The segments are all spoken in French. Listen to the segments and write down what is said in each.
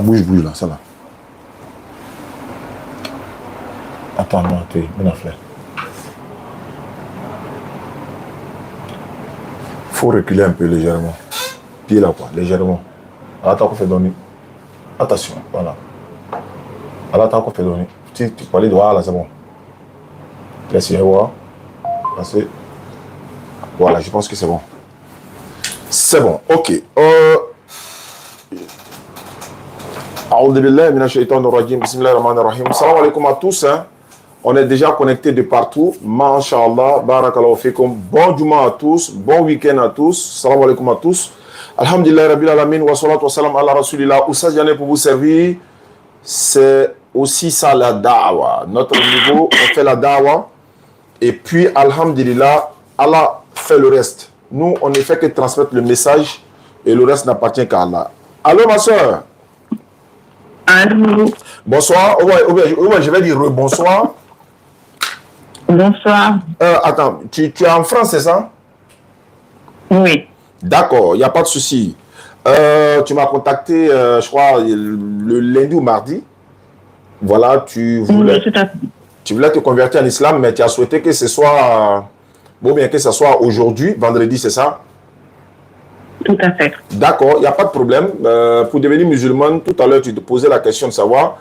bouge, bouge là, ça là. Attends, non, t'es bien fait. Faut reculer un peu légèrement. Pied là, quoi, légèrement. Attends qu'on fait donner. Attention, voilà. Attends qu'on fait donner. Tu peux aller droit là, c'est bon. Laisse-moi voir. Passez. Voilà, je pense que c'est bon. C'est bon, ok. Salam alaikum à tous. Hein. On est déjà connectés de partout. Masha'Allah, barakallahu fikum. Bon Juma à tous. Bon week-end à tous. Salam alaikum à tous. Alhamdulillah, Rabbil Alamin. Wa salatu wa salam ala Rasulillah. Oussa Diané pour vous servir. C'est aussi ça la da'wa. Notre niveau, on fait la da'wa. Et puis, alhamdulillah, Allah fait le reste. Nous, on ne fait que transmettre le message et le reste n'appartient qu'à Allah. Allô, ma soeur? Allô. Bonsoir. Ouais, je vais dire bonsoir. Bonsoir. Attends, tu es en France, c'est ça? Oui. D'accord, il n'y a pas de souci. Tu m'as contacté, je crois, le lundi ou mardi. Voilà, tu voulais te convertir en islam, mais tu as souhaité que ce soit, bon, bien que ce soit aujourd'hui, vendredi, c'est ça? Tout à fait. D'accord, il n'y a pas de problème. Pour devenir musulmane, tout à l'heure, tu te posais la question de savoir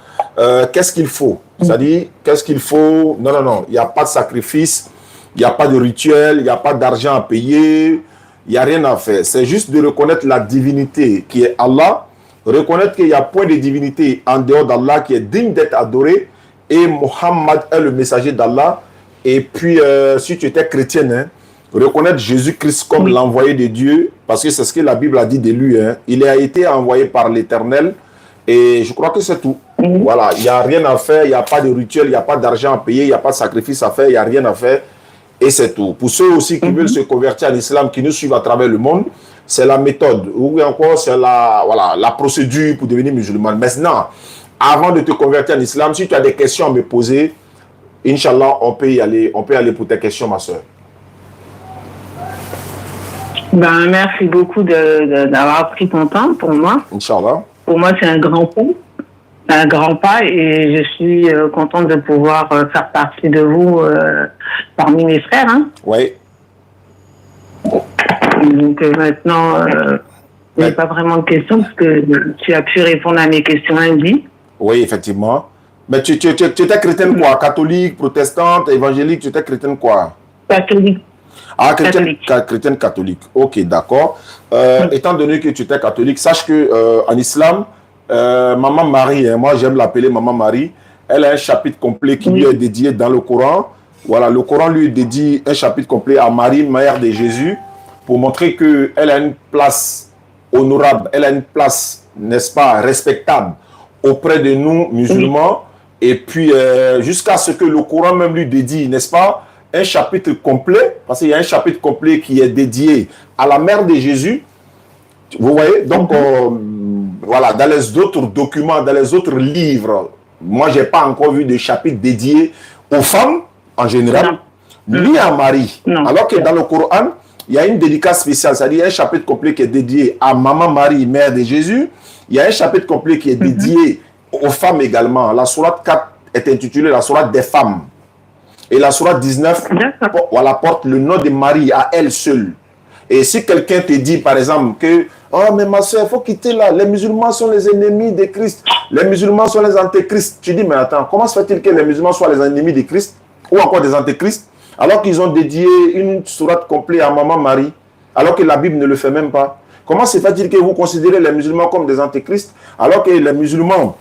qu'est-ce qu'il faut. C'est-à-dire, qu'est-ce qu'il faut? Non, il n'y a pas de sacrifice, il n'y a pas de rituel, il n'y a pas d'argent à payer, il n'y a rien à faire. C'est juste de reconnaître la divinité qui est Allah, reconnaître qu'il n'y a point de divinité en dehors d'Allah qui est digne d'être adoré, et Mohammed est le messager d'Allah. Et puis, si tu étais chrétienne, hein, reconnaître Jésus-Christ comme l'envoyé de Dieu, parce que c'est ce que la Bible a dit de lui. Hein. Il a été envoyé par l'Éternel et je crois que c'est tout. Voilà, il n'y a rien à faire, il n'y a pas de rituel, il n'y a pas d'argent à payer, il n'y a pas de sacrifice à faire, il n'y a rien à faire et c'est tout. Pour ceux aussi qui veulent se convertir à l'islam, qui nous suivent à travers le monde, c'est la méthode ou encore c'est la procédure pour devenir musulman. Maintenant, avant de te convertir en islam, si tu as des questions à me poser, Inch'Allah, on peut y aller pour tes questions, ma soeur. Ben, merci beaucoup d'avoir pris ton temps pour moi. Inch'Allah. Pour moi, c'est un grand pas et je suis contente de pouvoir faire partie de vous parmi mes frères. Hein. Oui. Donc maintenant, il n'y a pas vraiment de questions parce que tu as pu répondre à mes questions lundi. Oui, effectivement. Mais tu étais chrétienne quoi? Catholique, protestante, évangélique, tu étais chrétienne quoi? Catholique. Ah, chrétienne catholique. Ok, d'accord. Étant donné que tu étais catholique, sache que en islam, Maman Marie, hein, moi j'aime l'appeler Maman Marie, elle a un chapitre complet qui lui est dédié dans le Coran. Voilà, le Coran lui dédie un chapitre complet à Marie, mère de Jésus, pour montrer qu'elle a une place honorable, elle a une place, n'est-ce pas, respectable auprès de nous, musulmans. Et puis, jusqu'à ce que le Coran même lui dédie, n'est-ce pas, un chapitre complet, parce qu'il y a un chapitre complet qui est dédié à la mère de Jésus. Vous voyez? Donc, voilà, dans les autres documents, dans les autres livres, moi, je n'ai pas encore vu de chapitre dédié aux femmes, en général, ni à Marie. Non. Alors que dans le Coran, il y a une dédicace spéciale, c'est-à-dire un chapitre complet qui est dédié à Maman Marie, mère de Jésus. Il y a un chapitre complet qui est dédié aux femmes également. La sourate 4 est intitulée la sourate des femmes. Et la sourate 19, voilà, porte le nom de Marie à elle seule. Et si quelqu'un te dit, par exemple, que « Oh, mais ma soeur, il faut quitter là. Les musulmans sont les ennemis de Christ. Les musulmans sont les antéchrists. » Tu dis, mais attends, comment se fait-il que les musulmans soient les ennemis de Christ ou encore des antéchrists alors qu'ils ont dédié une sourate complète à Maman Marie, alors que la Bible ne le fait même pas? Comment se fait-il que vous considérez les musulmans comme des antéchrists alors que les musulmans,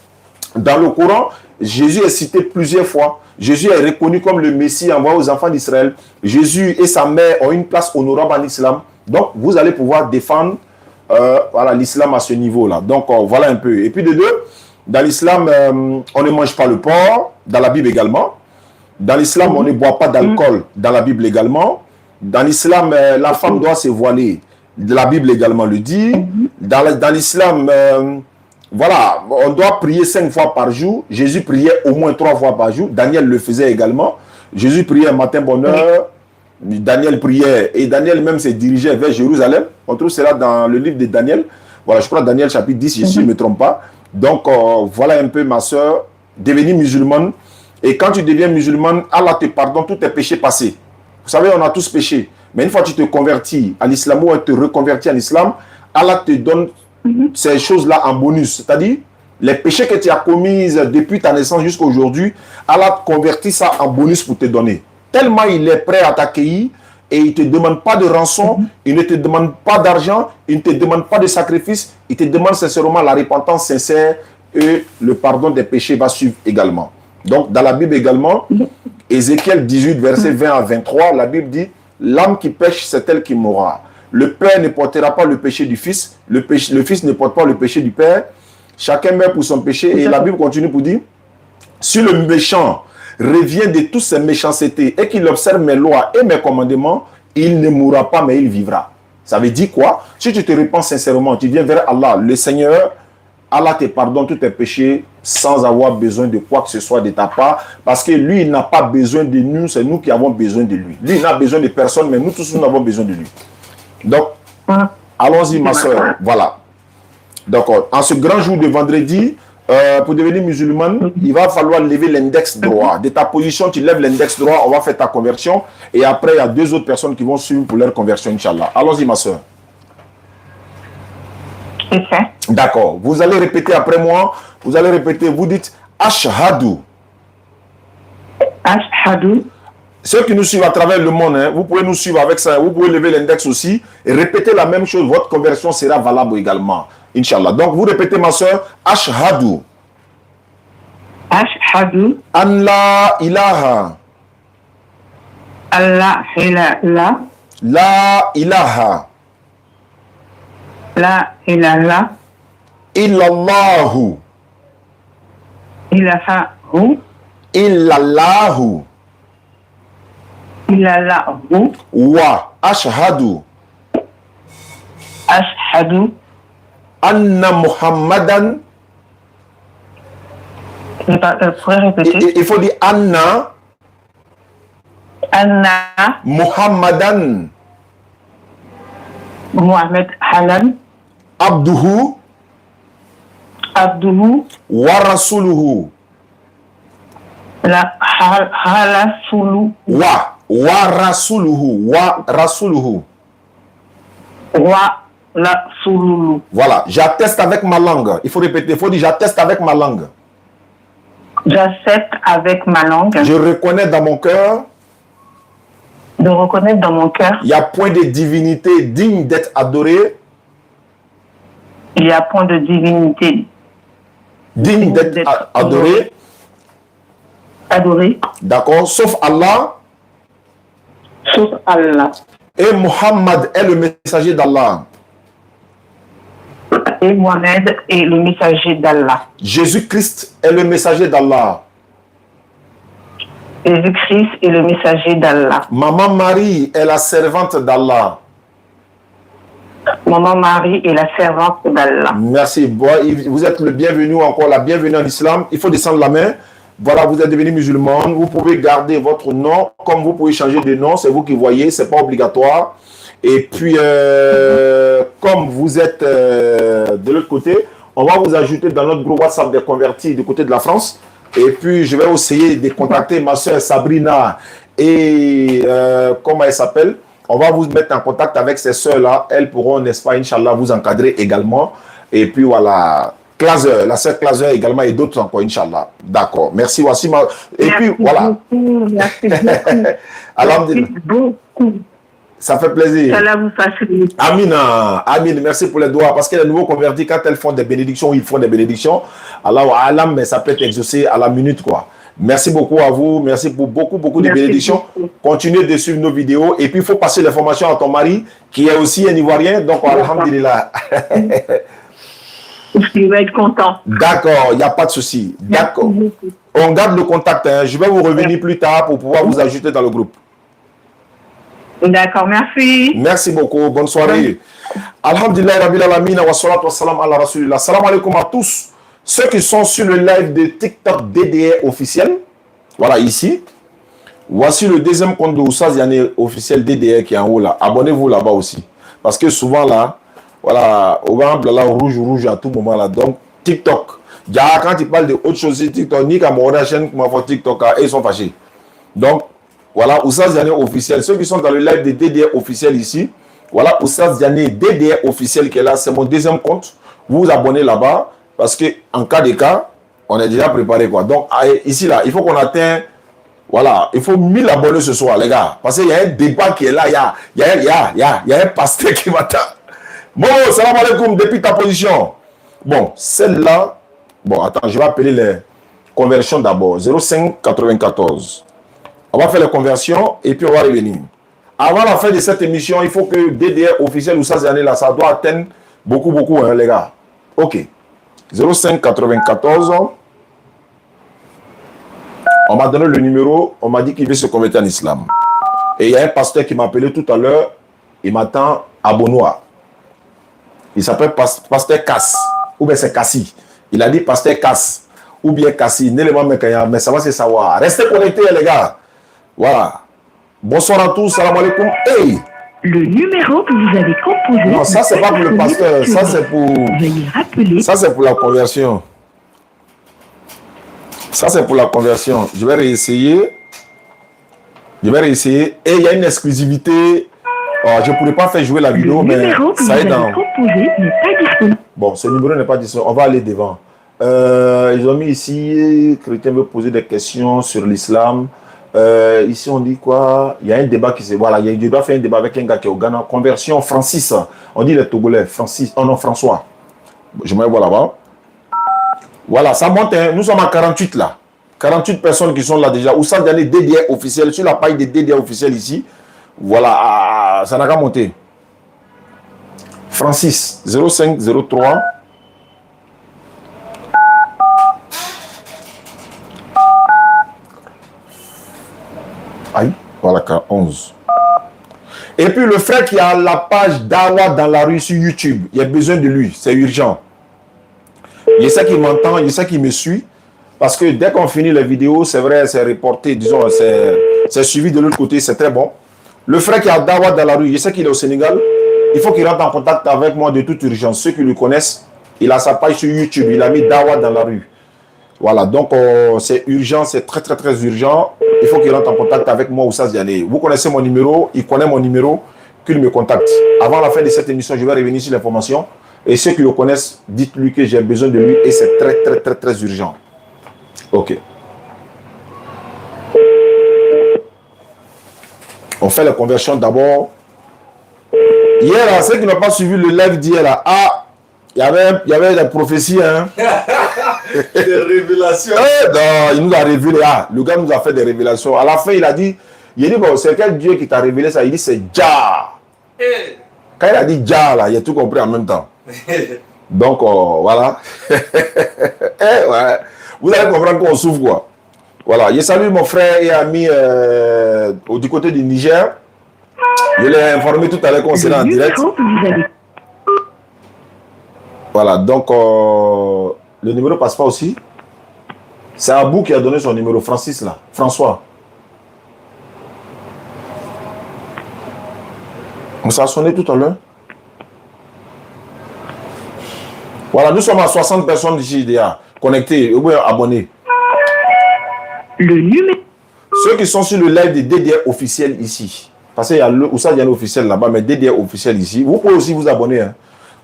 dans le Coran, Jésus est cité plusieurs fois. Jésus est reconnu comme le Messie envoyé aux enfants d'Israël. Jésus et sa mère ont une place honorable en islam. Donc, vous allez pouvoir défendre voilà, l'islam à ce niveau-là. Donc, voilà un peu. Et puis, de deux, dans l'islam, on ne mange pas le porc, dans la Bible également. Dans l'islam, on ne boit pas d'alcool, dans la Bible également. Dans l'islam, la femme doit se voiler. La Bible également le dit. Dans l'islam, voilà, on doit prier 5 fois par jour. Jésus priait au moins 3 fois par jour. Daniel le faisait également. Jésus priait matin, bonne heure. Daniel priait et Daniel même se dirigeait vers Jérusalem. On trouve cela dans le livre de Daniel. Voilà, je crois Daniel chapitre 10, si je ne me trompe pas. Donc, voilà un peu, ma soeur, devenir musulmane. Et quand tu deviens musulmane, Allah te pardonne tous tes péchés passés. Vous savez, on a tous péché. Mais une fois que tu te convertis à l'islam ou tu te reconvertis en islam, Allah te donne ces choses-là en bonus. C'est-à-dire, les péchés que tu as commis depuis ta naissance jusqu'à aujourd'hui, Allah convertit ça en bonus pour te donner. Tellement il est prêt à t'accueillir et il ne te demande pas de rançon, il ne te demande pas d'argent, il ne te demande pas de sacrifice, il te demande sincèrement la repentance sincère et le pardon des péchés va suivre également. Donc, dans la Bible également, Ézéchiel 18, verset 20 à 23, la Bible dit « L'âme qui pêche, c'est elle qui mourra. Le Père ne portera pas le péché du Fils, le Fils ne porte pas le péché du Père. Chacun meurt pour son péché. » Et la Bible continue pour dire « Si le méchant revient de toutes ses méchancetés et qu'il observe mes lois et mes commandements, il ne mourra pas, mais il vivra. » Ça veut dire quoi? Si tu te répands sincèrement, tu viens vers Allah, le Seigneur, Allah te pardonne tous tes péchés sans avoir besoin de quoi que ce soit de ta part, parce que lui, il n'a pas besoin de nous, c'est nous qui avons besoin de lui. Lui, il n'a besoin de personne, mais nous tous, nous avons besoin de lui. Donc, allons-y, ma soeur. Voilà. Donc, en ce grand jour de vendredi, pour devenir musulmane, il va falloir lever l'index droit. De ta position, tu lèves l'index droit, on va faire ta conversion. Et après, il y a 2 autres personnes qui vont suivre pour leur conversion, Inch'Allah. Allons-y, ma soeur. D'accord. Vous allez répéter après moi. Vous allez répéter. Vous dites Ashhadu. Ashhadu. Ceux qui nous suivent à travers le monde, hein, vous pouvez nous suivre avec ça. Vous pouvez lever l'index aussi et répéter la même chose. Votre conversion sera valable également. Inch'Allah. Donc, vous répétez, ma soeur. Ashhadu. Ashhadu. An la ilaha. Allah ilaha. La ilaha. La ilaha. Illallahu. Ilahahu. Illallahu. Illallahu. Wa ashhadu. Ashhadu. Anna Muhammadan. Vous pouvez répéter? Il faut dire Anna. Anna. Muhammadan. Mohamed Hanan. Abduhu. Abduhu. Wa rasuluhu. La Halasulu. Wa rasuluhu. Wa rasuluhu. Wa la Sululu. Voilà, j'atteste avec ma langue. Il faut répéter, il faut dire j'atteste avec ma langue. J'accepte avec ma langue. Je reconnais dans mon cœur. De reconnaître dans mon cœur. Il n'y a point de divinité digne d'être adorée. Il n'y a point de divinité digne d'être adorée. Adoré. D'accord, sauf Allah. Sauf Allah. Et Muhammad est le messager d'Allah. Et Mohamed est le messager d'Allah. Jésus-Christ est le messager d'Allah. Jésus-Christ est le messager d'Allah. Maman Marie est la servante d'Allah. Maman Marie est la servante d'Allah. Merci. Vous êtes le bienvenu encore, la bienvenue en islam. Il faut descendre la main. Voilà, vous êtes devenu musulman. Vous pouvez garder votre nom, comme vous pouvez changer de nom. C'est vous qui voyez, c'est pas obligatoire. Et puis, comme vous êtes de l'autre côté, on va vous ajouter dans notre groupe WhatsApp des convertis du côté de la France. Et puis, je vais essayer de contacter ma soeur Sabrina et comment elle s'appelle. On va vous mettre en contact avec ces soeurs-là. Elles pourront, n'est-ce pas, Inch'Allah, vous encadrer également. Et puis, voilà, Claser, la sœur Claser également et d'autres encore, Inch'Allah. D'accord. Merci, Wassim. Et merci puis, voilà. Beaucoup, merci beaucoup. Alhamdulillah. Merci beaucoup. Ça fait plaisir. Ça vous facilite. Amina, Amin, merci pour les doigts. Parce que les nouveaux convertis, quand elles font des bénédictions, ils font des bénédictions. Allah alam, mais ça peut être exaucé à la minute, quoi. Merci beaucoup à vous. Merci pour beaucoup de bénédictions. Beaucoup. Continuez de suivre nos vidéos. Et puis, il faut passer l'information à ton mari, qui est aussi un Ivoirien. Donc, alhamdulillah. Il va être content. D'accord, il n'y a pas de souci. D'accord. On garde le contact. Hein. Je vais vous revenir plus tard pour pouvoir vous ajouter dans le groupe. D'accord, merci. Merci beaucoup. Bonne soirée. Alhamdulillah, Rabbil Alamin, wa salatu wa salam ala Rasulillah. Salam alaikum à tous. Ceux qui sont sur le live de TikTok DDR officiel, voilà ici. Voici le deuxième compte de Oustaz Yané officiel DDR qui est en haut là. Abonnez-vous là-bas aussi. Parce que souvent là, voilà, au exemple là, rouge à tout moment là. Donc, TikTok. Quand tu parles de autre chose sur TikTok, ni Camerounais chaîne ma fois TikTok, et ils sont fâchés. Donc, voilà, Oussaz Diané officiel. Ceux qui sont dans le live de DDR officiel ici, voilà, Oussaz Diané DDR officiel qui est là, c'est mon deuxième compte. Vous vous abonnez là-bas, parce que en cas de cas, on est déjà préparé, quoi. Donc, ici, là, il faut qu'on atteigne, voilà, il faut 1000 abonnés ce soir, les gars. Parce qu'il y a un débat qui est là, il y a un pasteur qui m'attend. Bon, salam alaikum, depuis ta position. Bon, celle-là, bon, attends, je vais appeler les conversions d'abord. 05 94. On va faire les conversions et puis on va revenir. Avant la fin de cette émission, il faut que DDR officiel ou ça, là, ça doit atteindre beaucoup, hein, les gars. Ok. 05 94. On m'a donné le numéro, on m'a dit qu'il veut se convertir en islam. Et il y a un pasteur qui m'a appelé tout à l'heure, il m'attend à Bonois. Il s'appelle Pasteur Cass, ou bien c'est Cassi. Il a dit Pasteur Cass, ou bien Cassi, mais ça va se savoir. Restez connectés, les gars. Voilà. Bonsoir à tous, salam alaikum. Hey! Le numéro que vous avez composé... Non, ça c'est pas pour le pasteur, ça c'est pour... Veuillez rappeler... Ça c'est pour la conversion. Ça c'est pour la conversion. Je vais réessayer. Et il y a une exclusivité. Oh, je ne pourrais pas faire jouer la vidéo, mais ça est dans... Bon, ce numéro n'est pas disponible. On va aller devant. Ils ont mis ici, Chrétien veut poser des questions sur l'islam. Ici, on dit quoi? Il y a un débat qui se... Voilà, je dois faire un débat avec un gars qui est au Ghana. Conversion, Francis. On dit les Togolais. Francis. Oh non, François. Je me vois là-bas. Voilà, ça monte. Hein. Nous sommes à 48 là. 48 personnes qui sont là déjà. Oussaz Diané DDR officiel. Sur la page de DDR officiel ici. Voilà, ça n'a qu'à monter. Francis, 0503. Aïe, voilà, 11. Et puis le frère qui a la page Dawa dans la rue sur YouTube, il y a besoin de lui, c'est urgent. Il sait qu'il m'entend, il sait qu'il me suit. Parce que dès qu'on finit la vidéo, c'est vrai, c'est reporté, disons, c'est suivi de l'autre côté, c'est très bon. Le frère qui a Dawa dans la rue, je sais qu'il est au Sénégal, il faut qu'il rentre en contact avec moi de toute urgence. Ceux qui le connaissent, il a sa page sur YouTube, il a mis Dawa dans la rue. Voilà, donc c'est urgent, c'est très très très urgent. Il faut qu'il rentre en contact avec moi, Oussaz Diané. Vous connaissez mon numéro, il connaît mon numéro, qu'il me contacte. Avant la fin de cette émission, je vais revenir sur l'information. Et ceux qui le connaissent, dites-lui que j'ai besoin de lui et c'est très très très très urgent. Ok. On fait la conversion d'abord. Hier, ceux qui n'ont pas suivi le live d'hier, il y avait des prophéties. Hein. Des révélations. Non, il nous a révélé. Le gars nous a fait des révélations. À la fin, il a dit, bon, c'est quel Dieu qui t'a révélé ça? Il dit, c'est Jah. Quand il a dit Jah, là, il a tout compris en même temps. Donc, voilà. Ouais. Vous allez comprendre qu'on souffre, quoi. Voilà. Je salue mon frère et ami du côté du Niger. Je l'ai informé tout à l'heure qu'on serait en direct. Voilà. Donc, le numéro ne passe pas aussi. C'est Abou qui a donné son numéro. Francis, là. François. Ça a sonné tout à l'heure. Voilà, nous sommes à 60 personnes ici déjà connectées ou bien abonnés. Le numéro. Ceux qui sont sur le live de DDR officiel ici, parce qu'il y a le Oussaz Diané officiel là-bas, mais DDR officiel ici, vous pouvez aussi vous abonner. Hein.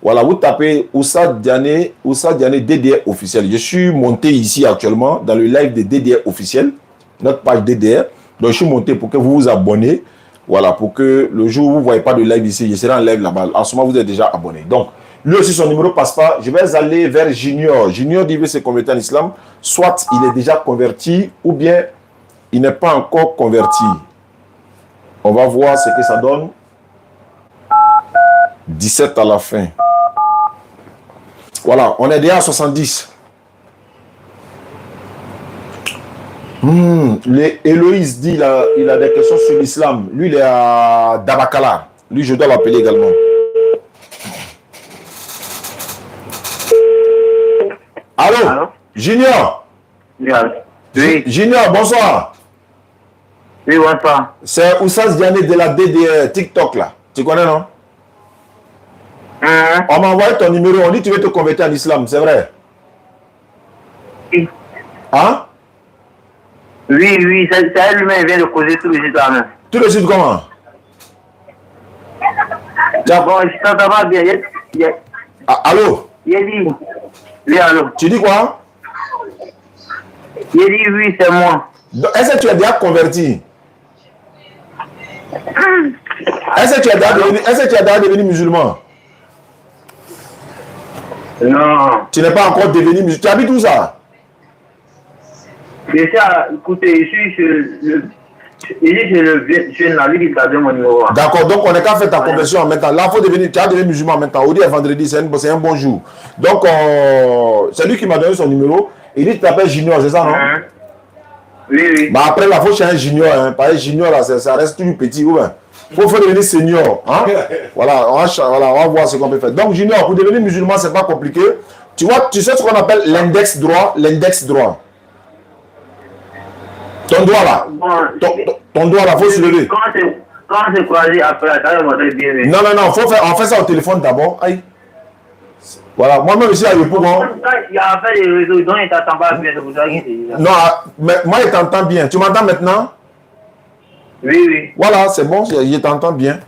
Voilà, vous tapez Oussaz Diané DDR officiel. Je suis monté ici actuellement dans le live de DDR officiel, notre page DDR. Donc je suis monté pour que vous vous abonnez. Voilà, pour que le jour où vous ne voyez pas de live ici, je serai en live là-bas. En ce moment, vous êtes déjà abonné. Donc, lui aussi, son numéro ne passe pas. Je vais aller vers Junior. Junior dit qu'il s'est converti en islam. Soit il est déjà converti, ou bien il n'est pas encore converti. On va voir ce que ça donne. 17 à la fin. Voilà, on est déjà à 70. Héloïse dit il a des questions sur l'islam. Lui, il est à Dabakala. Lui, je dois l'appeler également. Allô? Junior? Oui. Junior, bonsoir. Oui, bonsoir. C'est Oussaz Diané de la DDR, TikTok là. Tu connais, non? On m'a envoyé ton numéro. On dit que tu veux te convertir en islam, c'est vrai? Hein? Oui, c'est elle lui-même vient de causer tout de suite là même. Tout de suite comment? Bon, je t'entends pas bien. Ah, allô? Il a dit. Oui, allô. Tu dis quoi? Il a dit oui, c'est moi. Est-ce que tu es déjà converti? Est-ce que tu es déjà devenu musulman? Non. Tu n'es pas encore devenu musulman. Tu habites où ça? Déjà, écoutez, je suis la vie qui t'a donné mon numéro. D'accord, donc on n'est qu'à faire ta conversion en même temps. Là, tu as devenu musulman en même temps. Aujourd'hui et vendredi, c'est un bon jour. Donc, c'est lui qui m'a donné son numéro. Il dit que tu t'appelles Junior, c'est ça, non? Oui. Bah après, là, il faut changer Junior. Hein. Parce que Junior, là, ça reste toujours petit. Il faut faire devenir senior. Hein? Voilà, on va voir ce qu'on peut faire. Donc, Junior, pour devenir musulman, c'est pas compliqué. Tu vois, tu sais ce qu'on appelle l'index droit? L'index droit. Ton doigt là. Ton doigt là, il faut se lever. Quand c'est croisé après, ça va me bien. Non, on fait ça au téléphone d'abord. Aïe. Voilà, moi-même ici à Yopougon. Il y a fait des réseaux, donc il t'attend pas bien, c'est pour ça qu'il dit. Non, mais moi il t'entend bien. Tu m'entends maintenant? Oui. Voilà, c'est bon, je t'entends bien.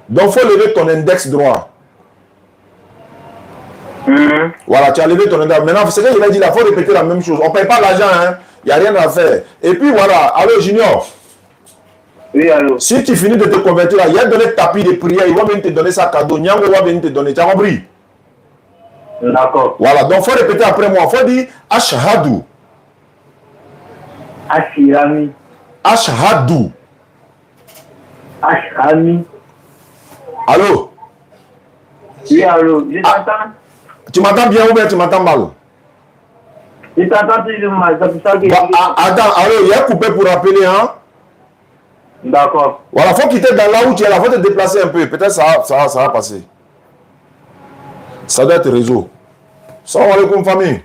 Donc il faut lever ton index droit. Voilà, tu as levé ton index. Maintenant, c'est ce qu'il a dit là, il faut répéter la même chose. On ne paye pas l'argent, hein. Il n'y a rien à faire. Et puis voilà, allô Junior. Oui, allô. Si tu finis de te convertir là, il y a donné tapis de prière, il va venir te donner ça cadeau. Nyango va venir te donner. Tu as compris? D'accord. Voilà, donc il faut répéter après moi. Il faut dire Ashhadu. Ashirami. Ashhadu. Ashami. Allô? Oui, allô. Je t'entends. Tu m'entends bien ou bien tu m'entends mal? Je t'entends toujours mal. C'est pour ça que. Attends, allô, il y a coupé pour appeler, hein? D'accord. Voilà, il faut quitter dans là où tu es là, il faut te déplacer un peu. Peut-être ça va passer. Ça doit être réseau. Salam alaikum, famille.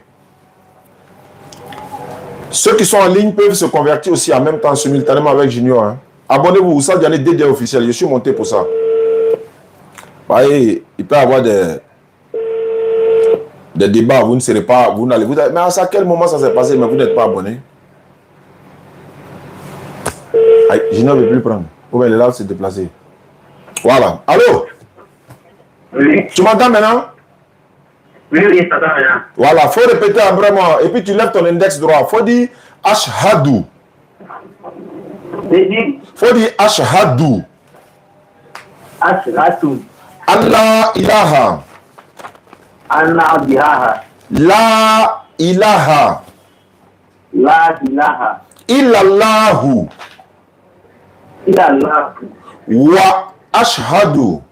Ceux qui sont en ligne peuvent se convertir aussi en même temps, simultanément avec Junior. Hein. Abonnez-vous, vous savez, il y a des DD officiels. Je suis monté pour ça. Voyez, il peut y avoir des débats, vous ne serez pas, vous n'allez, mais à quel moment ça s'est passé, mais vous n'êtes pas abonné? Je ne veux plus prendre. Ou bien il est là, se déplacer. Voilà. Allô? Oui. Tu m'entends maintenant? Oui, je t'entends bien. Voilà, il faut répéter après moi. Et puis tu lèves ton index droit. Il faut dire Ashhadu. Il faut dire Ashhadu. Ashhadu. Allah ilaha. Allah ilaha. La ilaha. La ilaha. Illallahu. Illallah. Wa ashhadu.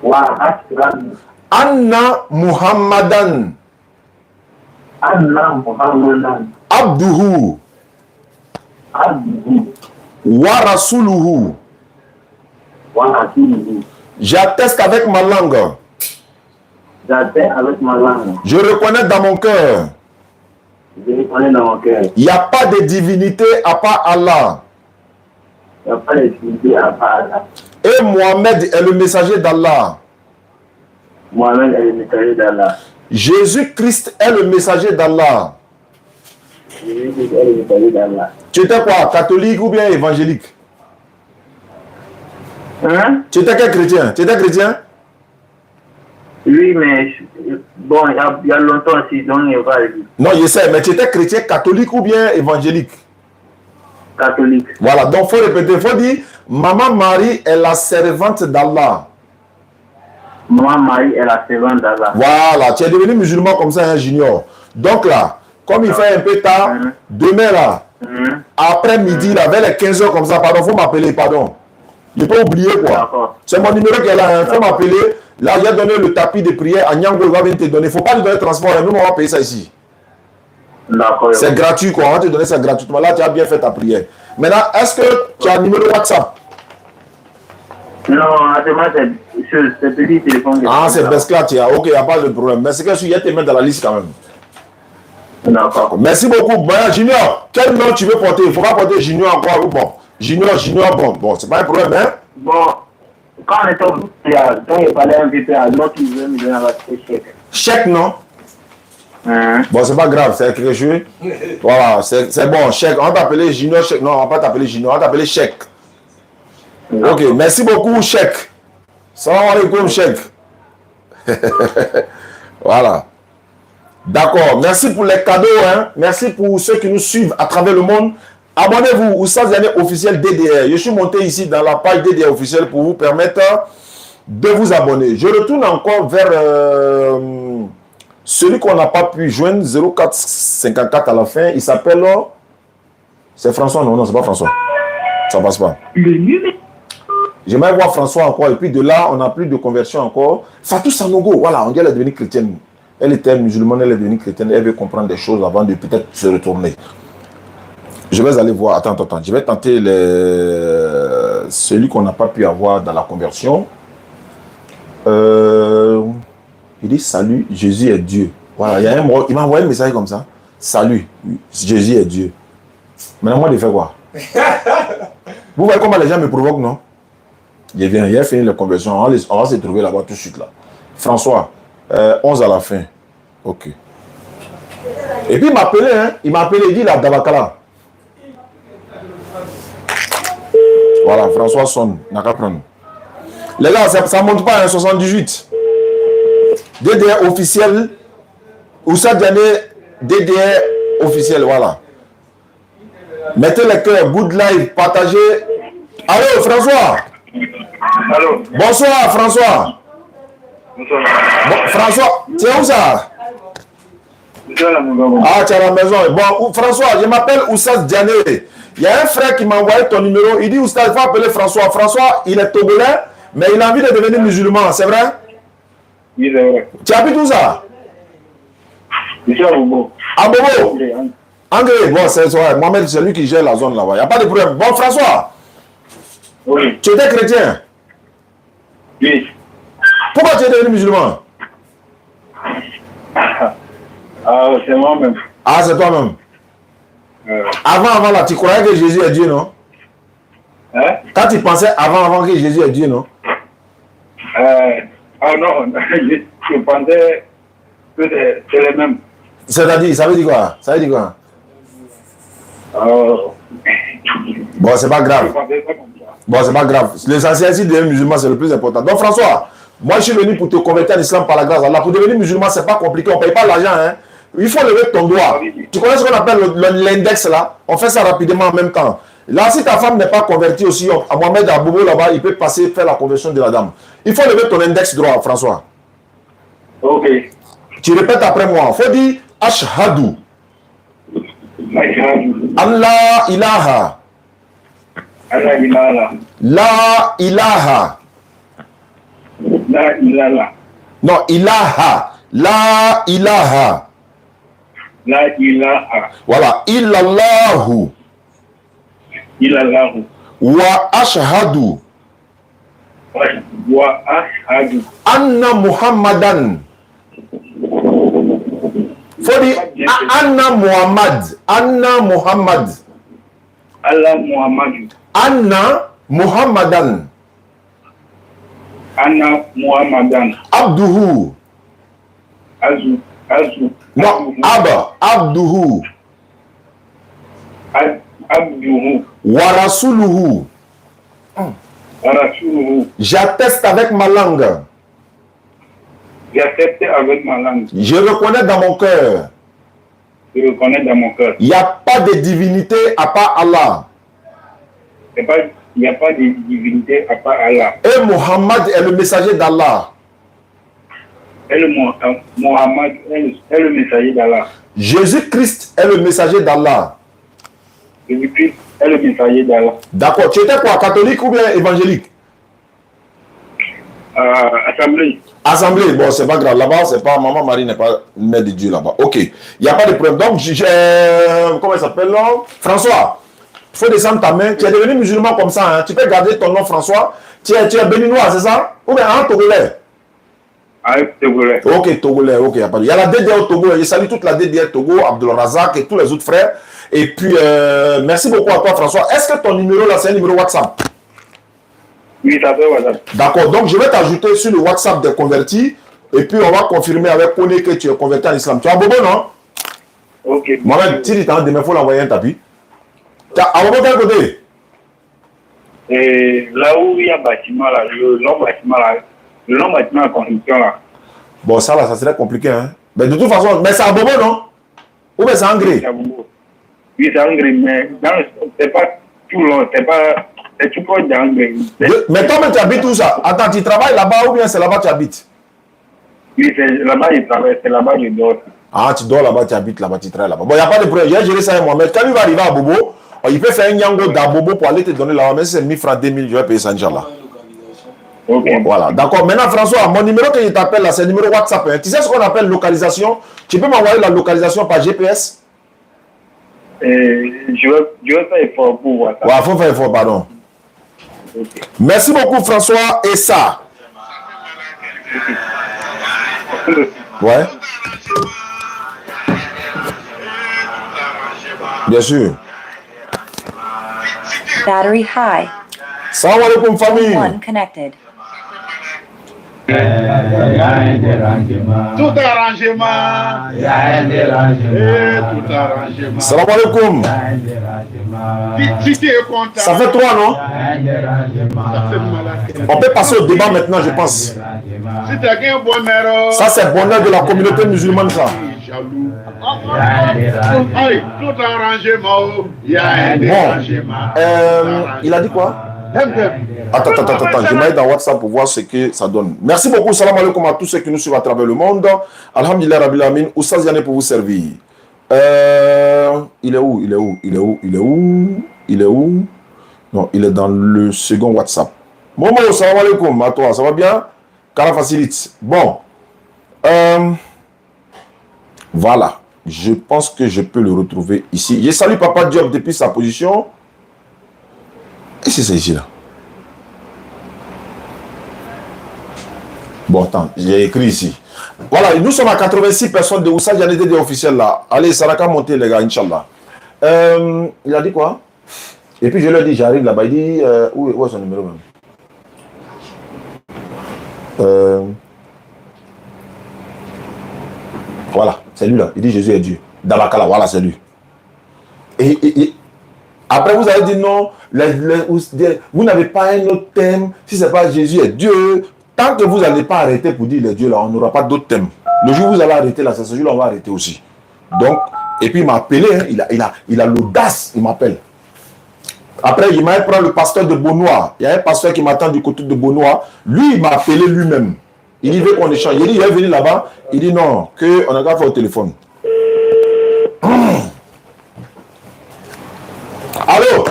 Wa ashhadu. Anna Muhammadan. Anna Muhammadan. Abduhu. Abduhu. Wa rasuluhu. Wa rasuluhu. J'atteste avec ma langue. J'atteste avec ma langue. Je reconnais dans mon cœur. Je reconnais dans mon cœur. Il n'y a pas de divinité à part Allah. Il n'y a pas de divinité à part Allah. Et Mohamed est le messager d'Allah. Mohamed est le messager d'Allah. Jésus-Christ est le messager d'Allah. Jésus-Christ est le messager d'Allah. Tu étais quoi? Catholique ou bien évangélique? Hein? Tu étais quel chrétien? Tu étais chrétien? Oui, mais bon, il y a longtemps aussi, donc il va aller. Non, je sais, mais tu étais chrétien catholique ou bien évangélique? Catholique. Voilà, donc il faut répéter, il faut dire Maman Marie est la servante d'Allah. Maman Marie est la servante d'Allah. Voilà, tu es devenu musulman comme ça, un Junior. Donc là, comme il fait un peu tard, demain là, après midi, là, vers les 15h comme ça, pardon, il faut m'appeler, pardon. Je peux oublier quoi. C'est mon numéro qui est là, il faut m'appeler. Là, j'ai donné le tapis de prière à Nyango, il va venir te donner. Il ne faut pas lui donner le transport, nous, on va payer ça ici. D'accord. C'est gratuit quoi, on va te donner ça gratuitement. Là, tu as bien fait ta prière. Maintenant, est-ce que tu as un numéro WhatsApp? Non, c'est petit téléphone. Ah, c'est Bescla, tu as. Ok, il n'y a pas de problème. Mais c'est que je vais te mettre dans la liste quand même. D'accord. Merci beaucoup. Bon, Junior, quel nom tu veux porter? Il ne faut pas porter Junior encore ou bon? Junior, bon, c'est pas un problème, hein? Bon, quand on était au quand il parlait un peu à l'autre, il veut me donner un chèque. Chèque, non? Bon, c'est pas grave, c'est quelque chose. Voilà, c'est bon, chèque. On va t'appeler Junior chèque. Non, on va pas t'appeler Junior, on va t'appeler chèque. Ok, merci beaucoup, chèque. Salam alaikum, chèque. Voilà. D'accord, merci pour les cadeaux. Hein. Merci pour ceux qui nous suivent à travers le monde. Abonnez-vous au Oustaz Diané officiel DDR. Je suis monté ici dans la page DDR officielle pour vous permettre de vous abonner. Je retourne encore vers celui qu'on n'a pas pu joindre, 0454 à la fin. Il s'appelle... C'est François? Non, c'est pas François. Ça passe pas. Le numéro. J'aimerais voir François encore. Et puis de là, on n'a plus de conversion encore. Fatou Sanogo, voilà, on dit qu'elle est devenue chrétienne. Elle était musulmane, elle est devenue chrétienne. Elle veut comprendre des choses avant de peut-être se retourner. Je vais aller voir. Attends. Je vais tenter celui qu'on n'a pas pu avoir dans la conversion. Il dit salut, Jésus est Dieu. Voilà, il m'a envoyé un message comme ça. Salut, Jésus est Dieu. Maintenant, moi, je fais quoi? Vous voyez comment les gens me provoquent, non? Il vient, il a fini la conversion. On va se trouver là-bas tout de suite. Là. François, 11 à la fin. Ok. Et puis il m'a appelé, hein? Il m'a appelé, il dit la Dabakala. Voilà, François sonne. N'a qu'à prendre. Les gars, ça ne monte pas, hein, 78. DDR officiel. Oustaz Diané, DDR officiel, voilà. Mettez les cœurs, good live, partagez. Allô, François. Allô. Bonsoir, François. Bonsoir. Bon, François, tu es où ça? Je suis à la maison. Ah, tu es à la maison. Bon, François, je m'appelle Oustaz Diané. Il y a un frère qui m'a envoyé ton numéro. Il dit, Oustaz, il faut appeler François. François, il est togolais, mais il a envie de devenir musulman, c'est vrai? Oui, c'est vrai. Tu habites où ça? Je suis à Bobo. À Bobo? Anglais, bon, c'est vrai. Mohamed, c'est lui qui gère la zone là-bas. Il n'y a pas de problème. Bon, François, Oui. tu étais chrétien. Oui. Pourquoi tu es devenu musulman? Ah, c'est moi-même. Ah, c'est toi-même. Avant là, tu croyais que Jésus est Dieu, non? Hein? Quand tu pensais avant que Jésus est Dieu, non? Ah non, je pensais que c'est les mêmes. C'est-à-dire, ça veut dire quoi? Ça veut dire quoi? Bon, c'est pas Je grave. pensais ça comme ça. Bon, c'est pas grave. L'essentiel, si devenir musulman, c'est le plus important. Donc, François, moi, je suis venu pour te convertir en islam par la grâce d'Allah. Pour devenir musulman, c'est pas compliqué. On ne paye pas l'argent, hein. Il faut lever ton doigt. Tu connais ce qu'on appelle l'index, là? On fait ça rapidement en même temps. Là, si ta femme n'est pas convertie aussi, à Mohamed Abobo, là-bas, il peut passer, faire la conversion de la dame. Il faut lever ton index droit, François. Ok. Tu répètes après moi. Il faut dire Ashhadu. Allah ilaha. Allah ilaha. La ilaha. La ilaha. Non, ilaha. La ilaha. La ilaha. Voilà. Illallahu. Illallahu. Wa ashhadu. Wa ashhadu. Anna Muhammadan. Faut dire Anna Muhammad. Anna Muhammad. Allah Muhammad. Anna Muhammadan. Anna Muhammadan. Abduhu. Azu. Non, Abduhu. Abduhu. Wa rasuluhu. Rasuluhu. J'atteste avec ma langue. J'accepte avec ma langue. Je reconnais dans mon cœur. Je reconnais dans mon cœur. Il n'y a pas de divinité à part Allah. Il n'y a pas de divinité à part Allah. Et Muhammad est le messager d'Allah. Et Mohammed est le messager d'Allah. Jésus-Christ est le messager d'Allah. Jésus-Christ est le messager d'Allah. D'accord. Tu étais quoi, catholique ou bien évangélique? Assemblée. Assemblée, bon, c'est pas grave. Là-bas, c'est pas. Maman Marie n'est pas mère de Dieu là-bas. Ok. Il n'y a pas de problème. Donc, comment il s'appelle là? François. Il faut descendre ta main. Tu es devenu musulman comme ça. Hein? Tu peux garder ton nom, François. Tu es béninois, c'est ça? Ou bien un Togolais? Avec Togolais. Ok, Togolais. Ok, il y a pas de. Il y a la DDR au Togo. Je salue toute la DDR Togo, Abdul Razak et tous les autres frères. Et puis, merci beaucoup à toi, François. Est-ce que ton numéro là, c'est un numéro WhatsApp? Oui, ça fait WhatsApp. D'accord, donc je vais t'ajouter sur le WhatsApp des convertis. Et puis, on va confirmer avec Kone que tu es converti en islam. Tu as Bobo, non? Ok. Mohamed, si tu t'en demain, il faut l'envoyer un tapis. Tu as Bobo, quel côté? Et là où il y a bâtiment, là, le long bâtiment de construction, là. Bon, ça, là, ça serait compliqué, hein. Mais de toute façon, mais c'est à Bobo, non? Ou bien c'est en gré? Oui, c'est en gré, mais c'est pas tout long, c'est tout proche d'un gré. Mais toi-même, tu habites où ça? Attends, tu travailles là-bas ou bien c'est là-bas que tu habites? Oui, c'est là-bas je travaille, c'est là-bas je dors. Ah, tu dors là-bas, tu habites là-bas, tu travailles là-bas. Bon, il n'y a pas de problème. J'ai géré ça avec Mohamed. Quand il va arriver à Bobo, il peut faire un yango d'Abobo pour aller te donner là-bas. Mais si c'est 1000 francs, 2000, je vais payer ça, Inch'Allah. Ok. Voilà, d'accord. Maintenant, François, mon numéro que je t'appelle là, c'est le numéro WhatsApp. Hein. Tu sais ce qu'on appelle localisation? Tu peux m'envoyer la localisation par GPS? Je vais faire effort pour voir ça. Ouais, il faut faire effort, pardon. Okay. Merci beaucoup, François. Et ça? Ouais. Bien sûr. Battery high. Salam alaikum, famille. One connected. Tout arrangement. Tout arrangement. Salam alaikum. Si tu es content. Ça fait 3, non? Ça fait malade. On peut passer au débat maintenant, je pense. Si tu as un bonheur. Ça, c'est le bonheur de la communauté musulmane, ça. Jaloux. Allez, tout arrangement. Il y a un dérangement. Il a dit quoi? Attends, je vais dans WhatsApp pour voir ce que ça donne. Merci beaucoup, salam alaikum à tous ceux qui nous suivent à travers le monde. Alhamdulillah Rabbil Amin, Oussaz Yanné pour vous servir. Il est où? Non, il est dans le second WhatsApp. Momo, salam alaikum à toi, ça va bien? Kara facilite. Bon. Voilà. Je pense que je peux le retrouver ici. Je salue Papa Diop depuis sa position. Et c'est ici là. Bon, attends, j'ai écrit ici. Voilà, nous sommes à 86 personnes de Oussaz Yanné des officiels là. Allez, Saraka monter les gars, Inch'Allah. Il a dit quoi? Et puis je lui ai dit, j'arrive là-bas. Il dit, où est son numéro même? Voilà, c'est lui là. Il dit Jésus est Dieu. Dabakala, voilà, c'est lui. Et après, vous avez dit non, vous n'avez pas un autre thème. Si ce n'est pas Jésus est Dieu, tant que vous n'allez pas arrêter pour dire les dieux là, on n'aura pas d'autres thèmes. Le jour où vous allez arrêter là, c'est ce jour-là, on va arrêter aussi. Donc, et puis il m'a appelé, hein, il a l'audace, il m'appelle. Après, il m'a pris le pasteur de Beaunois. Il y a un pasteur qui m'attend du côté de Beaunois. Lui, il m'a appelé lui-même. Il veut qu'on échange. Il dit, il est venu là-bas. Il dit non, qu'on a qu'à faire au téléphone. Allô?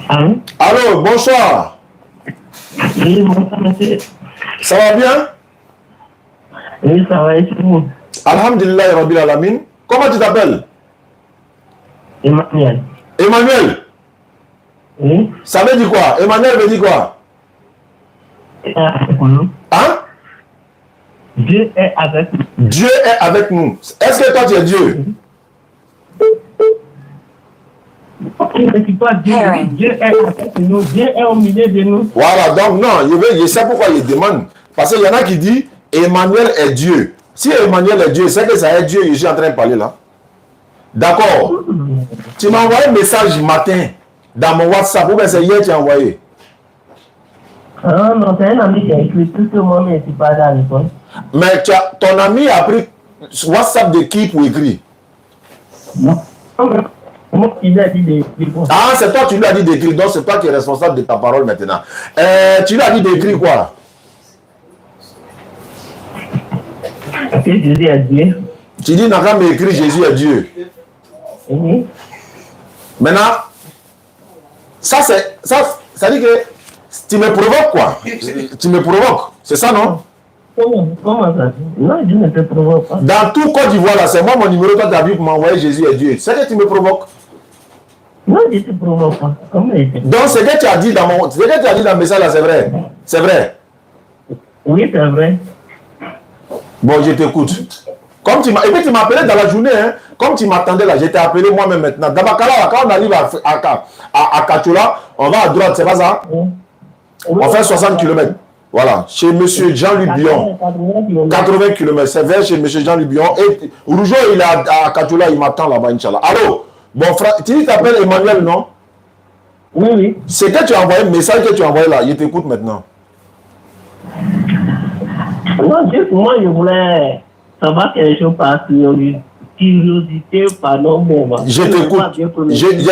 Allô? Allô, bonsoir. Oui, bonsoir, monsieur. Ça va bien? Oui, ça va, et vous? Alhamdulillah, Rabbil Alamin. Comment tu t'appelles? Emmanuel. Emmanuel? Oui? Ça veut dire quoi? Emmanuel veut dire quoi? Hein? Dieu est avec nous. Dieu est avec nous. Est-ce que toi tu es Dieu? Dieu est avec nous. Dieu est au milieu de nous. Voilà, donc non, je sais pourquoi il demande. Parce qu'il y en a qui disent Emmanuel est Dieu. Si Emmanuel est Dieu, c'est que ça est Dieu, je suis en train de parler là. D'accord. Tu m'as envoyé un message matin dans mon WhatsApp, ou bien c'est hier que tu as envoyé? Ah non, c'est un ami qui a écrit tout ce monde, mais c'est pas dans l'école. Mais ton ami a pris WhatsApp de qui pour écrire? Non. Moi, il a dit d'écrire. Ah, c'est toi qui lui as dit d'écrire, donc c'est toi qui es responsable de ta parole maintenant. Tu lui as dit d'écrire quoi? Que Jésus est Dieu. Tu dis, n'a qu'à m'écrire Jésus est Dieu. Oui. Maintenant, ça dit que tu me provoques quoi? Tu me provoques, c'est ça non? Comment ça? Non, je ne te provoque pas. Dans tout Côte d'Ivoire là, c'est moi mon numéro, toi tu as vu pour m'envoyer Jésus est Dieu. C'est que tu me provoques. Non, je ne te provoque pas. Comment il Donc ce que tu as dit dans le message là, c'est vrai? C'est vrai? Oui, c'est vrai. Bon, je t'écoute. Et puis tu m'as appelé dans la journée, hein? Comme tu m'attendais là, je t'ai appelé moi-même maintenant. Dabakala, quand on arrive à Kachola, on va à droite, c'est pas ça? Oui. On fait 60 km. Voilà, chez monsieur Jean-Louis Bion. 80 km, c'est vers chez monsieur Jean-Louis Bion. Et Rougeau, il est à Katoula, il m'attend là-bas, Inch'Allah. Allô? Bon, frère, tu t'appelles Emmanuel, non? Oui, oui. C'est que tu as envoyé un message que tu as envoyé là. Il t'écoute maintenant. Non, juste moi, je voulais savoir quelque chose par curiosité, pardon. Je t'écoute.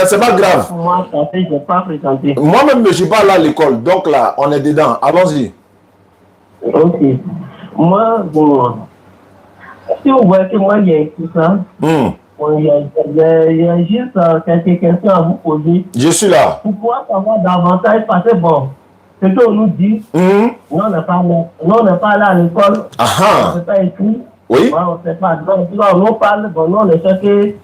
C'est pas grave. Moi, ça fait, je n'ai pas fréquenté. Moi-même, je ne suis pas là à l'école. Donc là, on est dedans. Allons-y. Ok. Moi, bon, si vous voyez que moi, il y a tout ça, il y a juste quelques questions à vous poser. Je suis là. Pour pouvoir savoir davantage, parce que bon, ce qu'on nous dit, nous, on n'est pas là à l'école, on ne sait pas écrit. Oui. On ne sait pas. Donc, on nous parle, bon, nous, on ne sait que.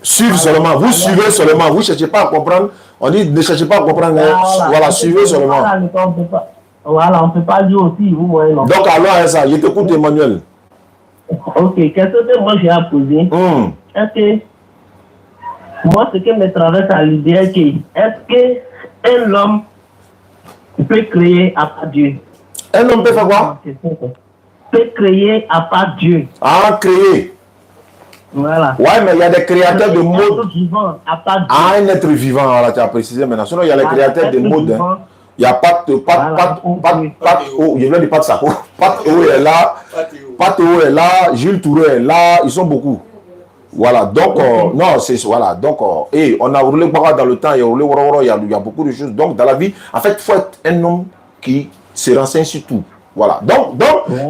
Suivez seulement, vous suivez seulement, vous ne cherchez pas à comprendre. On dit ne cherchez pas à comprendre. Voilà, suivez seulement. Voilà, on ne peut pas dire aussi, vous voyez, non. Donc, alors, ça, je t'écoute, Emmanuel. Ok, qu'est-ce que moi j'ai à poser? Est-ce que, moi, ce qui me traverse à l'idée, est-ce qu'un homme peut créer à part Dieu? Un homme peut faire quoi? Peut créer à part Dieu. Ah, créer. Voilà. Ouais, mais il y a des créateurs de modes. Un être vivant, voilà, tu as précisé maintenant. Sinon, il y a les créateurs de modes. Hein. Il n'y a pas de je viens de pas de ça. Pat O est là. Pat O est là. Jules Touré est là. Ils sont beaucoup. Voilà. Donc, non, c'est voilà. Donc, et on a roulé dans le temps. Il y a roulé, il y a beaucoup de choses. Donc, dans la vie, en fait, il faut être un homme qui se renseigne sur tout. Voilà. Donc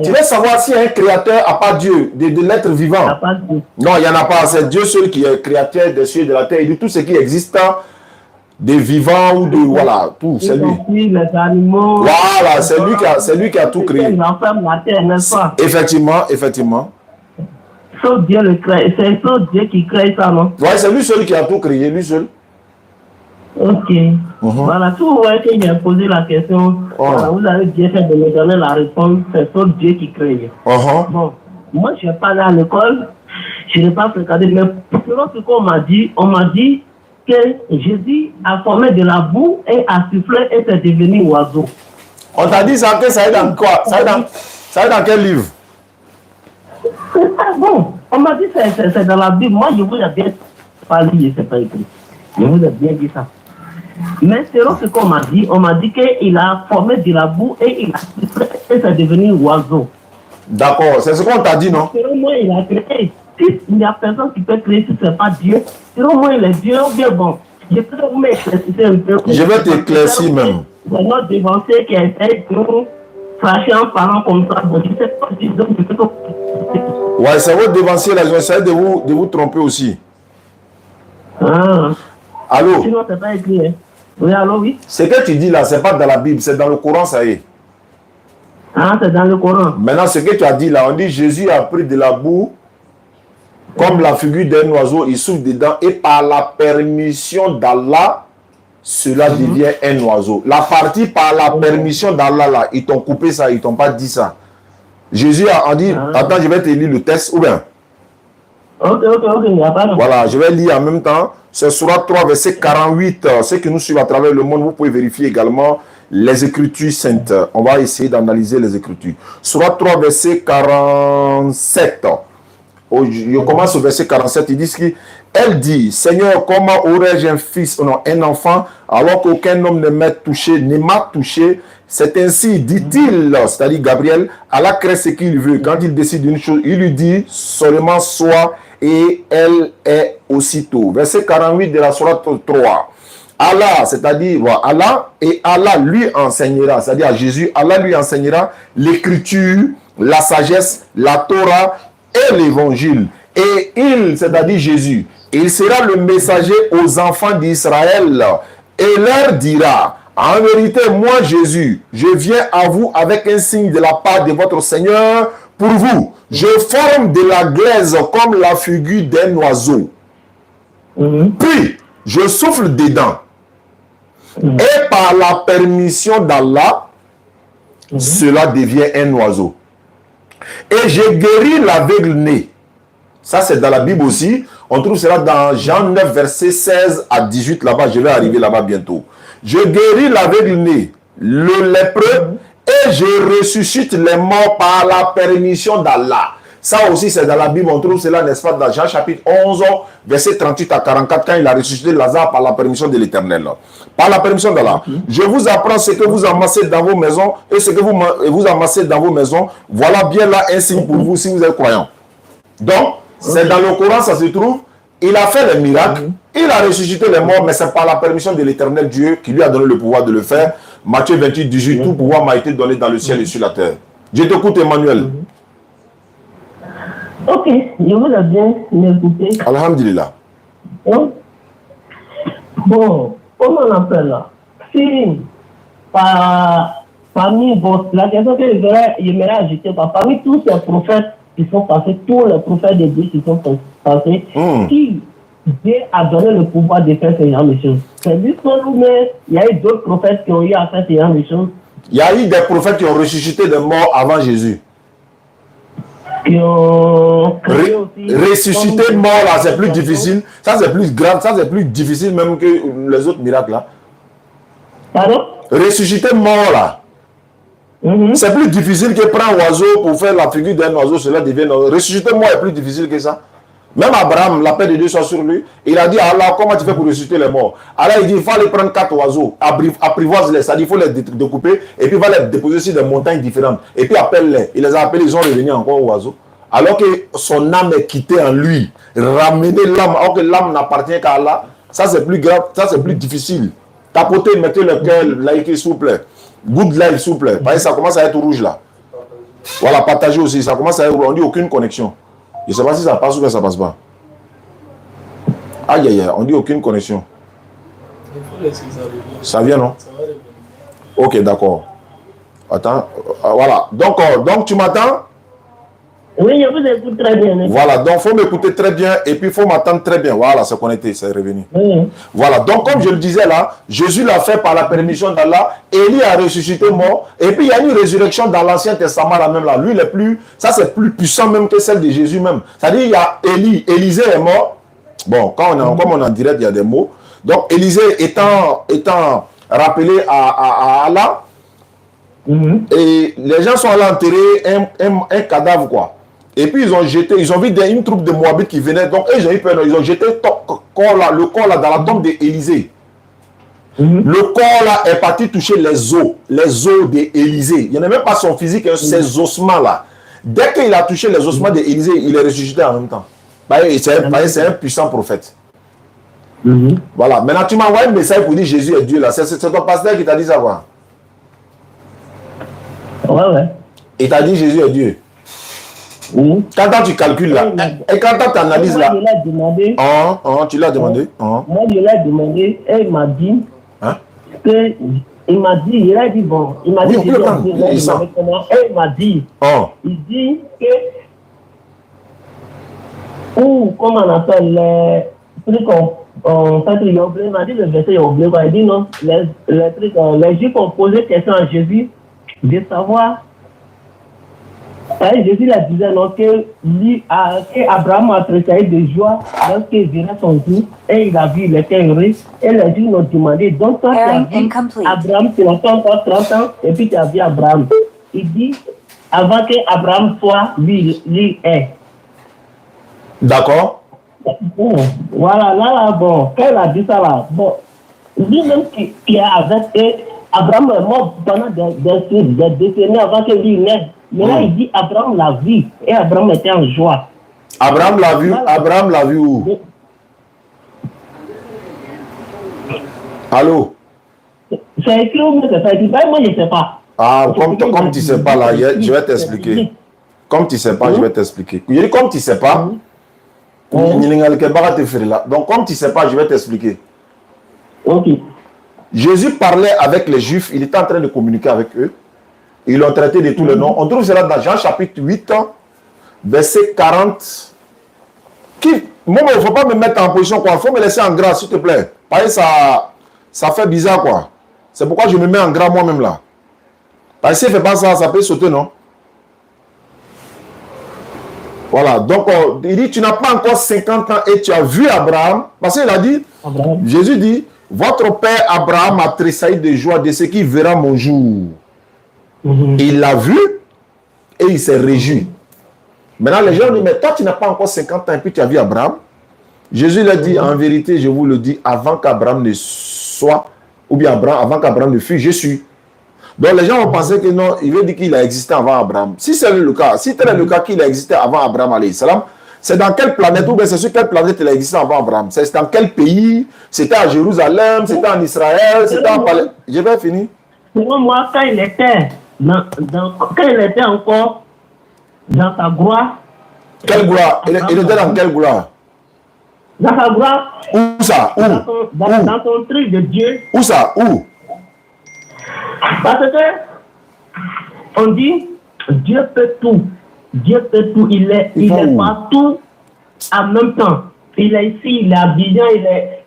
tu veux savoir s'il y a un créateur à part Dieu, de l'être vivant. Non, il n'y en a pas. C'est Dieu seul qui est créateur des cieux et de la terre et de tout ce qui existe, des vivants ou de voilà, tout. C'est lui. Les animaux. Voilà, c'est lui qui a tout créé. La terre, n'est-ce pas? Effectivement. Sauf Dieu le crée. C'est sauf Dieu qui crée ça, non? Ouais, c'est lui seul qui a tout créé, lui seul. Ok. Voilà, si vous voyez que j'ai posé la question, voilà, vous avez bien fait de me donner la réponse, c'est sauf Dieu qui crée. Bon, moi je n'ai pas allé à l'école, je n'ai pas fréquenté, mais selon ce qu'on m'a dit que Jésus a formé de la boue et a soufflé et c'est devenu oiseau. On t'a dit ça, que ça est dans quoi? Ça est dans quel livre? Bon, on m'a dit que c'est dans la Bible. Moi je vous ai bien pas lu, c'est pas écrit. Je vous ai bien dit ça. Mais selon ce qu'on m'a dit qu'il a formé de la boue et il a et c'est devenu oiseau. D'accord, c'est ce qu'on t'a dit, non? Selon moi, il a créé. Si il n'y a personne qui peut créer si ce n'est pas Dieu, selon moi, il est Dieu, bien bon. Je peux vous m'éclaircir un peu. Je vais t'éclaircir même. C'est notre dévancier qui essaie de nous fâcher en parlant comme ça. Bon, je ne sais pas si ouais, c'est votre dévancier là, j'essaie de vous tromper aussi. Allô? Sinon, c'est pas écrit, hein. Oui, allô, oui. Ce que tu dis là, c'est pas dans la Bible, c'est dans le Coran, ça y est. Ah, c'est dans le Coran. Maintenant, ce que tu as dit là, on dit Jésus a pris de la boue, comme la figure d'un oiseau, il souffle dedans, et par la permission d'Allah, cela devient un oiseau. La partie par la permission d'Allah là, ils t'ont coupé ça, ils t'ont pas dit ça. Jésus a dit, attends, je vais te lire le texte, ou bien. Ok, il n'y a pas de... Voilà, je vais lire en même temps. C'est Sourate 3, verset 48. Ceux qui nous suivent à travers le monde, vous pouvez vérifier également les Écritures saintes. On va essayer d'analyser les Écritures. Sourate 3, verset 47. Je commence au verset 47. Il dit elle dit, Seigneur, comment aurais-je un fils, non, un enfant, alors qu'aucun homme ne m'a touché. C'est ainsi, dit-il, c'est-à-dire Gabriel, Allah crée ce qu'il veut. Quand il décide d'une chose, il lui dit seulement soit, et elle est aussitôt. Verset 48 de la sourate 3. Allah, c'est-à-dire Allah, et Allah lui enseignera, c'est-à-dire à Jésus, Allah lui enseignera l'écriture, la sagesse, la Torah et l'évangile. Et il, c'est-à-dire Jésus, il sera le messager aux enfants d'Israël et leur dira, en vérité, moi Jésus, je viens à vous avec un signe de la part de votre Seigneur pour vous. Je forme de la glaise comme la figure d'un oiseau. Puis, je souffle dedans. Et par la permission d'Allah, cela devient un oiseau. Et je guéris l'aveugle-né. Ça, c'est dans la Bible aussi. On trouve cela dans Jean 9, verset 16 à 18. Là-bas, je vais arriver là-bas bientôt. Je guéris l'aveugle-né, le lépreux Et je ressuscite les morts par la permission d'Allah. Ça aussi, c'est dans la Bible. On trouve cela, n'est-ce pas, dans Jean chapitre 11, verset 38 à 44, quand il a ressuscité Lazare par la permission de l'Éternel. Par la permission d'Allah. Je vous apprends ce que vous amassez dans vos maisons et ce que vous amassez dans vos maisons. Voilà bien là un signe pour vous si vous êtes croyants. Donc, c'est dans le Coran, ça se trouve. Il a fait les miracles, il a ressuscité les morts, mais c'est par la permission de l'Éternel Dieu qui lui a donné le pouvoir de le faire. Matthieu 28, 18, tout pouvoir m'a été donné dans le ciel et sur la terre. Je t'écoute, Emmanuel. Ok, je vous ai bien écouté. Alhamdulillah. Bon, comment on appelle là? Si parmi la question que j'aimerais ajouter, parmi tous ces prophètes qui sont passés, tous les prophètes de Dieu qui sont passés, qui Dieu a donné le pouvoir de faire ce genre de choses. C'est juste que nous, mais il y a eu d'autres prophètes qui ont eu à faire ce genre de choses. Il y a eu des prophètes qui ont ressuscité des morts avant Jésus. Qui ont ressusciter mort là, c'est plus difficile. Ça, c'est plus grave. Ça, c'est plus difficile même que les autres miracles là. Pardon? Ressusciter mort là. C'est plus difficile que prendre un oiseau pour faire la figure d'un oiseau. Cela devient. Ressusciter mort est plus difficile que ça. Même Abraham, la paix de Dieu soit sur lui, il a dit à Allah, comment tu fais pour ressusciter les morts? Allah, il dit, il faut aller prendre 4 oiseaux, apprivoise-les, c'est-à-dire il faut les découper, et puis il va les déposer sur des montagnes différentes. Et puis appelle-les. Il les a appelés, ils sont revenus encore aux oiseaux. Alors que son âme est quittée en lui. Ramener l'âme, alors que l'âme n'appartient qu'à Allah, ça c'est plus grave, ça c'est plus difficile. Tapotez, mettez le cœur, like, s'il vous plaît. Good life, s'il vous plaît. Parce que ça commence à être rouge là. Voilà, partagez aussi, ça commence à être rouge. On dit aucune connexion. Je ne sais pas si ça passe ou que ça passe pas. Aïe aïe aïe, on dit aucune connexion. Ça vient, non? Ok, d'accord. Attends, voilà. Donc tu m'attends? Oui, je vous écoute très bien. Voilà, donc il faut m'écouter très bien et puis il faut m'attendre très bien. Voilà, c'est connecté, c'est revenu. Voilà, donc comme je le disais là, Jésus l'a fait par la permission d'Allah, Élie a ressuscité mort, et puis il y a une résurrection dans l'Ancien Testament là même là. Lui, ça c'est plus puissant même que celle de Jésus même. C'est-à-dire il y a Élisée est mort. Bon, comme on est en direct, il y a des mots. Donc Élisée étant rappelé à Allah, et les gens sont allés enterrer un cadavre quoi. Et puis ils ont vu une troupe de Moabites qui venaient, donc ils ont eu peur, ils ont jeté le corps là dans la tombe d'Élisée. Le corps là est parti toucher les os d'Élisée. Il n'y en a même pas son physique, ses ossements là. Dès qu'il a touché les ossements d'Élisée, il est ressuscité en même temps. C'est un puissant prophète. Voilà, maintenant tu m'as envoyé un message pour dire Jésus est Dieu là. C'est ton pasteur qui t'a dit ça quoi? Ouais. Il t'a dit Jésus est Dieu. Quand tu calcules là, et quand tu analyses là, tu l'as demandé. Moi, je l'ai demandé et il m'a dit que il m'a dit, il a dit bon, il m'a dit, et il m'a dit, il dit que comment on appelle les trucs en fait, il m'a dit le verset, il dit non, les Juifs ont posé question à Jésus de savoir. Jésus la disait non, que Abraham a tressailli de joie lorsqu'il verrait son jour et il a vu, il était heureux. Et les Juifs l'ont demandé, donc toi tu as vu Abraham, tu n'as pas encore 30 ans, et puis tu as vu Abraham. Il dit, avant que Abraham soit, lui est. D'accord. Bon, voilà, là, bon, quand il a dit ça là, bon, lui-même qui a avec Abraham est mort pendant des décennies avant que lui naisse. Mais là, il dit Abraham l'a vu et Abraham était en joie. Abraham l'a vu, voilà. Abraham l'a vu où? Allô? C'est écrit où, mais c'est pas écrit. Moi, je ne sais pas. Ah, comme tu ne sais pas là, je vais t'expliquer. Comme tu ne sais pas, je vais t'expliquer. Comme tu ne sais pas, donc comme tu ne sais pas, je vais t'expliquer. Ok. Jésus parlait avec les Juifs, il était en train de communiquer avec eux. Ils l'ont traité de tous les noms. On trouve cela dans Jean chapitre 8, verset 40. Moi, il ne faut pas me mettre en position, quoi. Il faut me laisser en gras, s'il te plaît. Parce que ça fait bizarre, quoi. C'est pourquoi je me mets en gras moi-même là. Parce que si je ne fais pas ça, ça peut sauter, non? Voilà. Donc, il dit, tu n'as pas encore 50 ans et tu as vu Abraham. Parce qu'il a dit, Jésus dit, votre père Abraham a tressailli de joie de ce qu'il verra mon jour. Il l'a vu et il s'est réjoui. Maintenant, les gens disent, mais toi, tu n'as pas encore 50 ans et puis tu as vu Abraham. Jésus l'a dit, en vérité, je vous le dis, avant qu'Abraham ne soit, ou bien avant qu'Abraham ne fût, je suis. Donc les gens vont penser que non, il veut dire qu'il a existé avant Abraham. Si c'est le cas, si tel est le cas qu'il a existé avant Abraham, alayhi salam, c'est dans quelle planète, ou bien c'est sur quelle planète il a existé avant Abraham? C'est dans quel pays? C'était à Jérusalem, c'était en Israël, c'était en Palestine. Je vais finir. Pour moi, quand il était encore dans sa gloire. Quelle gloire? Il était dans quelle gloire? Dans sa gloire. Où ça? Où? Dans son truc de Dieu. Où ça? Où? Parce que on dit Dieu peut tout. Dieu peut tout. Il est partout en même temps. Il est ici, il est à Abidjan,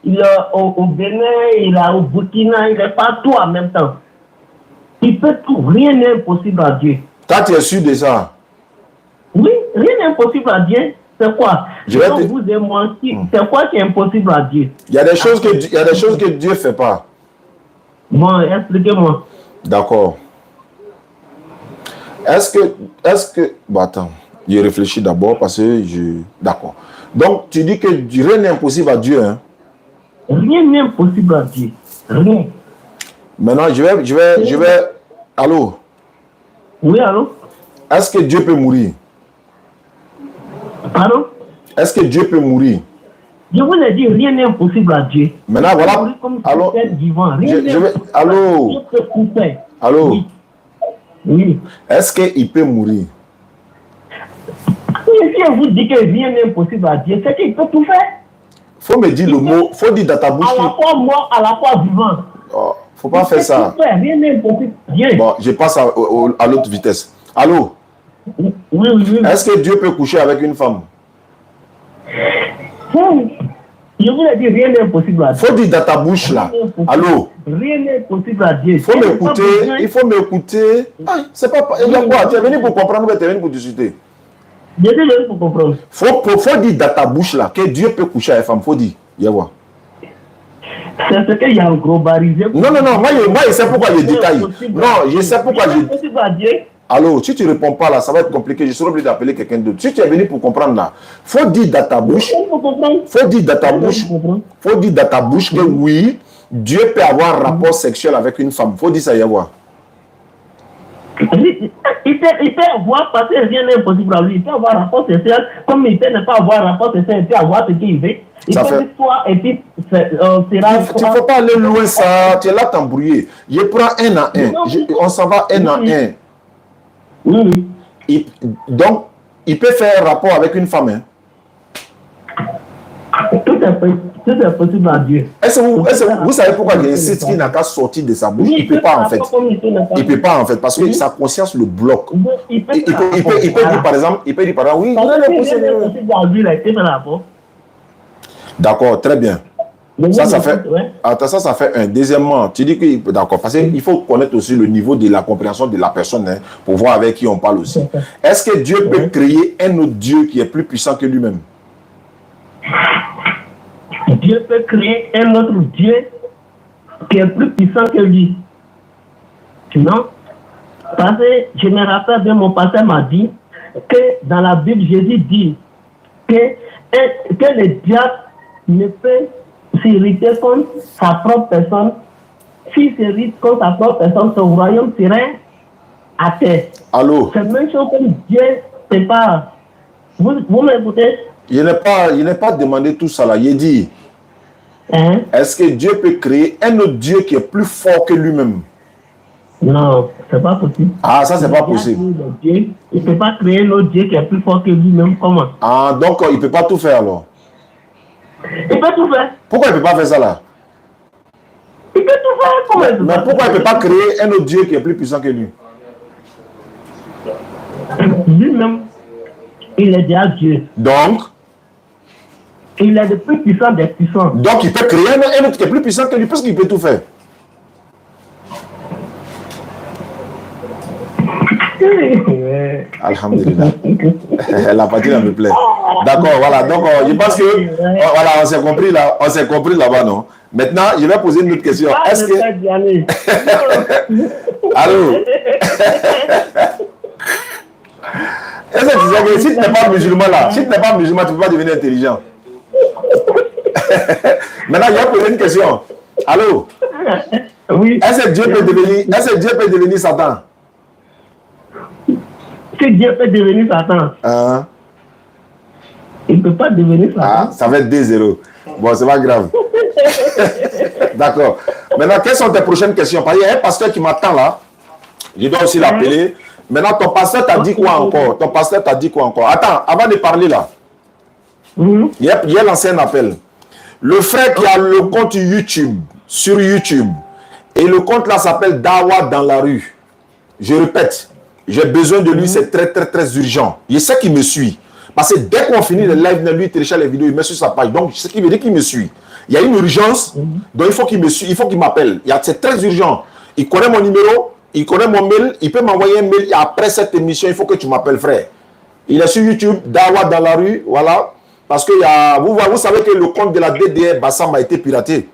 il est au Bénin, il est au Burkina, il est partout en même temps. Il peut tout. Rien n'est impossible à Dieu. Toi, tu es sûr de ça? Oui, rien n'est impossible à Dieu. C'est quoi? Vous et moi, c'est quoi qui est impossible à Dieu? Il y a des choses que Dieu ne fait pas. Bon, expliquez-moi. D'accord. Est-ce que... Bon, attends. Je réfléchis d'abord parce que je... D'accord. Donc, tu dis que rien n'est impossible à Dieu, hein? Rien n'est impossible à Dieu. Rien. Maintenant, je vais... Allô? Oui, allô? Est-ce que Dieu peut mourir? Pardon? Est-ce que Dieu peut mourir? Je vous l'ai dit, rien n'est impossible à Dieu. Maintenant, voilà. Allô? Allô? Allô? Oui. Oui. Est-ce qu'il peut mourir? Si on vous dit que rien n'est impossible à Dieu, c'est qu'il peut tout faire. Faut me dire le mot, faut dire dans ta bouche. À la fois mort, à la fois vivant. Oh, faut pas faire ça. Rien n'est impossible à Dieu. Bon, je passe à l'autre vitesse. Allô? Oui, oui, oui. Est-ce que Dieu peut coucher avec une femme? Je vous l'ai dit, rien n'est impossible à Dieu. Faut dire dans ta bouche là. Allô? Rien n'est impossible à Dieu. Il faut m'écouter. C'est pas... Il y a quoi? Tu es venu pour comprendre ou tu es venu pour discuter? Je suis venu pour comprendre. Faut dire dans ta bouche là que Dieu peut coucher avec une femme. Faut dire. C'est ce qu'il y a un gros barisé. Non, moi je sais pourquoi je détaille. Non, je sais pourquoi je... Allô, si tu ne réponds pas là, ça va être compliqué. Je serai obligé d'appeler quelqu'un d'autre. Si tu es venu pour comprendre là, faut dire dans ta bouche. Faut dire dans ta bouche que oui, Dieu peut avoir un rapport sexuel avec une femme. Faut dire ça, Yahweh. Il peut avoir, parce que rien n'est impossible à lui. Il peut avoir un rapport sexuel, comme il peut ne pas avoir un rapport sexuel, il peut avoir ce qu'il veut. Il peut dire toi, et puis tu ne faut pas aller loin ça, tu es là t'embrouiller. Je prends un à un. On s'en va un à un. Oui. Donc, il peut faire un rapport avec une femme. Hein? Tout est possible à Dieu. Est-ce que vous savez pourquoi il y a un site qui n'a qu'à sortir de sa bouche? Il ne peut pas en fait. Il ne peut pas en fait parce que sa conscience le bloque. Il peut dire par exemple, oui. D'accord, très bien. Ça fait un. Deuxièmement, tu dis que, d'accord, parce qu'il faut connaître aussi le niveau de la compréhension de la personne, hein, pour voir avec qui on parle aussi. Est-ce que Dieu peut créer un autre Dieu qui est plus puissant que lui-même? Dieu peut créer un autre Dieu qui est plus puissant que lui. Non? Parce que je me rappelle bien, mon pasteur m'a dit que dans la Bible, Jésus dit que le diable ne peut s'irriter contre sa propre personne. S'il s'irrite contre sa propre personne, son royaume serait à terre. Allô? C'est la même chose que Dieu ne peut pas. Vous m'écoutez? Il n'est pas demandé tout ça là. Il dit, est-ce que Dieu peut créer un autre Dieu qui est plus fort que lui-même? Non, c'est pas possible. Ah, ça c'est pas possible. Il ne peut pas créer un autre Dieu qui est plus fort que lui-même. Comment? Ah, donc il ne peut pas tout faire alors? Il peut tout faire. Pourquoi il ne peut pas faire ça là? Il peut tout faire. Comment mais pourquoi il ne peut pas créer un autre Dieu qui est plus puissant que lui? Lui-même, il est déjà Dieu. Donc? Il est le plus puissant des puissants. Donc il peut créer un autre qui est plus puissant que lui parce qu'il peut tout faire. Alhamdulillah. La partie là me plaît. D'accord, voilà. Donc, je pense que, voilà, on s'est compris là, là-bas, non? Maintenant, je vais poser une autre question. Est-ce que... Allô? Est-ce que tu sais que si tu n'es pas musulman là, si tu n'es pas musulman, tu ne peux pas devenir intelligent? Maintenant, je vais poser une question. Allô? Oui. Est-ce que Dieu peut devenir Satan? Que Dieu peut devenir Satan? Il ne peut pas devenir Satan. Ah, ça va être 2-0. Bon, c'est pas grave. D'accord. Maintenant, quelles sont tes prochaines questions? Parce qu'il y a un pasteur qui m'attend là. Je dois aussi l'appeler. Maintenant, ton pasteur t'a dit quoi encore? Attends, avant de parler là, il y a lancé un appel. Le frère qui a le compte YouTube, sur YouTube, et le compte là s'appelle Dawa dans la rue. Je répète, j'ai besoin de lui, c'est très très très urgent. Je sais qu'il me suit. Parce que dès qu'on finit le live, lui il télécharge les vidéos, il met sur sa page. Donc, ce qui veut dire qu'il me suit. Il y a une urgence, donc il faut qu'il me suive, il faut qu'il m'appelle. C'est très urgent. Il connaît mon numéro, il connaît mon mail, il peut m'envoyer un mail. Et après cette émission, il faut que tu m'appelles, frère. Il est sur YouTube, Dawa dans la rue, voilà. Parce que vous savez que le compte de la DDR Bassam a été piraté.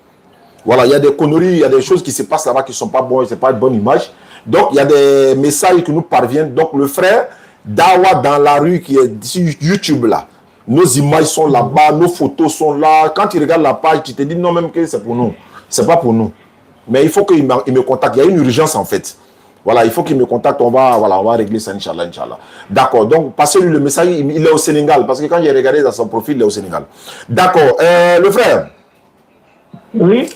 Voilà, il y a des conneries, il y a des choses qui se passent là-bas qui ne sont pas bonnes, ce n'est pas une bonne image. Donc, il y a des messages qui nous parviennent. Donc, le frère Dawa dans la rue qui est sur YouTube là, nos images sont là-bas, nos photos sont là. Quand tu regardes la page, tu te dis non, même que c'est pour nous. Ce n'est pas pour nous. Mais il faut qu'il me contacte. Il y a une urgence en fait. Voilà, il faut qu'il me contacte. On va régler ça, Inch'Allah. D'accord. Donc, passez-lui le message. Il est au Sénégal. Parce que quand j'ai regardé dans son profil, il est au Sénégal. D'accord. Le frère. Oui.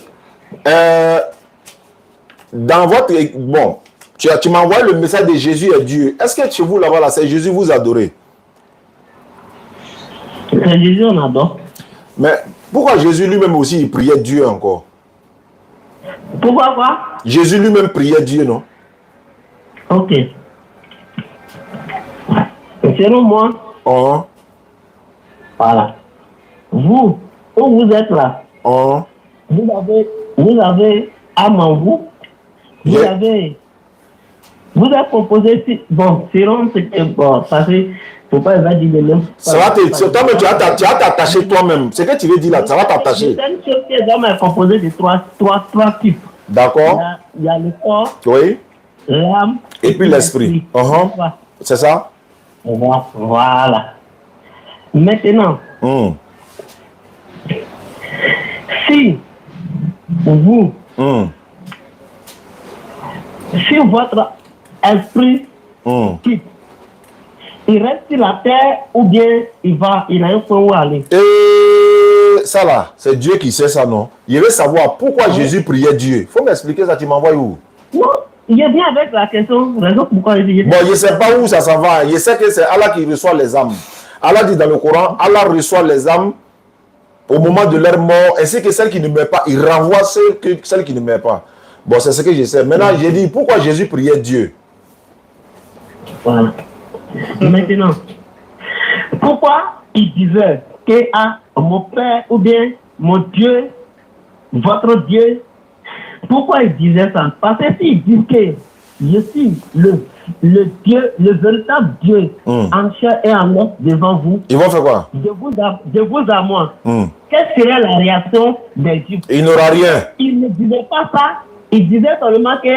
Dans votre... Bon, tu m'as envoyé le message de Jésus est Dieu. Est-ce que chez vous, là-bas, c'est Jésus vous adorez? C'est Jésus, on adore. Mais pourquoi Jésus lui-même aussi, il priait Dieu encore? Pourquoi quoi? Jésus lui-même priait Dieu, non? Ok. Selon moi, voilà. Vous, où vous êtes là, vous avez âme en vous. Vous êtes composé, bon, selon ce que, bon, ça fait, faut pas dire le même. Ça va toi-même, tu vas t'attacher toi-même. C'est ce que tu veux dire là, ça va t'attacher. C'est une chose que l'homme est composé de trois types. D'accord. Il y a le corps, oui, l'âme et puis l'esprit. C'est ça? Voilà. Maintenant, si vous, si votre esprit quitte, il reste sur la terre ou bien il a un point où aller. Et ça là, c'est Dieu qui sait ça, non? Il veut savoir pourquoi Jésus priait Dieu. Il faut m'expliquer ça, tu m'envoies où? Non, il est bien avec la question, raison pourquoi il dit. Bon, je ne sais pas où ça s'en va. Je sais que c'est Allah qui reçoit les âmes. Allah dit dans le Coran, Allah reçoit les âmes au moment de leur mort, ainsi que celles qui ne meurent pas. Il renvoie celles qui ne meurent pas. Bon, c'est ce que je sais. Maintenant, j'ai dit, pourquoi Jésus priait Dieu? Voilà. Maintenant, pourquoi il disait que mon Père ou bien mon Dieu, votre Dieu, pourquoi il disait ça? Parce que s'il dit que je suis le Dieu, le véritable Dieu, en chair et en os devant vous, ils vont faire quoi? De vous à moi. Quelle serait la réaction des Juifs? Il n'aura rien. Il ne disait pas ça. Il disait seulement que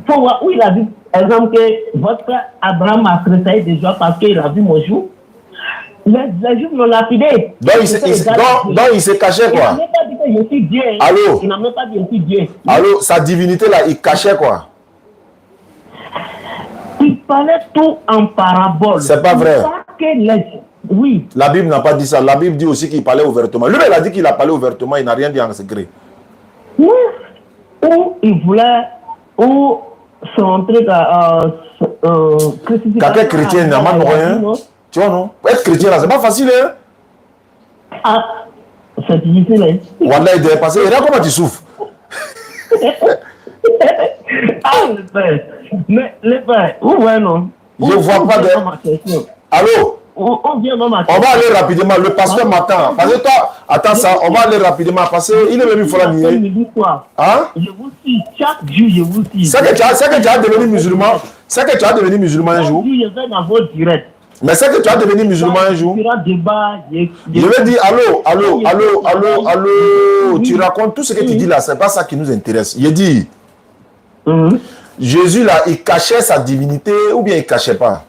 pour voir où il a vu, par exemple, que votre frère Abraham a tressailli de joie parce qu'il a vu mon jour. Les Juifs l'ont lapidé. Donc il se cachait quoi? Il n'a même pas dit que je suis Dieu. Allô? Il n'a même pas dit que je suis Dieu. Allô, sa divinité là, il cachait quoi? Il parlait tout en parabole. C'est pas vrai. Oui. La Bible n'a pas dit ça. La Bible dit aussi qu'il parlait ouvertement. Lui, il a dit qu'il a parlé ouvertement. Il n'a rien dit en secret. Oui. Ou il voulait, ou son truc quelqu'un chrétien n'a pas rien. Tu vois, non? Être chrétien là, c'est pas facile, hein? Ah, c'est difficile, hein? Voilà, il est passé. Regarde comment tu souffres. Ah, le père. Mais le père, où est non? Je vois pas de... Allô? on vient même à... On va aller rapidement. Le pasteur m'attend. Parce que toi, attends ça, on va aller rapidement. Parce qu'il est venu faire la nuit. Hein? Je vous suis. Chaque jour, je vous suis. C'est que tu as devenu musulman. C'est que tu as devenu musulman un jour. Je vais dans votre direct. Mais c'est que tu as devenu musulman un jour. Je vais dire allô. Tu racontes tout ce que tu dis là. C'est pas ça qui nous intéresse. Il dit, Jésus là, il cachait sa divinité ou bien il cachait pas?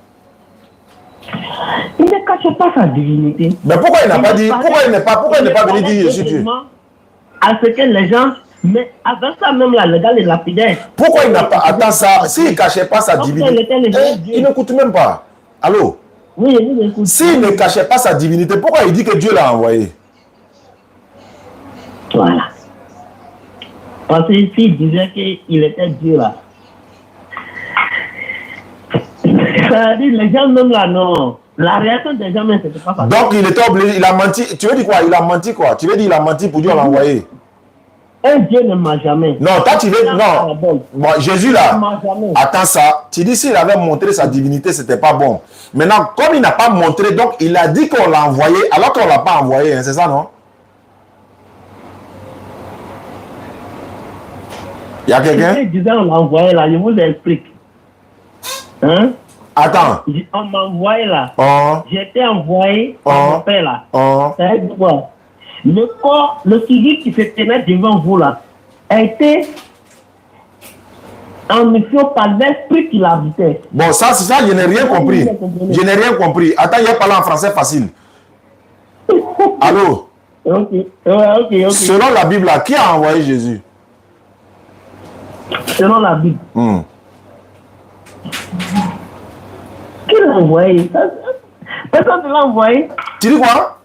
Il ne cachait pas sa divinité. Mais pourquoi il n'a pas dit? Pourquoi il n'est pas venu dire Jésus Dieu? À ce que les gens, mais avec ça même là, le gars est lapidaire. Pourquoi il n'a pas? Attends ça. S'il ne cachait pas sa divinité, il n'écoute même pas. Allô? Oui, il écoute. S'il ne cachait pas sa divinité, pourquoi il dit que Dieu l'a envoyé? Voilà. Parce qu'il disait qu'il était Dieu là. Ça dit, les gens même là, non. La réaction des gens, c'était pas facile. Donc il était obligé, il a menti. Tu veux dire quoi? Il a menti quoi? Tu veux dire il a menti pour Dieu l'envoyer? Un Dieu ne m'a jamais. Non, toi tu veux. Non. Bon, Jésus là. Attends ça. Tu dis s'il avait montré sa divinité, c'était pas bon. Maintenant, comme il n'a pas montré, donc il a dit qu'on l'a envoyé, alors qu'on l'a pas envoyé, hein, c'est ça, non? Il y a quelqu'un? Il disait on l'a envoyé là, je vous explique. Hein? Attends. On m'a envoyé là. J'ai été envoyé par mon père là. Ça veut dire quoi? Le corps, le physique qui se tenait devant vous là, a été en mission par l'esprit qui l'habitait. Bon, ça, c'est ça, je n'ai rien compris. Je n'ai rien compris. Attends, il a parlé en français facile. Allô? Ok. Selon la Bible, là, qui a envoyé Jésus? Selon la Bible. Qui l'a envoyé? Personne ne l'a envoyé. Tu dis quoi?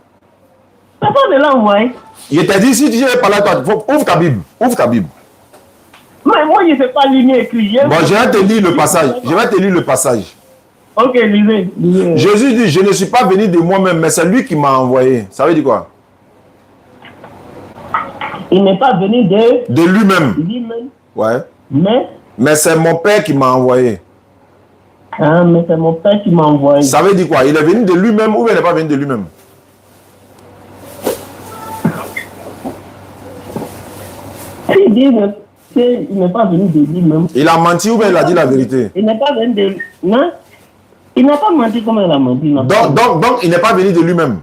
Personne ne l'a envoyé. Je t'ai dit, si tu veux parler à toi, ouvre ta Bible. Ouvre ta Bible. Mais moi, je ne sais pas lire écrit. Bon, je vais te lire le passage. Je vais te lire le passage. Ok, lisez. Jésus dit, je ne suis pas venu de moi-même, mais c'est lui qui m'a envoyé. Ça veut dire quoi? Il n'est pas venu de lui-même. Ouais. Mais c'est mon Père qui m'a envoyé. Ah, mais c'est mon Père qui m'a envoyé. Ça veut dire quoi? Il est venu de lui-même ou il n'est pas venu de lui-même? S'il dit qu'il n'est pas venu de lui-même. Il a menti ou bien il a dit la vérité? Il n'est pas venu de... Non. Il n'a pas menti comme il a menti. Donc il n'est pas venu de lui-même.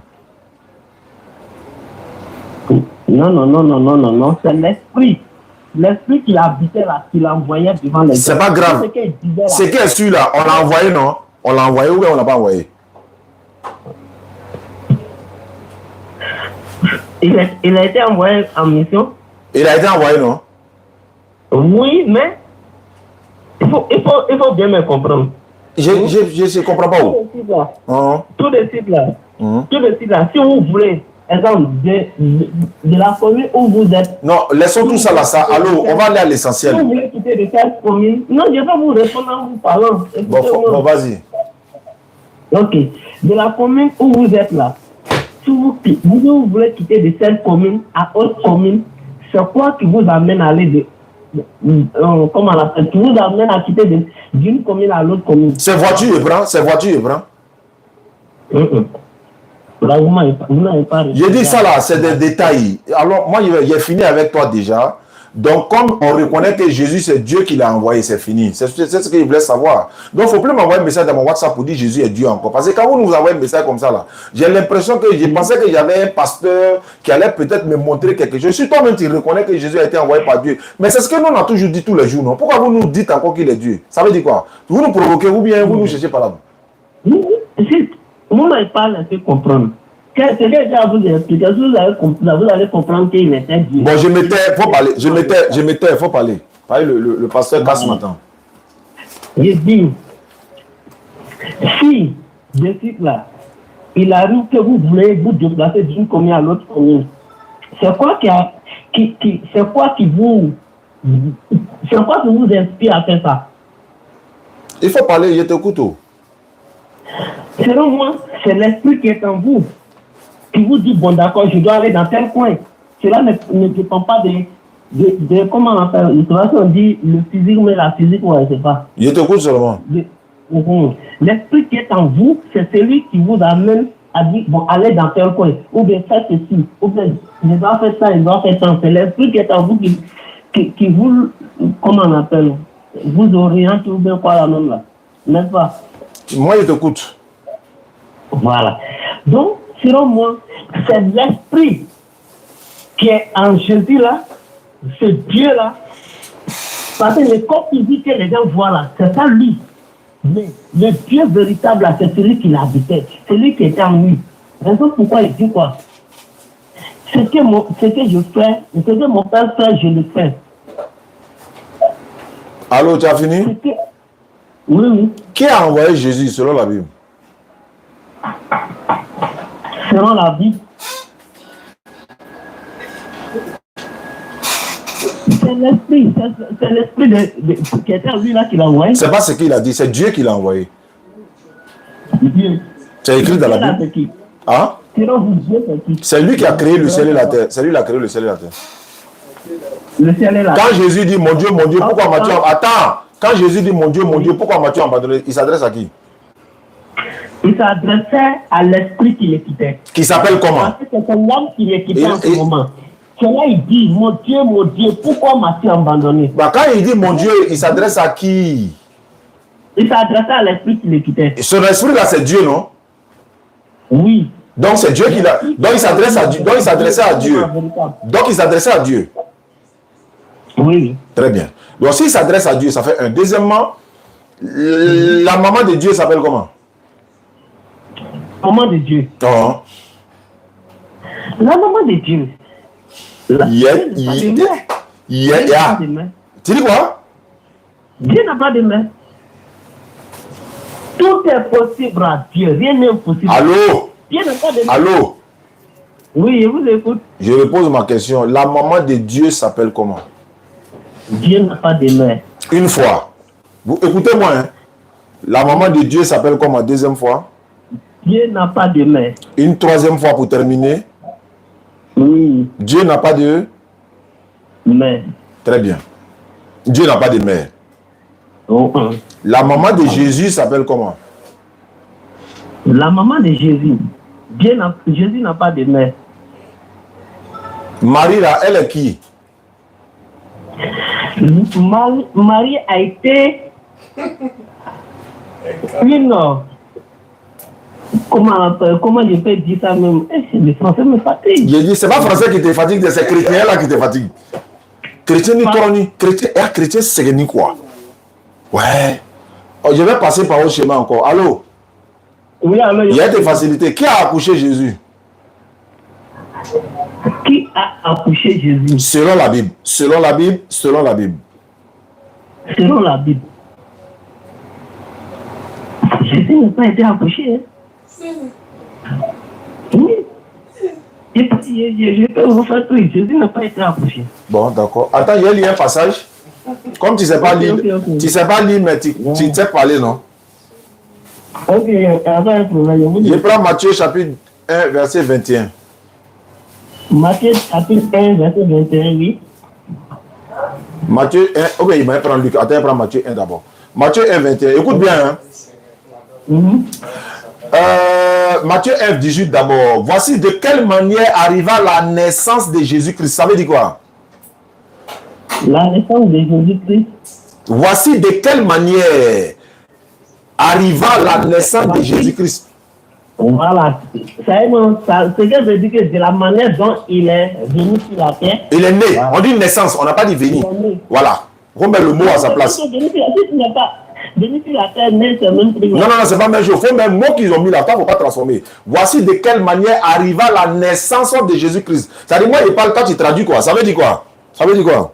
Non. C'est l'esprit. L'esprit qui habitait là, qui l'envoyait devant les gens. C'est pas grave. C'est qui est sûr là? On l'a envoyé, non? On l'a envoyé ou bien on l'a pas envoyé? Il a été envoyé en mission. Il a été envoyé, non? Oui, mais il faut bien me comprendre. Je ne comprends pas où. Tout de suite là, si vous voulez, exemple, de la commune où vous êtes. Non, laissons tout ça là, ça. Allô, on va aller à l'essentiel. Si vous voulez quitter de cette commune, non, je vais vous répondre en vous parlant. Bon, vas-y. Ok. De la commune où vous êtes là, si vous voulez quitter de cette commune à autre commune, c'est quoi qui vous amène à aller comment on appelle, qui vous amène à quitter d'une commune à l'autre commune? C'est voiture, je prends. Là, vous n'avez pas... Je dis ça là, c'est des détails. Alors, moi, j'ai fini avec toi déjà. Donc, comme on reconnaît que Jésus, c'est Dieu qui l'a envoyé, c'est fini. C'est ce qu'il voulait savoir. Donc, il ne faut plus m'envoyer un message dans mon WhatsApp pour dire Jésus est Dieu encore. Parce que quand vous nous envoyez un message comme ça, là, j'ai l'impression que je pensais qu'il y avait un pasteur qui allait peut-être me montrer quelque chose. Si toi-même, tu reconnais que Jésus a été envoyé par Dieu. Mais c'est ce que nous, on a toujours dit tous les jours, non? Pourquoi vous nous dites encore qu'il est Dieu? Ça veut dire quoi? Vous nous provoquez ou bien vous nous cherchez par là? Vous n'avez pas laissé comprendre. C'est que j'ai vous expliquer. Vous allez comprendre qu'il était Dieu. Bon, faut parler. Parlez le pasteur passe maintenant. Je dis, si, je suis là, il arrive que vous voulez vous déplacer d'une commune à l'autre commune, c'est quoi qui vous inspire à faire ça? Il faut parler, je t'écoute. Selon moi, c'est l'esprit qui est en vous, qui vous dit, bon d'accord, je dois aller dans tel coin. Cela ne dépend pas de comment on appelle, on dit le physique, mais la physique, ouais, je ne sais pas. Je t'écoute seulement. L'esprit qui est en vous, c'est celui qui vous amène à dire, bon, allez dans tel coin, ou bien faites ceci, ou bien, ils doivent faire ça, ils doivent faire ça. C'est l'esprit qui est en vous qui vous, comment on appelle, vous oriente ou bien quoi la même là. N'est-ce pas? Moi, je t'écoute. Voilà. Donc, selon moi, c'est l'esprit qui est en Jésus là, ce Dieu là, parce que le corps physique que les gens voient là, c'est ça lui. Mais le Dieu véritable là, c'est celui qui l'habitait, celui qui était en lui. Raison pourquoi il dit quoi? Ce que je fais, ce que mon père fait, je le fais. Allô, tu as fini? Oui. Qui a envoyé Jésus selon la Bible? Selon la Bible, c'est l'esprit qui était en lui là qui l'a envoyé. C'est pas ce qu'il a dit, c'est Dieu qui l'a envoyé. Dieu. C'est écrit dans la Bible. Hein? C'est lui qui a créé le ciel et la terre. C'est lui qui a créé le ciel et la terre. Le ciel et la terre. Quand Jésus dit mon Dieu, pourquoi m'as-tu abandonné? Attends, quand Jésus dit mon Dieu, pourquoi m'as-tu abandonné? Il s'adresse à qui? Il s'adressait à l'esprit qui les quittait. Qui s'appelle comment? C'est son âme qui les quittait en ce moment. C'est là il dit mon Dieu, pourquoi m'as-tu abandonné? Bah, quand il dit mon Dieu, il s'adresse à qui? Il s'adressait à l'esprit qui les quittait. Et ce esprit-là, c'est Dieu, non? Oui. Donc c'est Dieu qui l'a. Donc il s'adresse à Dieu. Donc il s'adressait à Dieu. Donc il s'adressait à Dieu. Oui. Très bien. Donc s'il s'adresse à Dieu, ça fait un. Deuxièmement, la maman de Dieu s'appelle comment? Maman de Dieu. Oh. La maman de Dieu. Tu dis quoi? Dieu n'a pas de main. Tout est possible à Dieu. Rien n'est impossible. Allô? Dieu n'a pas de main. Allô? Oui, je vous écoute. Je repose ma question. La maman de Dieu s'appelle comment? Dieu n'a pas de main. Une fois. Vous écoutez-moi, hein? La maman de Dieu s'appelle comment? Deuxième fois? Dieu n'a pas de main. Une troisième fois pour terminer? Oui. Dieu n'a pas de main. Très bien. Dieu n'a pas de mère. La maman de Jésus s'appelle comment? La maman de Jésus. Jésus n'a pas de mère. Marie, là, elle est qui? Marie a été une... Comment je peux dire ça même? Le français me fatigue. Je dis, c'est pas français qui te fatigue, c'est chrétien là qui te fatigue. Chrétien ni torni, chrétien c'est ni quoi? Ouais. Oh, je vais passer par au chemin encore. Allô? Oui, allô. Il y a des facilités. Qui a accouché Jésus? Qui a accouché Jésus? Selon la Bible. Selon la Bible. Selon la Bible. Selon la Bible. Jésus n'a pas été accouché. Oui. Je peux vous faire tout. Jésus n'a pas été accouché. Bon, d'accord. Attends, il y a lu un passage. Comme tu ne sais pas lire, tu sais pas lire, mais tu sais parler, non? Ok, je prends Matthieu chapitre 1, verset 21. Matthieu chapitre 1, verset 21, oui. Matthieu 1, ok, il va prendre Luc. Attends, il prend Matthieu 1 d'abord. Matthieu 1, 21. Écoute bien, hein. Matthieu 1, 18 d'abord. Voici de quelle manière arriva la naissance de Jésus-Christ. Ça veut dire quoi? La naissance de Jésus-Christ. Voici de quelle manière arriva la naissance de Jésus-Christ. Voilà. Ce que je dis que c'est la manière dont il est venu sur la terre. Il est né. Voilà. On dit naissance, on n'a pas dit venir. Voilà. On met le mot à sa place. Venu sur la terre, né, c'est même plus. Non, c'est pas le même jour. Il faut même mot qu'ils ont mis là. Il ne faut pas transformer. Voici de quelle manière arriva la naissance de Jésus-Christ. C'est-à-dire, moi, il parle quand tu traduis quoi? Ça veut dire quoi? Ça veut dire quoi?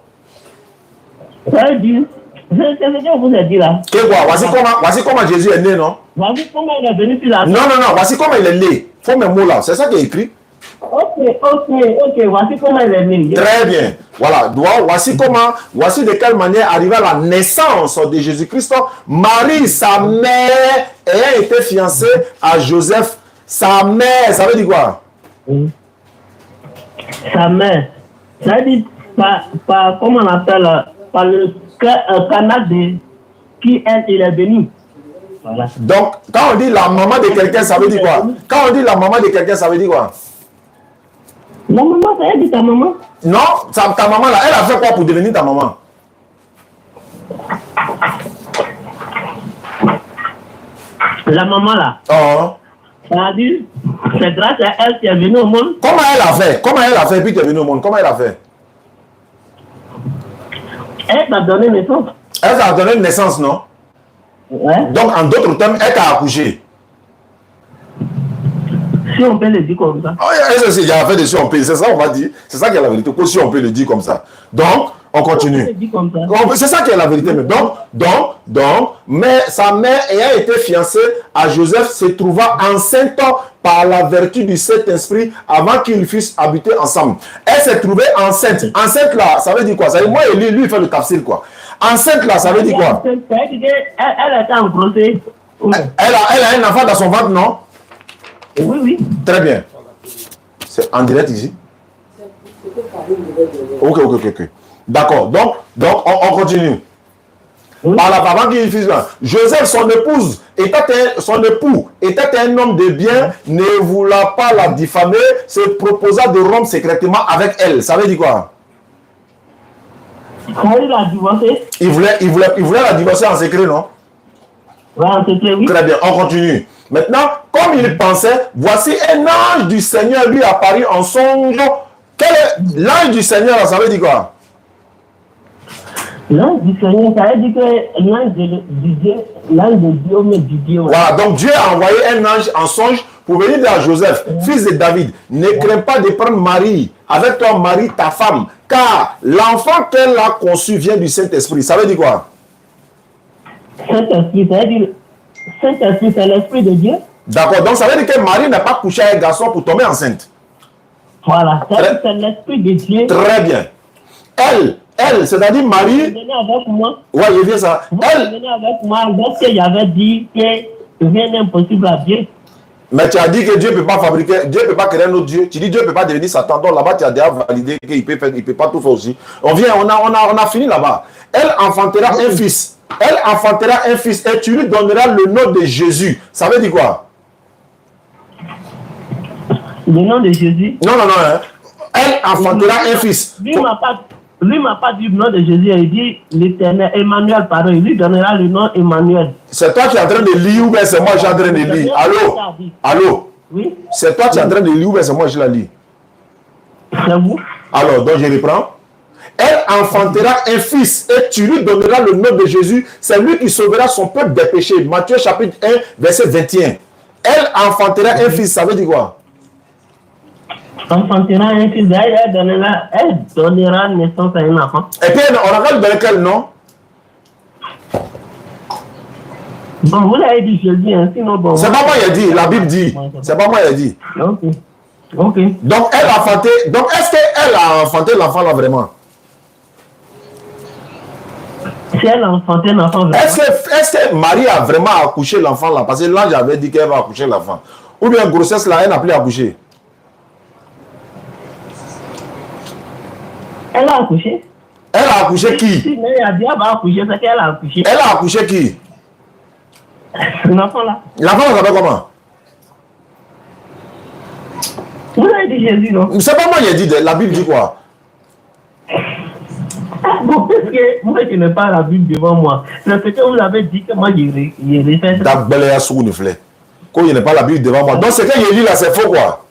Ça veut dire. C'est ce que vous avez dit là. Que quoi? Voici comment Jésus est né, non? Voici comment il est venu sur la terre. Non. Voici comment il est né. Il faut mes mots là. C'est ça qui est écrit. Ok. Voici comment il est né. Très bien. Voilà. Voici de quelle manière arriva la naissance de Jésus-Christ. Marie, sa mère, ayant été fiancée à Joseph. Sa mère, ça veut dire quoi? Sa mère. Ça veut dire, comment on appelle, par le canal de qui il est venu. Voilà. Donc, quand on dit la maman de quelqu'un, ça veut dire quoi? Quand on dit la maman de quelqu'un, ça veut dire quoi? La maman, ça a dit ta maman? Non, ta maman là, elle a fait quoi pour devenir ta maman? La maman là. Oh. Ça a dit, c'est grâce à elle qui est venue au monde. Comment elle a fait? Comment elle a fait puis qu'elle est venue au monde? Comment elle a fait? Elle t'a donné naissance. Elle t'a donné une naissance, non? Ouais. Donc, en d'autres termes, elle t'a accouché. Si on peut le dire comme ça. Oh, il y a fait dessus, on peut. C'est ça, on va dire. C'est ça qui est la vérité. Si on peut le dire comme ça. Donc, on continue. On peut le dire comme ça. C'est ça qui est la vérité. Mais sa mère ayant été fiancée à Joseph se trouva enceinte par la vertu du Saint-Esprit avant qu'ils fussent habités ensemble. Elle s'est trouvée enceinte. Enceinte là, ça veut dire quoi? Ça veut dire, moi et lui, il fait le tafsir quoi. Enceinte là, ça veut dire quoi? Elle était en grossesse. Elle a un enfant dans son ventre, non? Oui, oui. Très bien. C'est en direct ici? Ok. D'accord. Donc on continue. Oui. Par la parole qui fils là. Joseph, son époux était un homme de bien, ne voulant pas la diffamer, se proposa de rompre secrètement avec elle. Ça veut dire quoi? Il l'a divorcé. Il voulait la divorcer en secret, non? Ouais, en secret, oui. Très bien, on continue. Maintenant, comme il pensait, voici un ange du Seigneur lui apparut en songe. L'ange du Seigneur, ça veut dire quoi? L'ange du Seigneur, ça veut dire que l'ange de Dieu, mais du Dieu. Voilà, donc Dieu a envoyé un ange en songe pour venir dire à Joseph, fils de David, ne crains pas de prendre Marie, avec toi Marie, ta femme, car l'enfant qu'elle a conçu vient du Saint-Esprit. Ça veut dire quoi? Saint-Esprit, ça veut dire Saint-Esprit, c'est l'Esprit de Dieu. D'accord, donc ça veut dire que Marie n'a pas couché avec un garçon pour tomber enceinte. Voilà, c'est l'Esprit de Dieu. Très bien. Elle, c'est-à-dire Marie. Vous venez avec moi. Ouais, il vient ça. Vous venez avec moi lorsque j'avais dit que rien n'est impossible à Dieu. Mais tu as dit que Dieu ne peut pas fabriquer, Dieu ne peut pas créer un autre Dieu. Tu dis Dieu ne peut pas devenir Satan. Donc là-bas, tu as déjà validé qu'il ne peut pas tout faire aussi. On a fini là-bas. Elle enfantera un fils. Elle enfantera un fils et tu lui donneras le nom de Jésus. Ça veut dire quoi? Le nom de Jésus. Non. Hein. Elle enfantera un fils. Lui m'a pas dit le nom de Jésus. Il dit l'Éternel, Emmanuel, pardon. Il lui donnera le nom Emmanuel. C'est toi qui es en train de lire ou bien c'est moi qui suis en train de lire? Allô? Oui. C'est toi qui es en train de lire ou bien c'est moi qui la lis? C'est vous. Alors, donc je reprends. Elle enfantera un fils et tu lui donneras le nom de Jésus. C'est lui qui sauvera son peuple des péchés. Matthieu chapitre 1, verset 21. Elle enfantera un fils, ça veut dire quoi? Enfantera un fils, elle donnera naissance à un enfant. Et puis on a donné quel nom? Bon, vous l'avez dit Jésus, hein, sinon bon. C'est pas moi qui ai dit, la Bible dit. C'est pas moi qui ai dit. Ok. Donc elle a enfanté. Donc est-ce qu'elle a enfanté l'enfant là vraiment? Si elle a enfanté l'enfant vraiment. Est-ce que Marie a vraiment accouché l'enfant là? Parce que l'ange avait dit qu'elle va accoucher l'enfant. Ou bien grossesse là, elle n'a plus accouché. Elle a accouché. Elle a accouché qui? Si elle a dit qu'elle va accoucher, c'est qu'elle a accouché. Elle a accouché qui? L'enfant là. L'enfant s'appelle comment? Vous avez dit Jésus, non? C'est pas moi qui ai dit, la Bible dit quoi? Bon, parce que moi je n'ai pas la Bible devant moi. C'est ce que vous avez dit que moi j'ai refait. D'abord, sous une flèche. Quand il n'y a pas la Bible devant moi. Donc, ce que j'ai dit là, c'est faux quoi?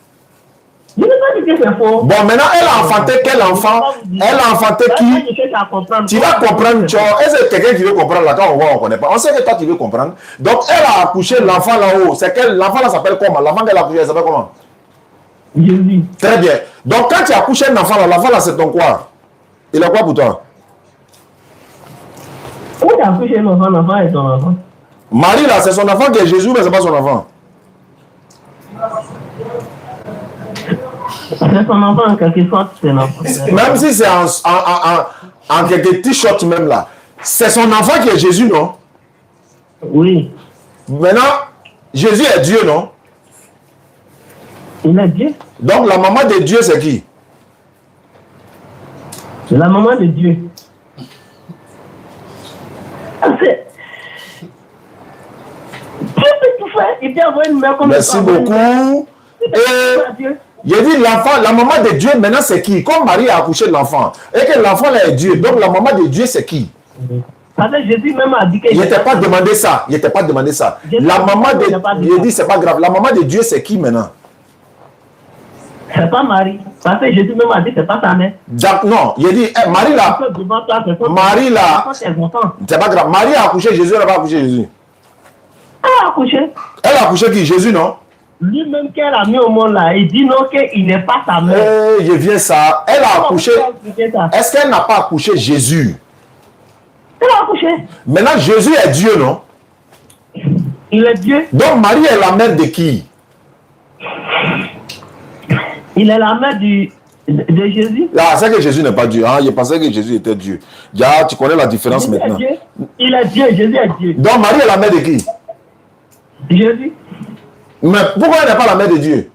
Je n'ai pas dit que c'est faux. Bon, maintenant, elle a enfanté quel enfant? Elle a enfanté qui? Tu vas comprendre, tu vois. Est-ce que quelqu'un qui veut comprendre là, quand on voit, on ne connaît pas. On sait que toi, tu veux comprendre. Donc, elle a accouché l'enfant là-haut. C'est quel? L'enfant là s'appelle comment? L'enfant qu'elle a accouché, elle s'appelle comment? Jésus. Très bien. Donc, quand tu as accouché un enfant là, l'enfant là, c'est ton quoi? Il a quoi pour toi? Où tu as accouché l'enfant est ton enfant? Marie là, c'est son enfant qui est Jésus, mais ce n'est pas son enfant. C'est son enfant en quelque sorte, c'est l'enfant. Même si c'est en quelques t-shirts même là. C'est son enfant qui est Jésus, non? Oui. Maintenant, Jésus est Dieu, non? Il est Dieu. Donc la maman de Dieu, c'est qui? C'est la maman de Dieu. fait. Il t'a envoyé une mère comme Merci ça. beaucoup. Et j'ai dit l'enfant, la maman de Dieu, maintenant c'est qui? Comme Marie a accouché de l'enfant, et que l'enfant là est Dieu, donc la maman de Dieu c'est qui? Parce que Jésus même a dit que... Il n'était pas demandé ça. Il n'était pas demandé ça. La maman de Dieu, dit c'est pas grave. La maman de Dieu c'est qui maintenant? C'est pas Marie. Parce que Jésus même a dit que c'est pas sa mère. Non, il a dit, Marie là. Marie là. C'est pas grave. Marie a accouché Jésus, elle n'a pas accouché Jésus. Elle a accouché. Elle a accouché qui? Jésus, non? Lui-même qu'elle a mis au monde là, il dit non qu'il n'est pas sa mère. Je viens ça. Elle a accouché. Est-ce qu'elle n'a pas accouché Jésus? Elle a accouché. Maintenant, Jésus est Dieu, non? Il est Dieu. Donc, Marie est la mère de qui? Il est la mère de Jésus. Ah, c'est que Jésus n'est pas Dieu. Hein? Je pensais que Jésus était Dieu. Ya, tu connais la différence Jésus maintenant. Il est Dieu, Jésus est Dieu. Donc, Marie est la mère de qui? Jésus. Mais pourquoi elle n'est pas la mère de Dieu?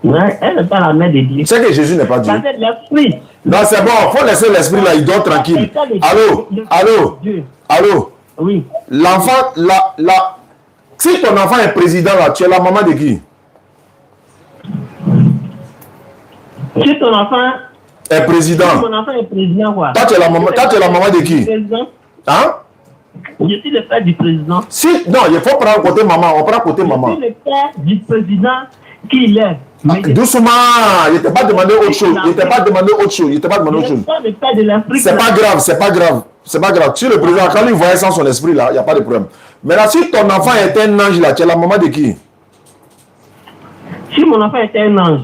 Ouais, elle n'est pas la mère de Dieu. C'est que Jésus n'est pas Dieu. C'est l'esprit. Non, c'est bon, il faut laisser l'esprit là, il dort tranquille. Allô? Allô? Allô? Oui. L'enfant, si ton enfant est président là, tu es la maman de qui? Si ton enfant est président. Si mon enfant est président, quoi. Toi, tu es la maman de qui? Hein? Je suis le père du président. Si, non, il faut prendre côté maman. On prend côté maman. Je suis le père du président qui il est. Doucement, il ne t'a pas demandé autre chose. Il ne t'a pas demandé autre chose. Il ne t'a pas demandé autre chose. C'est pas grave, c'est pas grave. C'est pas grave. Si le président, quand il voyait sans son esprit là, il n'y a pas de problème. Maintenant, si ton enfant est un ange là, tu es la maman de qui? Si mon enfant était un ange.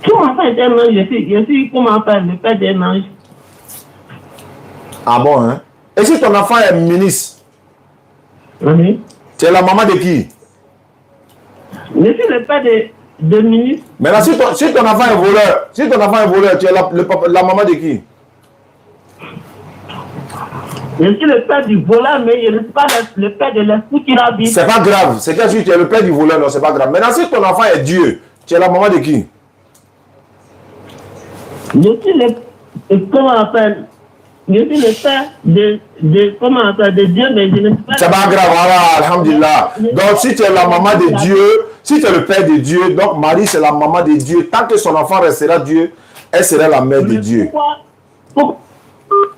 Si mon enfant était un ange, je suis comment on appelle le père d'un ange. Ah bon, hein? Et si ton enfant est ministre? Tu es la maman de qui? Je suis le père de ministre. Maintenant, si ton enfant est voleur, tu es la maman de qui? Je suis le père du voleur, mais je ne suis pas le père de l'esprit qui l'habite. C'est pas grave. C'est que si tu es le père du voleur, non, c'est pas grave. Maintenant, si ton enfant est Dieu, tu es la maman de qui? Je suis le... Comment on appelle? Je suis le père comment on appelle, de Dieu, mais je ne suis pas... C'est pas grave, voilà, alhamdulillah. Donc, si tu es la maman de Dieu, si tu es le père de Dieu, donc Marie, c'est la maman de Dieu. Tant que son enfant restera Dieu, elle sera la mère de Dieu.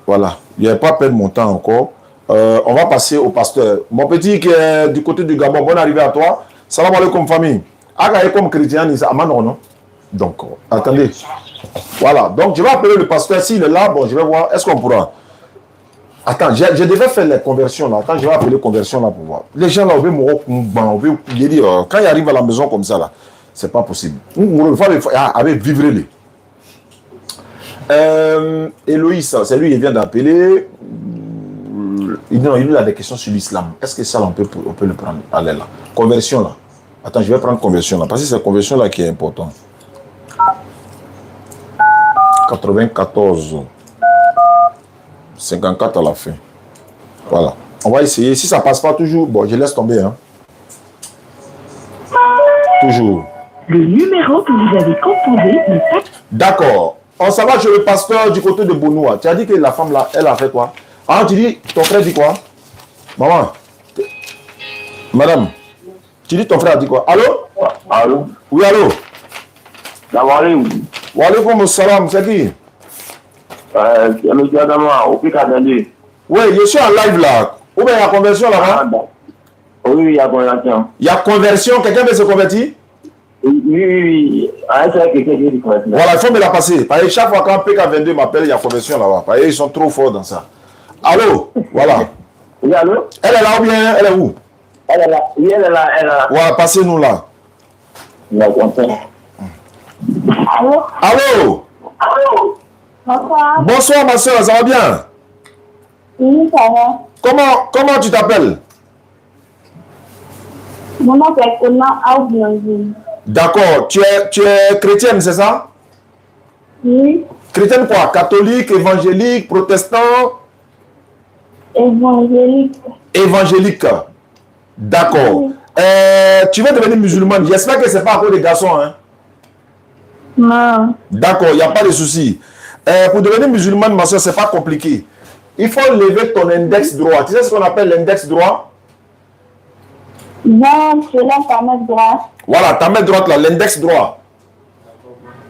Voilà. Il n'y a pas perdre mon temps encore. On va passer au pasteur. Mon petit qui est du côté du Gabon, bonne arrivée à toi. Salam alaikum, famille. Agaye comme chrétien, non? Donc, attendez. Voilà. Donc, je vais appeler le pasteur. S'il est là, bon, je vais voir. Est-ce qu'on pourra... Attends, je devais faire les conversions là. Quand je vais appeler conversion là pour voir. Les gens là, on veut mourir, quand ils arrivent à la maison comme ça là, c'est pas possible. Il faut avec vivre les. Héloïse, c'est lui qui vient d'appeler. Il a des questions sur l'islam. Est-ce que ça on peut le prendre? Allez là. Conversion là. Attends, je vais prendre conversion là. Parce que c'est la conversion là qui est important. 94. 54 à la fin. Voilà. On va essayer. Si ça passe pas toujours, bon, je laisse tomber. Hein. Toujours. Le numéro que vous avez composé n'est pas... D'accord. On s'en va chez le pasteur du côté de Bonoua. Tu as dit que la femme là, elle a fait quoi? Ah, tu dis, ton frère dit quoi? Maman. Madame. Tu dis ton frère a dit quoi? Allô? Allô? Oui, allô? Salam. Wa alaikum salam, c'est qui? C'est le Diadama, au Picardie. Oui, je suis en live là. Où bien il y a conversion là-bas? Oui, il y a conversion. Il y a conversion, quelqu'un veut se convertir? Oui. Voilà, il faut me la passer. Parce que chaque fois quand PK22 m'appelle, il y a conversion là-bas. Parce qu'ils sont trop forts dans ça. Allô? Voilà. Oui, allô? Elle est là ou bien elle est où? Elle est là. Oui, elle est là. Elle est là. Voilà, passez-nous là. Allô? Allô? Allô? Bonsoir. Bonsoir ma soeur, ça va bien? Oui, ça va. Comment tu t'appelles? Mon nom est Kona Aoubianzi. D'accord, tu es chrétienne, c'est ça? Oui. Chrétienne quoi? Catholique, évangélique, protestant? Évangélique. Évangélique. D'accord. Oui. Tu veux devenir musulmane. J'espère que ce n'est pas encore des garçons. Hein? Non. D'accord, il n'y a pas de souci. Pour devenir musulmane, ma soeur, ce n'est pas compliqué. Il faut lever ton index droit. Tu sais ce qu'on appelle l'index droit? Non, je lève ta main droite. Voilà, ta main droite là, l'index droit.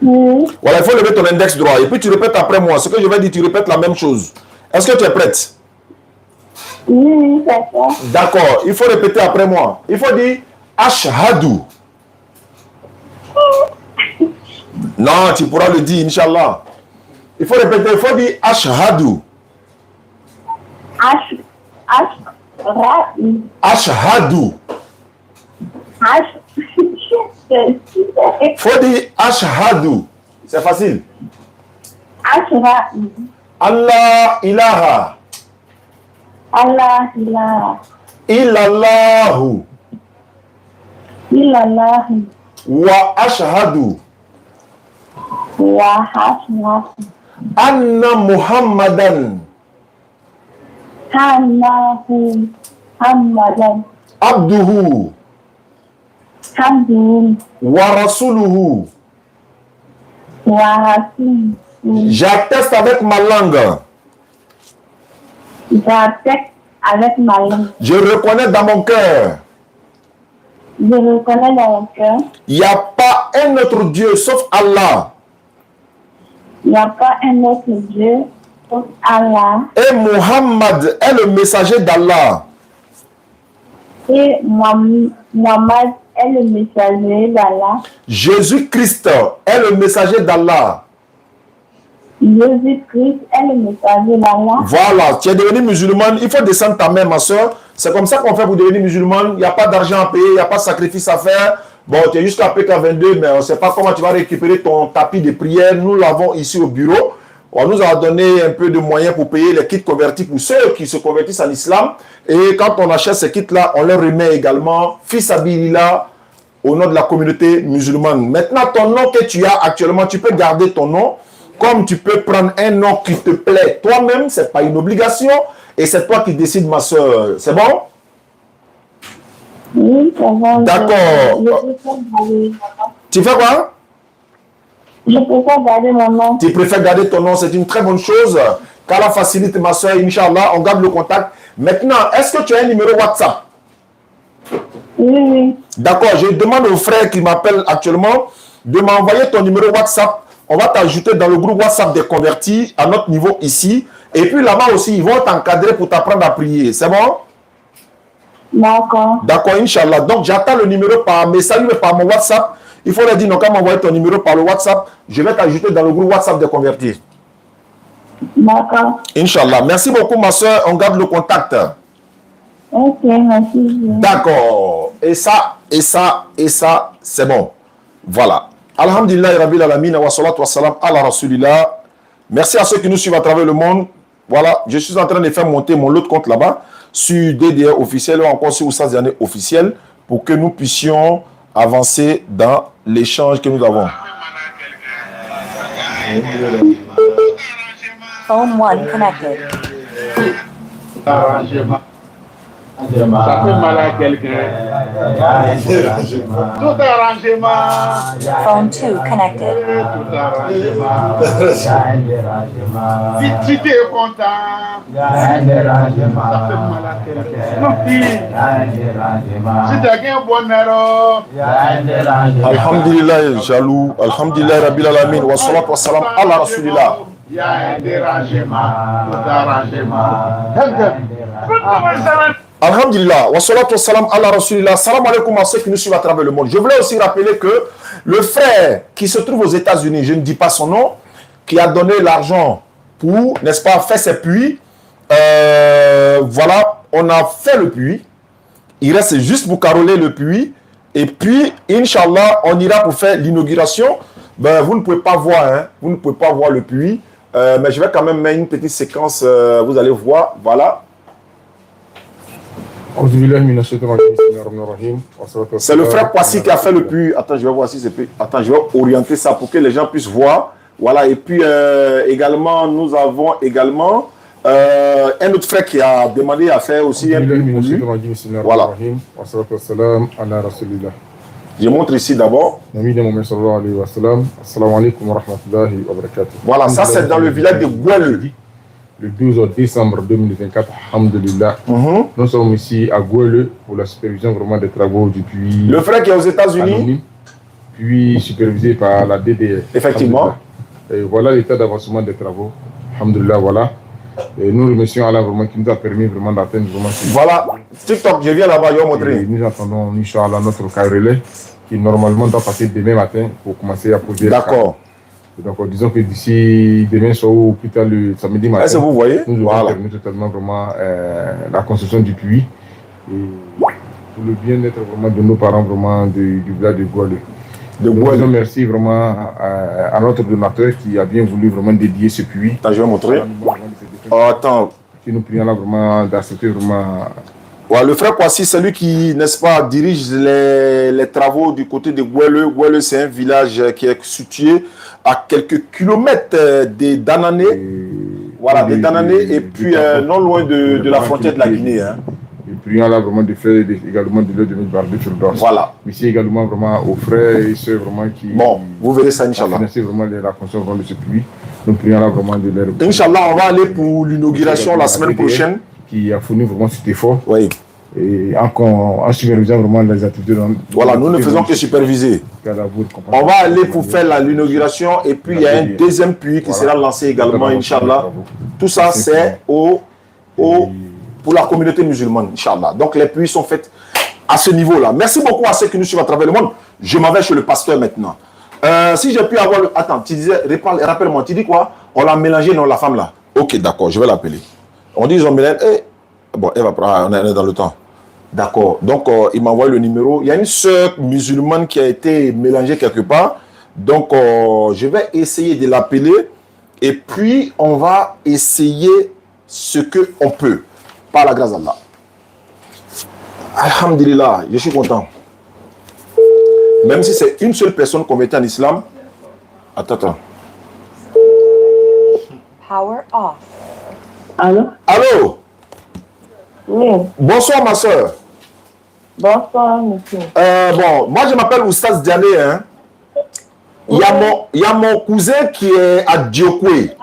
Oui. Voilà, il faut lever ton index droit. Et puis tu répètes après moi. Ce que je vais dire, tu répètes la même chose. Est-ce que tu es prête? Oui, c'est ça. D'accord, il faut répéter après moi. Il faut dire Ashhadu. Non, tu pourras le dire, Inch'Allah. Il faut répéter, il faut dire Ashhadu. Ashhadu. Faut dire Ashhadu. C'est facile. Allah ilaha. Allah ilaha. Illallahu. Illallahu. Wa ashhadu. Wa ashhadu. Anna Muhammadan. Anna Muhammadan. Abduhu. Abduhu. Wa rasuluhu. Wa rasuluhu. J'atteste avec ma langue. J'atteste avec ma langue. Je reconnais dans mon cœur. Je reconnais dans mon cœur. Il n'y a pas un autre Dieu sauf Allah. Il n'y a pas un autre Dieu sauf Allah. Et Muhammad est le messager d'Allah. Et Muhammad est le messager d'Allah. Jésus-Christ est le messager d'Allah. Jésus-Christ est le messager d'Allah. Voilà, tu es devenu musulmane, il faut descendre ta main, ma soeur. C'est comme ça qu'on fait pour devenir musulmane. Il n'y a pas d'argent à payer, il n'y a pas de sacrifice à faire. Bon, tu es jusqu'à PK22, mais on ne sait pas comment tu vas récupérer ton tapis de prière. Nous l'avons ici au bureau. On nous a donné un peu de moyens pour payer les kits convertis pour ceux qui se convertissent en islam. Et quand on achète ces kits-là, on leur remet également Fils Abilillah au nom de la communauté musulmane. Maintenant, ton nom que tu as actuellement, tu peux garder ton nom. Comme tu peux prendre un nom qui te plaît toi-même, ce n'est pas une obligation. Et c'est toi qui décides, ma soeur. C'est bon? Oui, c'est bon. D'accord. Tu fais quoi? Je préfère garder mon nom. Tu préfères garder ton nom, c'est une très bonne chose. Qu'Allah facilite, ma soeur, Inch'Allah, on garde le contact. Maintenant, est-ce que tu as un numéro WhatsApp? Oui, oui. D'accord, je demande aux frères qui m'appellent actuellement de m'envoyer ton numéro WhatsApp. On va t'ajouter dans le groupe WhatsApp des convertis à notre niveau ici. Et puis là-bas aussi, ils vont t'encadrer pour t'apprendre à prier. C'est bon? D'accord. D'accord, Inch'Allah. Donc, j'attends le numéro par message, mais par mon WhatsApp. Il faut leur dire, non, quand m'envoyer ton numéro par le WhatsApp, je vais t'ajouter dans le groupe WhatsApp des convertis. D'accord. Inch'Allah. Merci beaucoup, ma soeur. On garde le contact. Ok, merci. D'accord. Et ça, c'est bon. Voilà. Alhamdulillah, Rabbil Alamin, wa salatu wa salam ala Rasulillah. Merci à ceux qui nous suivent à travers le monde. Voilà, je suis en train de faire monter mon lot de compte là-bas sur DDR officiel ou encore sur Oussaz Yané officiel pour que nous puissions avancer dans l'échange que nous avons. Phone 1 connected. Ça fait mal à quelqu'un. Tout arrangement. Phone 2 connected. Tout arrangement. Si tu es content, ça fait mal à quelqu'un. Si tu as gagné un bonheur, Alhamdulillah, jaloux. Alhamdulillah, Rabbil Alamin. Wa salatu wa salam ala Rasulillah. il y a un dérangement. Tout arrangement. Alhamdulillah, wa salatu wa salam ala Rasulillah. Salam alaikum à ceux qui nous suivent à travers le monde. Je voulais aussi rappeler que le frère qui se trouve aux États-Unis, je ne dis pas son nom, qui a donné l'argent pour, n'est-ce pas, faire ses puits. Voilà, on a fait le puits. Il reste juste pour caroler le puits. Et puis, Inch'Allah, on ira pour faire l'inauguration. Ben, vous ne pouvez pas voir, hein, vous ne pouvez pas voir le puits. Mais je vais quand même mettre une petite séquence, vous allez voir, voilà. C'est le frère Kwasi qui a fait le puits. Attends, je vais voir si c'est... Attends, je vais orienter ça pour que les gens puissent voir. Voilà, et puis également, nous avons également un autre frère qui a demandé à faire aussi un puits pour lui. Voilà. Je montre ici d'abord. Voilà, ça c'est dans le village de Gouel. le 12 décembre 2024, alhamdulillah. Nous sommes ici à Gouele pour la supervision vraiment des travaux du puits. Le frère qui est aux États-Unis, puis supervisé par la DDR. Effectivement. Et voilà l'état d'avancement des travaux. Alhamdulillah, voilà. Et nous remercions Allah vraiment qui nous a permis vraiment d'atteindre vraiment. Voilà, TikTok, je viens là-bas, je vais montrer. Nous attendons, Inch'Allah, notre cas relais qui normalement doit passer demain matin pour commencer à poser. D'accord. Donc, disons que d'ici demain soir ou plus tard le samedi matin, est-ce que vous voyez, nous allons terminer totalement vraiment la construction du puits et pour le bien-être vraiment de nos parents vraiment du village de Gouale. Nous merci vraiment à notre donateur qui a bien voulu vraiment dédier ce puits. Attends, je vais montrer. Oh, attends. Qui nous prions là vraiment d'accepter vraiment. Ouais, le frère Kwasi, c'est lui qui, n'est-ce pas, dirige les travaux du côté de Gouele. Gouele, c'est un village qui est situé à quelques kilomètres des Danané. Voilà, des Danané, et puis non loin de la frontière de la Guinée. Hein. Et prions là vraiment de faire également de l'aide de notre barbe sur l'os. Voilà. Merci également vraiment aux frères et sœurs vraiment qui. Bon, vous verrez ça, Inch'Allah. Merci vraiment la construction de ce puits. Nous prions là vraiment de l'aide. Inch'Allah, on va aller pour l'inauguration la semaine prochaine. Qui a fourni vraiment cet effort. Oui. Et en supervisant vraiment les activités. Voilà, nous ne faisons que superviser. On va aller pour faire l'inauguration et puis il y a un deuxième puits qui sera lancé également, Inch'Allah. Tout ça, c'est pour la communauté musulmane, Inch'Allah. Donc les puits sont faits à ce niveau-là. Merci beaucoup à ceux qui nous suivent à travers le monde. Je m'en vais chez le pasteur maintenant. Si j'ai pu avoir le... Attends, tu disais, rappelle-moi, tu dis quoi? On l'a mélangé, non, la femme là. Ok, d'accord, je vais l'appeler. On dit, ils ont mélangé... Bon, elle va prendre, on est dans le temps. D'accord, donc il m'a envoyé le numéro. Il y a une sœur musulmane qui a été mélangée quelque part. Donc, je vais essayer de l'appeler. Et puis, on va essayer ce qu'on peut. Par la grâce d'Allah. Alhamdulillah, je suis content. Même si c'est une seule personne convertie en islam. Attends. Power off. Allô? Allô? Oui. Bonsoir, ma soeur. Bonsoir, monsieur. Bon, moi je m'appelle Oustaz Diané. Hein. Il y a mon cousin qui est à Diokwe,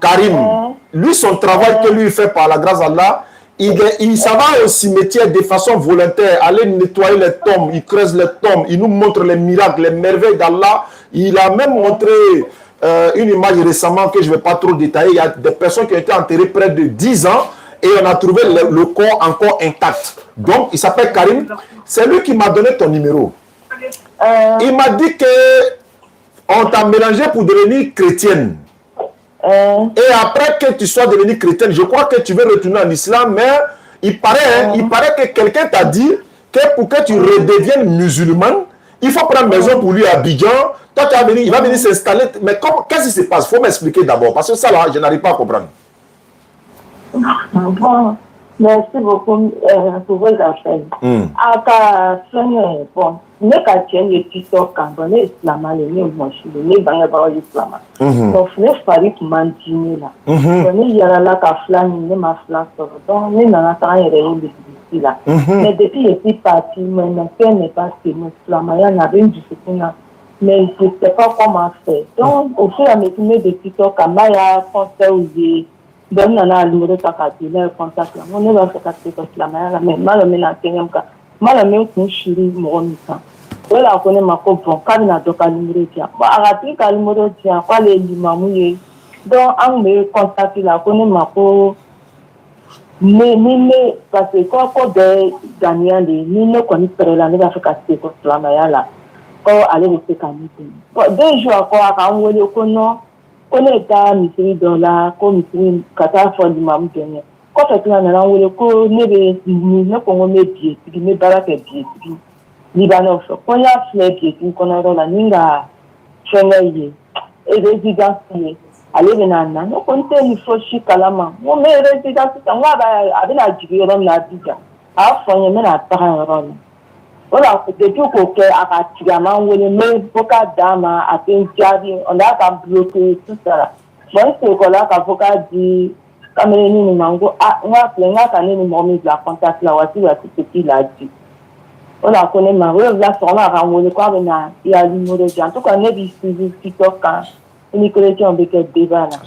Karim. Lui, son travail que lui fait par la grâce d'Allah, il s'en va au cimetière de façon volontaire, aller nettoyer les tombes, il creuse les tombes, il nous montre les miracles, les merveilles d'Allah. Il a même montré une image récemment que je ne vais pas trop détailler. Il y a des personnes qui ont été enterrées près de 10 ans et on a trouvé le corps encore intact. Donc, il s'appelle Karim. C'est lui qui m'a donné ton numéro. Il m'a dit qu'on t'a mélangé pour devenir chrétienne. Et après que tu sois devenue chrétienne, je crois que tu veux retourner en islam, mais il paraît que quelqu'un t'a dit que pour que tu redeviennes musulmane, il faut prendre maison pour lui à Abidjan. Toi, il va venir s'installer. Mais qu'est-ce qui se passe? Il faut m'expliquer d'abord, parce que ça, là, je n'arrive pas à comprendre. Bon, merci beaucoup pour vos appels. Aka sonye bon, ne ka tienne le TikTok quand on est islam, le mochi, le banya ba islam. Donc ne fari mandini là. On est yara la ka flan ne ma flan so. Donc ne na ta yere ici là. Mais depuis je suis parti, mon père n'est pas que islam, il y en a une discipline. Mais je ne sais pas comment faire. Donc au fur et à mesure de TikTok, Kamaya conseil ou donc, on a le numéro de la contact. On est dans ce cas de la manière, mais mal on est dans le cas. Mal on est un chéri, mon enfant. Voilà, on est ma copine. Quand on a donc un numéro de la. Bah, à rappeler qu'un numéro de la, quoi les limamouillés. Donc, on me contacte là, on est ma copine. Mais, parce que quand on est gagnant, nous ne connaissons pas la même affaire que la manière là. Quand on allait rester calme. Bon, 2 jours encore, on est au conon. On est à Misiri dans la commission Qatar for the Mam Kenya. Quand on est là, on est ko nebe ni ko ngome pied, qui me baraka pied. Libanais. Quand il y a fleur pied, qu'on a dans la ninga chengaye. Et résidence allez venana. Non compte ni foshi kalama. Mo me résidence ça moi ba abina jigi rom la bija. A fonye me na para rom. Voilà, depuis que à Tigama, on est même beaucoup d'âmes à Pintiadi, on a bloqué tout ça. Bon, c'est que là, l'avocat dit, comme il nous mango, on a plein de moments la contact là, voici la petite fille là dit. Voilà, on est marié, là, on a renvoyé quoi, il y a l'humour de gens. En tout cas, on est ici, TikTok, quand une chrétienne avec un débat là.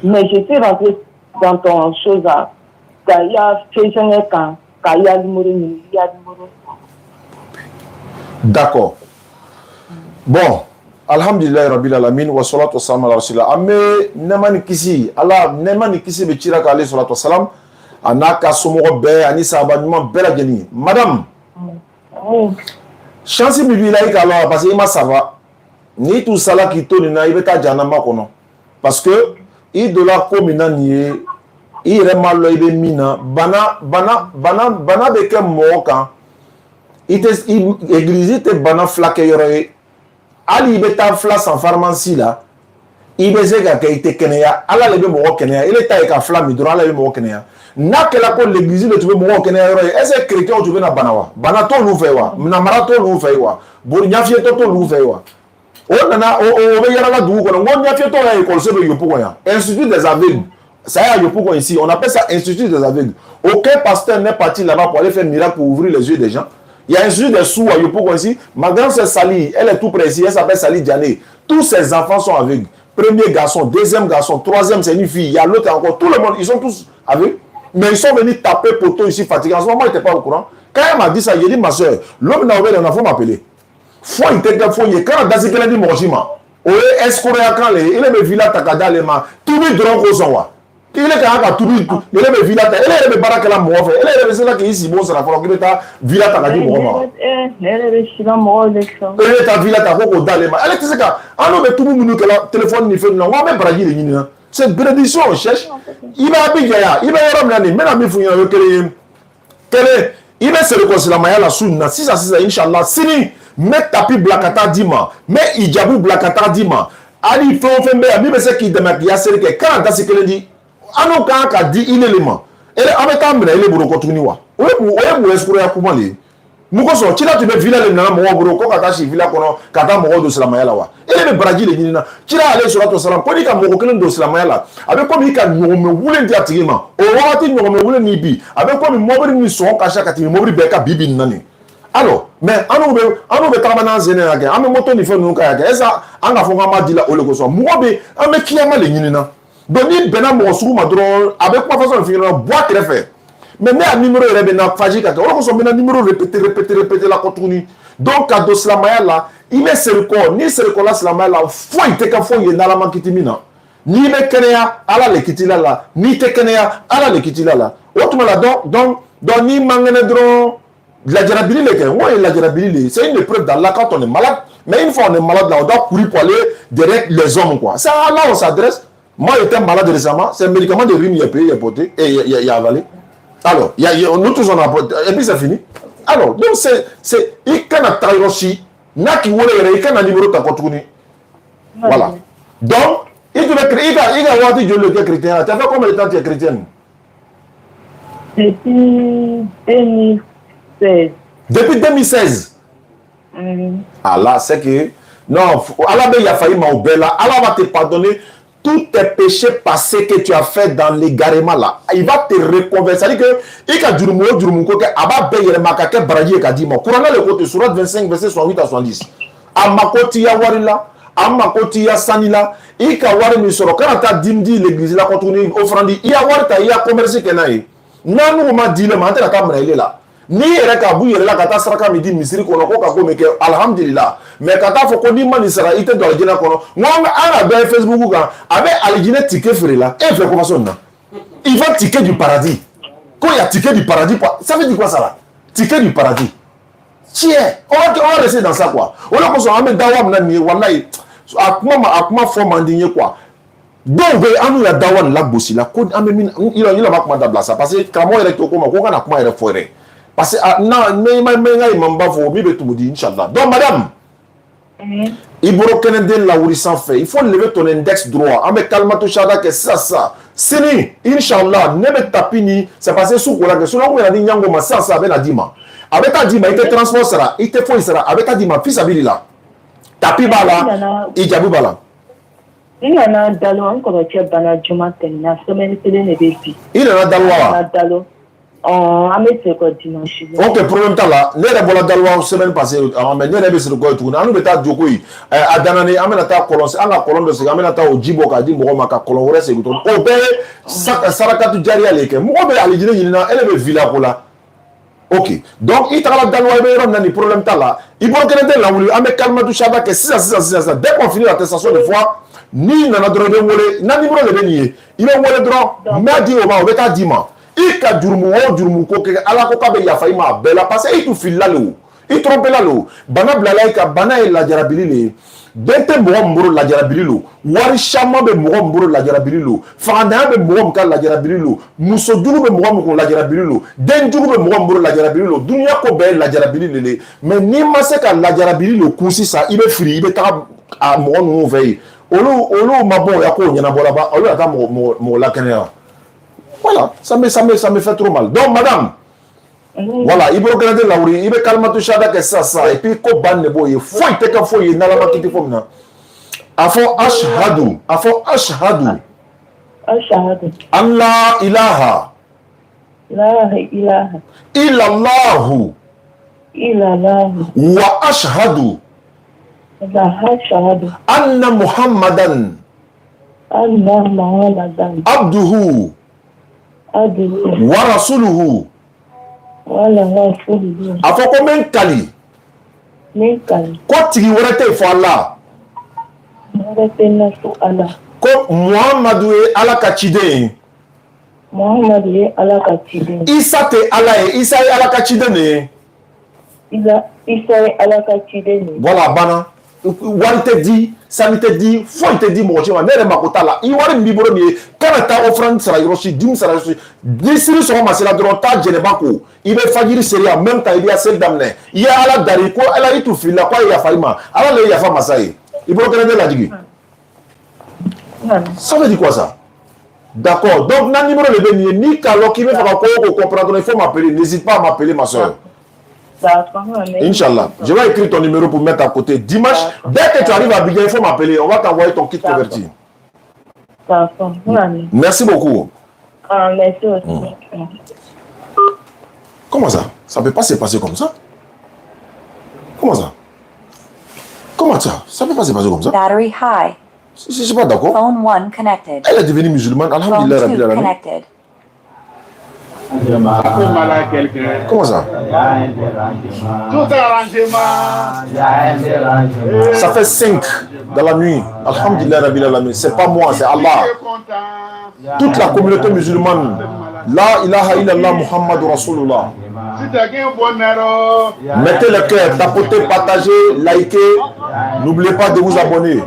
Mais je suis rentrée dans ton chose là. Il y a fait quand il y a numéro. D'accord. Bon, alhamdulillah rabbil alamin wa salatu wassalam ala rasulillah. Ame nemani kisi, Allah nemani kisi be tira ka salatu wassalam. Anaka somogo be ani sabanyuma bela geni. Madame. Chance mi bi la ikalo parce que ma ça va. Ni tout ça là qui tourne na ibeta janama kono. Parce que il de la komina nié il remalo ibe mina bana beke moka. Église te bana flaque yore ali beta flas en pharmacie là ibezega ke ite kenea ala lebe mo kenea il est ka flamme droit ala lebe mo kenea na que la ko l'église le tu mo kenea yore est-ce chrétien tu veux na bana to lu fewa na marato lu fewa bo nyafie to lu fewa o nana o be yara la du ko ngo nyafie to ya école se be yopo ko ya institut des aveugles ça y a yopo ko ici on appelle ça institut des aveugles aucun pasteur n'est parti là-bas pour aller faire miracle pour ouvrir les yeux des gens. Il y a un sujet de sous à Yopougon ici. Ma grande sœur Sali, elle est tout près ici. Elle s'appelle Sali Diané. Tous ses enfants sont aveugles. Premier garçon, deuxième garçon, troisième, c'est une fille. Il y a l'autre encore. Tout le monde, ils sont tous aveugles. Mais ils sont venus taper poteau ici, fatigués. En ce moment, ils n'étaient pas au courant. Quand elle m'a dit ça, il a dit, ma soeur, l'homme n'a ouvert, il faut m'appeler. Faut il était quand dans ce qu'elle a dit, mon jima. Oui, est-ce qu'on est quand il est le village Takada, les mains. Tout le monde est au il est quand tout il est le village elle est le baraka la moi fait elle est là qui ici bon ça la fois qu'il est à village Takadi moi elle est à village Takoko dans les mains elle est ça alors mais tout le monde que la téléphone ni fait non on même brailler les ni c'est bénédiction on cherche il va habiller il va y avoir même la mifu yo télé il va se réconcilier la la sunna si ça inchallah sini met tapi blakata dima mais ijabu blakata dima ali fait be ami be se qui demain qui a serré que quand dans ce qu'elle dit ano kan ka di inélément ele abeta mena ele buru ko tuni wa o escroc ya kuma le muko so chila tu be villa le na mo buru ko kata shi villa kono kata mo do salama yala wa ele be braji le nyina chila ale suratu salam ko ni ka mo ko kelen do salama yala abe ko mi ka nyome wule ndi atigima o wati nyome wule ni bi abe ko mi mobri ni so ka shaka ti mobri be ka bibi nani alors mais anu be tabana zene yake ame moto ni fe nu ka yake esa anga fo ngama dila ole ko so mo be ame kiyama le nyina. Donc, il y a un monstre avec ma façon de finir, boîte très fait. Mais un numéro est fagique. On a un numéro répété la continue. Donc, à dos la maya là, il est sur le corps, ni sur le corps là, la maya là, faut y être faut y dans la manquitimina. Ni me kenea, ala le kitila là, ni te kenea, ala le kitila là. Autrement là, donc, ni mangenedron, la durabilité, ouais, la durabilité, c'est une épreuve d'Allah quand on est malade. Mais une fois on est malade là, on doit courir pour aller derrière les hommes, quoi. Ça, là, on s'adresse. Moi, j'étais malade récemment. C'est un médicament de rhume, il y a payé, il y a porté, et il y a avalé. Alors, nous tous on a porté, et puis c'est fini. Alors, donc c'est, il y a un travail aussi, il y a un numéro de contourner. Voilà. Donc, il y a un Dieu le chrétien. Tu as fait combien de temps tu es chrétienne? Depuis 2016. Depuis 2016? Ah là, c'est que, non, Allah il a failli m'oublier là. Allah va te pardonner tous tes péchés passés que tu as fait dans l'égarement là. Il va te reconvertir. C'est-à-dire que, il y a du monde, Aba Beyere Makake Bradier Kadimo. Courant le côté, surat 25, verset 68 à 70. Amakoti ya warila, Amakoti ya sanila, il y a wari misoro. Quand tu as dimdi l'église là, quand on est offrande, il y a warita, il y a commerce kenaï. Nanu ma dit le matin, la caméra est là. Ni ereka bu yere la kata saraka midi misiri kono ko ka ko meke alhamdulillah mais kata fo ko ni mani sara ite do aljina kono ngom ara be Facebook ga abe aljina ticket free là et fait comment ça na il va ticket du paradis quand il y a ticket du paradis ça veut dire quoi ça là ticket du paradis tiens on va rester dans ça quoi on a ko ame dawa na ni wallahi akuma fo mandinye quoi donc anu ya dawa la bosi la ko ame min il a pas comment dabla ça parce que kamo ele to ko ma ko kana kuma ele foire. Parce que non, donc madame, il il faut lever ton index droit. Avec calmato shada que ça. Sini, Inch'Allah, ne me tapini, c'est passé sous quoi que selon moi, il y a dit ça avec la dima. Avec ta dima, il te transformera, il te foisera. Avec ta dima, fils abilila. Tapi bala, il y a bala. Il y en a dalo, encore tu as bana juma tenna, semaine télé ne bépi. Il y en a dalo. an bɛ se ko dimanche. Ok, problème t'a la. Ne yɛrɛ bɔra Dalowa semaine passée, mais ne yɛrɛ bɛ siri kɔ ye tuguni. An bɛ taa Joko ye. A danani an bɛna taa kɔlɔn an ka kɔlɔn dɔ sigi an bɛna taa o ji bɔ k'a di mɔgɔw ma ka kɔlɔn wɛrɛ segin tuguni. O bɛɛ ye sarakatu jariya le kɛ. Mɔgɔ bɛ alijinɛ ɲini na, ele bɛ villa ko la. Ok, donc i tagala Dalowa i bɛ yɔrɔ min na ni problème t'a la. I bolo kelen tɛ lawuli, an bɛ kalimatu shahada kɛ sisan. Dès qu'on finit l'attestation de foi, n'i nana dɔrɔn i bɛ wele, n ka numéro de bɛ nin ye. I bɛ wele dɔrɔn, n b'a di o ma, o bɛ taa d'i ma. I ka jurumu o jurumu ko kɛ ala ko k'a bɛ yafa i ma a bɛɛ la parce que i tun filila le o i trompela le o bana bilala i ka bana ye lajarabili le ye den tɛ mɔgɔ min bolo lajarabili lo wari caman bɛ mɔgɔ min bolo lajarabili lo fangandanya bɛ mɔgɔ min ka lajarabili lo muso jugu bɛ mɔgɔ min kun lajarabili lo den jugu bɛ mɔgɔ min bolo lajarabili lo duniya ko bɛɛ ye lajarabili le ye mais n'i ma se ka lajarabili lo kun sisan i bɛ fili i bɛ taga a mɔgɔ ninnu fɛ yen olu ma bɔ o ya k'o ɲɛnabɔla ba olu ka taa mɔgɔ lakɛnɛya. Voilà, ça me fait trop mal. Donc, madame, voilà, il faut regarder la ouri, il faut calmer tout ça, et puis, ko ban nebo, il faut y teka fo y nala makiti fo mna. Afo ashhadu. Allah ilaha. Illallahu. Wa ashhadu. Anna Muhammadan. Abduhu. Wa rasuluhu. A fɔ ko min kali ko tigi wɛrɛ tɛ fɔ Ala ko Muhamadu ye Ala ka ciden ye Isa tɛ Ala ye Isa ye Ala ka ciden de ye voilà bana wari tɛ di sani tɛ di foyi tɛ di mɔgɔ si ma ne yɛrɛ mako t'a la i wari min b'i bolo nin ye kana taa offrande sara yɔrɔ si dimi sara yɔrɔ si ni sini sɔgɔma sera dɔrɔn taa jɛnɛba ko i bɛ fajiri seri en même temps i bɛ seli daminɛ i ye Ala dari ko Ala i tun filila ko a ye yafa i ma Ala le ye yafa masa ye i bolo kɛnɛ tɛ lajigi ça veut dire quoi ça d'accord donc na numéro de bɛ nin ye n'i k'a lɔn k'i bɛ fɛ ka ko o ko comprendre il faut m'appeler n'hésite pas à m'appeler ma soeur. Inch'Allah. Je vais écrire ton numéro pour mettre à côté. Dimanche, dès que tu arrives à Abidjan, il faut m'appeler. On va t'envoyer ton kit converti. Merci beaucoup. Merci aussi. Comment ça? Ça ne peut pas se passer comme ça? Comment ça? Comment ça? Ça ne peut pas se passer comme ça? Battery high. Je ne suis pas d'accord. Phone 1 connected. Elle est devenue musulmane. Phone Alhamdulillah. 2 connected. Comment ça? Tout arrangement. Ça fait 5 dans la nuit. Alhamdulillah Rabbil Alamin. C'est pas moi, c'est Allah. Toute la communauté musulmane. La ilaha illallah Muhammadu Rasulullah. Mettez le cœur, tapotez, partagez, likez. N'oubliez pas de vous abonner.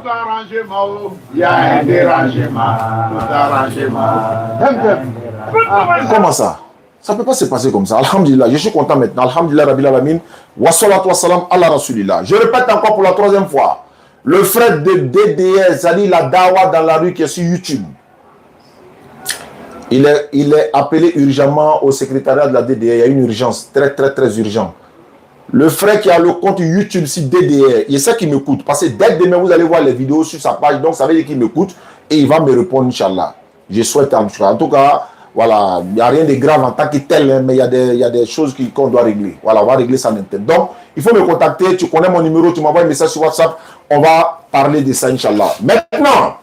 Comment ça? Ça ne peut pas se passer comme ça. Alhamdulillah, je suis content maintenant. Alhamdulillah Rabbil Alamin. Wa salatu wa salam ala Rasulillah. Je répète encore pour la 3e fois. Le frère de DDS, c'est-à-dire la dawa dans la rue qui est sur YouTube. Il est appelé urgemment au secrétariat de la DDR. Il y a une urgence, très urgente. Le frère qui a le compte YouTube sur DDR, il sait qu'il m'écoute. Parce que dès demain, vous allez voir les vidéos sur sa page. Donc, ça veut dire qu'il m'écoute. Et il va me répondre, Inch'Allah. Je souhaite, en tout cas, voilà, il n'y a rien de grave en tant que tel, hein, mais il y a des choses qu'on doit régler. Voilà, on va régler ça maintenant. Donc, il faut me contacter. Tu connais mon numéro, tu m'envoies un message sur WhatsApp. On va parler de ça, Inch'Allah. Maintenant,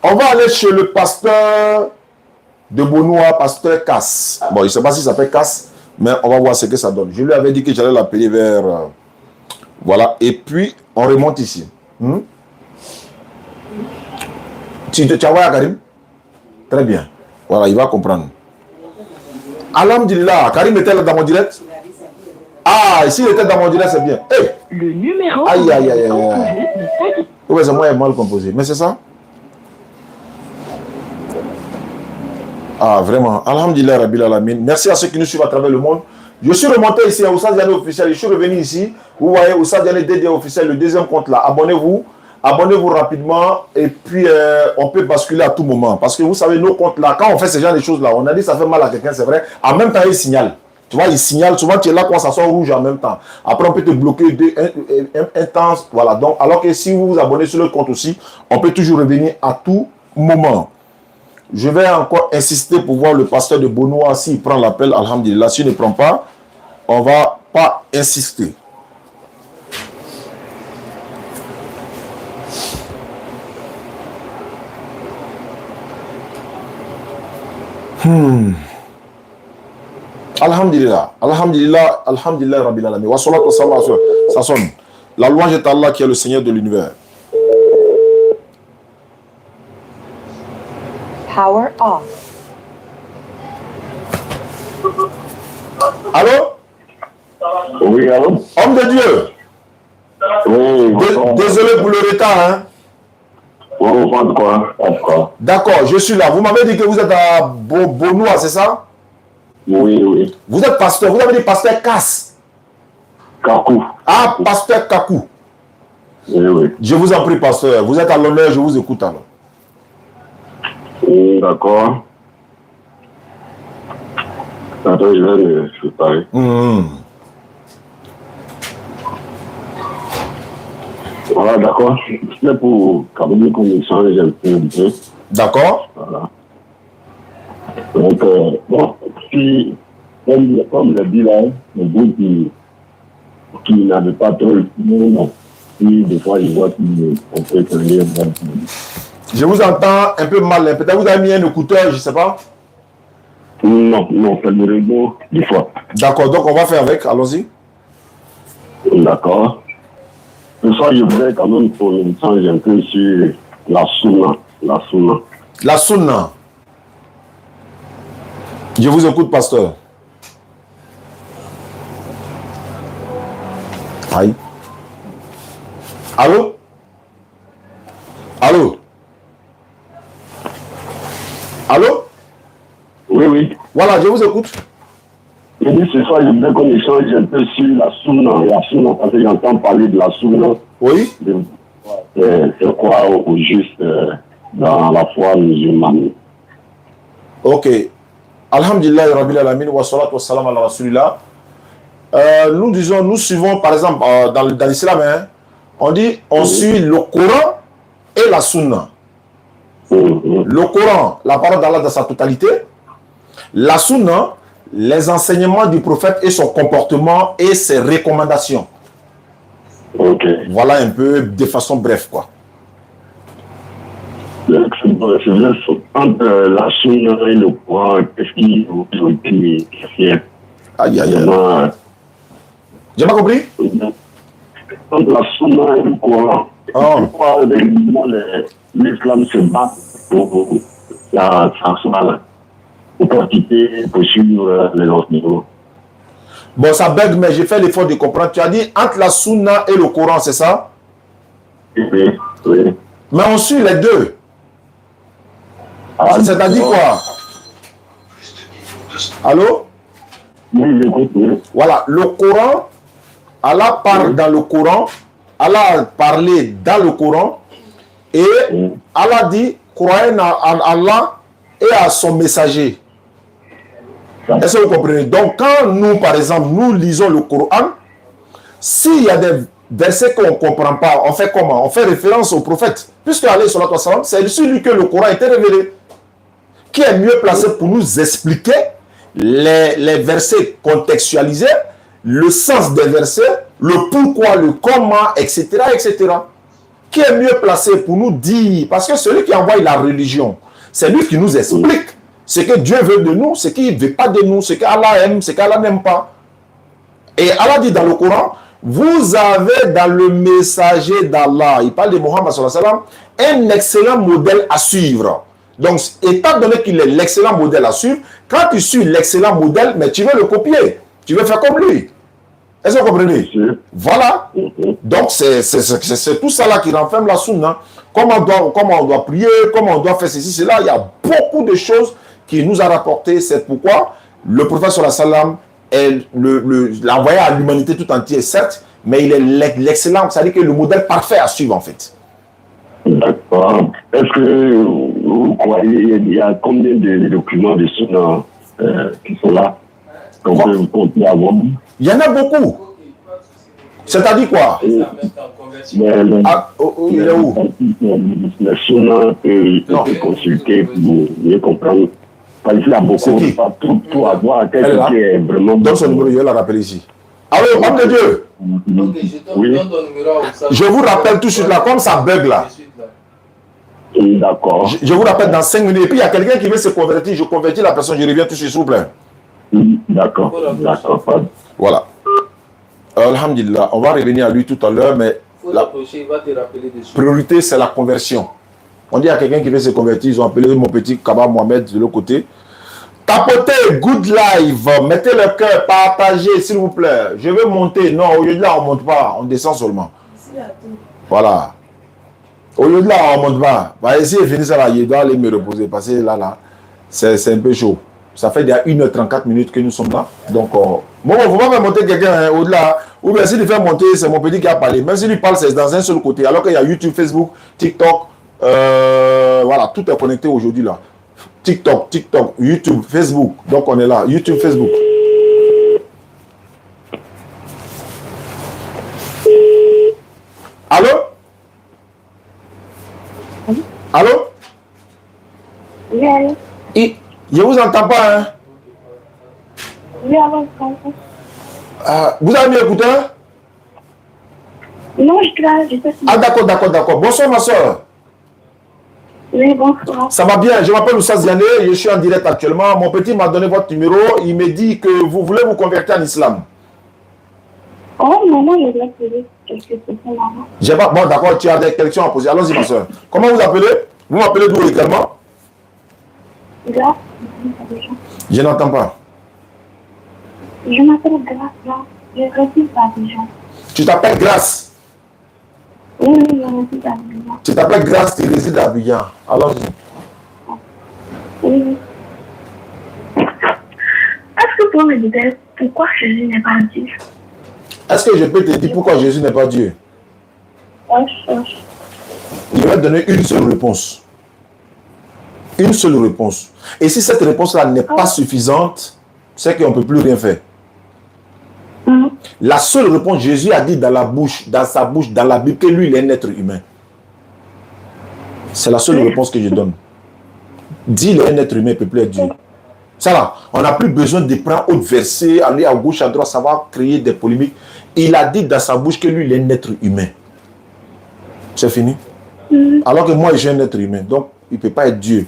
on va aller chez le pasteur de Bonoua, pasteur Cass. Bon, je ne sais pas si ça s'appelle Cass, mais on va voir ce que ça donne. Je lui avais dit que j'allais l'appeler vers... voilà, et puis on remonte ici. Tu as envoyé à Karim? Très bien. Voilà, il va comprendre. Alhamdulillah, Karim était là dans mon direct? Ah, s'il était dans mon direct, c'est bien. Hey. Le numéro... Aïe. Oui, c'est moi, mal composé. Mais c'est ça? Ah, vraiment. Alhamdulillah, Rabbil Alamin. Merci à ceux qui nous suivent à travers le monde. Je suis remonté ici à Oussad Diané officiel. Je suis revenu ici. Vous voyez, Oussad Diané DD officiel, le 2e compte là. Abonnez-vous. Abonnez-vous rapidement. Et puis, on peut basculer à tout moment. Parce que vous savez, nos comptes là, quand on fait ce genre de choses là, on a dit ça fait mal à quelqu'un, c'est vrai. En même temps, il signale. Tu vois, il signale. Souvent, tu es là quand ça sort rouge en même temps. Après, on peut te bloquer un temps. Voilà. Donc, alors que si vous vous abonnez sur le compte aussi, on peut toujours revenir à tout moment. Je vais encore insister pour voir le pasteur de Bonoa s'il prend l'appel, alhamdulillah. S'il ne prend pas, on ne va pas insister. Alhamdulillah, alhamdulillah, alhamdulillah, Rabbil Alamin. Wa salatu wa salam, ça sonne. La louange est Allah qui est le Seigneur de l'univers. Power off. Allô? Oui, allô? Homme de Dieu. Oui, Désolé pour le retard, hein? D'accord, je suis là. Vous m'avez dit que vous êtes à Bonoa, c'est ça? Oui, oui. Vous êtes pasteur, vous avez dit pasteur Cass. Kakou. Ah, pasteur Kakou. Oui, oui. Je vous en prie, pasteur. Vous êtes à l'honneur, je vous écoute alors. D'accord. Attends, je vais me préparer. Voilà, d'accord. C'est pour Cameroun qu'on échange un peu. D'accord. Voilà. Donc, bon, si, comme le dit là, le groupe qui n'avait pas trop le monde, puis des fois, je vois qu'on peut tenir. Je vous entends un peu mal. Peut-être vous avez mis un écouteur, je ne sais pas. Non, c'est le réseau, des fois. D'accord, donc on va faire avec. Allons-y. D'accord. Ce soir, je voudrais quand même qu'on échange un peu sur la sunna. La sunna. La sunna. Je vous écoute, pasteur. Aïe. Allô? Allô? Allô? Oui, oui. Voilà, je vous écoute. Je dis ce soir, je voudrais qu'on échange un peu sur la sunna. La sunna, parce que j'entends parler de la sunna. Oui. C'est quoi au juste dans la foi musulmane. Ok. Alhamdulillah, Rabbil Alamin, wa salatu wa salam ala Rasulillah. Nous suivons par exemple dans l'islam, hein, on dit on suit le Coran et la Sunna. Le Coran, la parole d'Allah dans sa totalité. La Sunna, les enseignements du prophète et son comportement et ses recommandations. Voilà un peu de façon bref, quoi. Entre la Sunna et le Coran, qu'est-ce qui est? Aïe, aïe, aïe. J'ai pas compris? Entre la Sunna et le Coran, pourquoi l'islam se bat pour la Sunna, pour quitter, pour suivre les autres niveaux? Bon, ça bug, mais j'ai fait l'effort de comprendre. Tu as dit entre la Sunna et le Coran, c'est ça? Oui, oui. Mais on suit les deux. C'est-à-dire quoi? Allô? Oui, j'écoute, oui. Voilà, le Coran, Allah parle dans le Coran, Allah a parlé dans le Coran, et Allah dit, croyez en Allah et à son messager. Est-ce que vous comprenez? Donc, quand nous, par exemple, nous lisons le Coran, s'il y a des versets qu'on ne comprend pas, on fait comment? On fait référence au prophète. Puisque alayhi salatu wa salam, c'est sur lui que le Coran a été révélé. Qui est mieux placé pour nous expliquer les versets contextualisés, le sens des versets, le pourquoi, le comment, etc., etc. Qui est mieux placé pour nous dire? Parce que celui qui envoie la religion, c'est lui qui nous explique ce que Dieu veut de nous, ce qu'il ne veut pas de nous, ce qu'Allah aime, ce qu'Allah n'aime pas. Et Allah dit dans le Coran, vous avez dans le messager d'Allah, il parle de Mohammed sallallahu alayhi wa sallam, un excellent modèle à suivre. Donc, étant donné qu'il est l'excellent modèle à suivre, quand tu suis l'excellent modèle, mais tu veux le copier, tu veux faire comme lui. Est-ce que vous comprenez? Voilà. Donc, c'est tout ça là qui renferme la sunna. Comment on doit prier, comment on doit faire ceci, cela. Il y a beaucoup de choses qui nous a rapporté. C'est pourquoi le prophète sallallahu alayhi wa sallam est l'envoyé à l'humanité tout entière, certes, mais il est l'excellent, c'est-à-dire que le modèle parfait à suivre, en fait. D'accord. Est-ce que vous croyez il y a combien de documents de sunna qui sont là qu'on peut avoir? Il y en a beaucoup. C'est-à-dire quoi? Il est où? Le chemin peut consulter pour mieux comprendre. Parce qu'il y a beaucoup de pas tout avoir. Quelqu'un qui est vraiment. Donne son numéro, je vais la rappeler ici. Allô, homme de Dieu. Oui. Je vous rappelle tout de suite là, comme ça bug là. D'accord. Je vous rappelle dans 5 minutes. Et puis il y a quelqu'un qui veut se convertir. Je convertis la personne, je reviens tout de suite, s'il vous plaît. D'accord. D'accord. Voilà. Alhamdulillah, on va revenir à lui tout à l'heure, mais la priorité, c'est la conversion. On dit à quelqu'un qui veut se convertir, ils ont appelé mon petit Kaba Mohamed de l'autre côté. Tapotez, good live, mettez le cœur, partagez, s'il vous plaît. Je veux monter. Non, au lieu de là, on ne monte pas, on descend seulement. Voilà. Au lieu de là, on ne monte pas. Va essayer de finir ça là, il doit aller me reposer, parce que là, c'est un peu chaud. Ça fait déjà 1h34 minutes que nous sommes là. Donc, bon, il ne faut pas faire monter quelqu'un au-delà. Ou bien s'il fait monter, c'est mon petit qui a parlé. Même s'il lui parle, c'est dans un seul côté. Alors qu'il y a YouTube, Facebook, TikTok. Voilà, tout est connecté aujourd'hui là. TikTok, YouTube, Facebook. Donc, on est là. YouTube, Facebook. Allô? Allô? Oui. Je vous entends pas, hein? Vous avez mis l'écouteur? Non, je sais pas. Ah, d'accord. Bonsoir, ma soeur. Oui, bonsoir. Ça va bien, je m'appelle Oussaz Ziané, je suis en direct actuellement. Mon petit m'a donné votre numéro, il me dit que vous voulez vous convertir en islam. Oh, maman, je vais poser quelques questions, maman. Bon, d'accord, tu as des questions à poser. Allons-y, ma soeur. Comment vous appelez? Vous m'appelez d'où également? Grâce. Je n'entends pas. Je m'appelle Grâce, je réside à Abidjan. Tu t'appelles Grâce? Oui, je réside à Abidjan. Tu t'appelles Grâce, tu résides à Abidjan. Allons-y. Oui. Est-ce que vous me dire pourquoi Jésus n'est pas Dieu? Est-ce que je peux te dire pourquoi Jésus n'est pas Dieu? Il va te donner une seule réponse. Une seule réponse. Et si cette réponse-là n'est pas suffisante, c'est qu'on ne peut plus rien faire. La seule réponse, Jésus a dit dans sa bouche, dans la Bible, que lui, il est un être humain. C'est la seule réponse que je donne. Dis, il est un être humain, il ne peut plus être Dieu. Ça là, on n'a plus besoin de prendre autre verset, aller à gauche, à droite, ça va créer des polémiques. Il a dit dans sa bouche que lui, il est un être humain. C'est fini. Alors que moi, je suis un être humain. Donc, il ne peut pas être Dieu.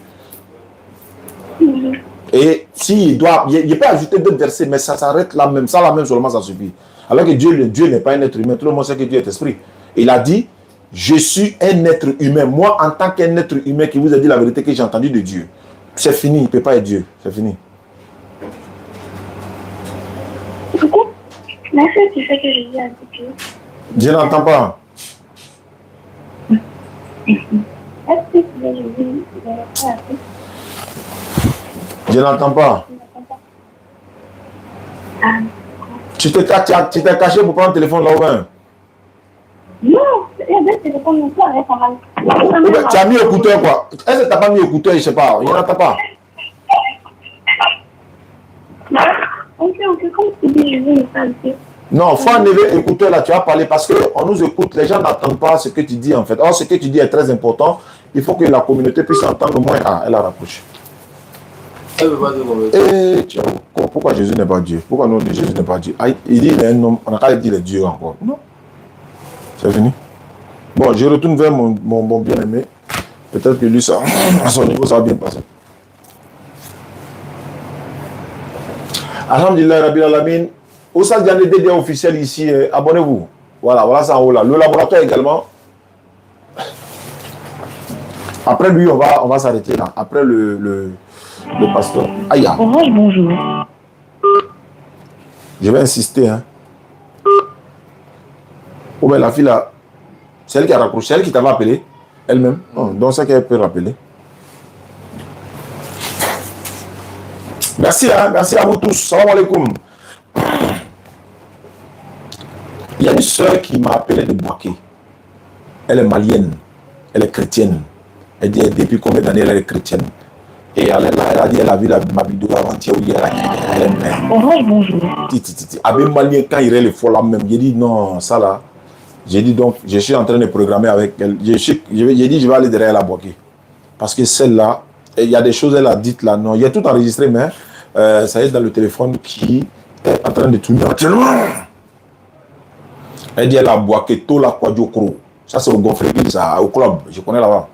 Et s'il doit, il peut ajouter d'autres versets, mais ça s'arrête là même. Ça là même seulement, ça suffit. Alors que Dieu n'est pas un être humain. Tout le monde sait que Dieu est esprit. Il a dit, je suis un être humain. Moi, en tant qu'un être humain qui vous a dit la vérité que j'ai entendue de Dieu. C'est fini, il ne peut pas être Dieu. C'est fini. Merci, tu sais que Jésus a dit Dieu. Je n'entends pas. Est-ce que Jésus a dit? Je n'entends pas. Tu t'es caché pour prendre le téléphone là ou bien? Non, il y a des téléphones non plus avec un. Tu as mis écouteur quoi? Est-ce que tu n'as pas mis écouteur? Je ne sais pas. Je n'entends pas. Ok, comme tu dis, Jésus n'est pas Dieu. Non, faut enlever écouteur là, tu vas parler parce qu'on nous écoute, les gens n'entendent pas ce que tu dis en fait. Or, ce que tu dis est très important. Il faut que la communauté puisse entendre au moins. Ah, elle a rapproché. Et pourquoi Jésus n'est pas Dieu? Pourquoi non, Jésus n'est pas Dieu? Ah, il dit il est un homme, on n'a qu'à dire Dieu encore. Non. C'est fini. Bon, je retourne vers mon bien-aimé. Peut-être que lui, ça, à son niveau, ça va bien passer. Alhamdulillah, Rabbil Alamin. Oussaz Diané DD officiel ici, abonnez-vous. Voilà ça en haut là. Le laboratoire également. Après lui, on va s'arrêter là. Après le pasteur. Aïe. Bonjour. Je vais insister. Hein. Oh, mais la fille là, c'est elle qui a raccroché, c'est elle qui t'avait appelé, elle-même. Oh, donc c'est qu'elle peut rappeler. Merci, hein, merci à vous tous. Salam alaikum. Il y a une soeur qui m'a appelé de Boaké. Elle est malienne, elle est chrétienne. Elle dit depuis combien d'années elle est chrétienne. Et elle a dit, elle a vu ma vidéo avant-hier où elle aime. Bonjour. Avec Malien, quand il est le faux là même, j'ai dit non, ça là. J'ai dit donc, je suis en train de programmer avec elle. J'ai dit, je vais aller derrière la boquée. Parce que celle-là, il y a des choses, elle a dites là, non. Il y a tout enregistré, mais ça est dans le téléphone qui est en train de tourner actuellement. Elle dit, elle a boqué tout la Kwadjokro. Ça, c'est au Gonfreville, ça, au club. Je connais là-bas.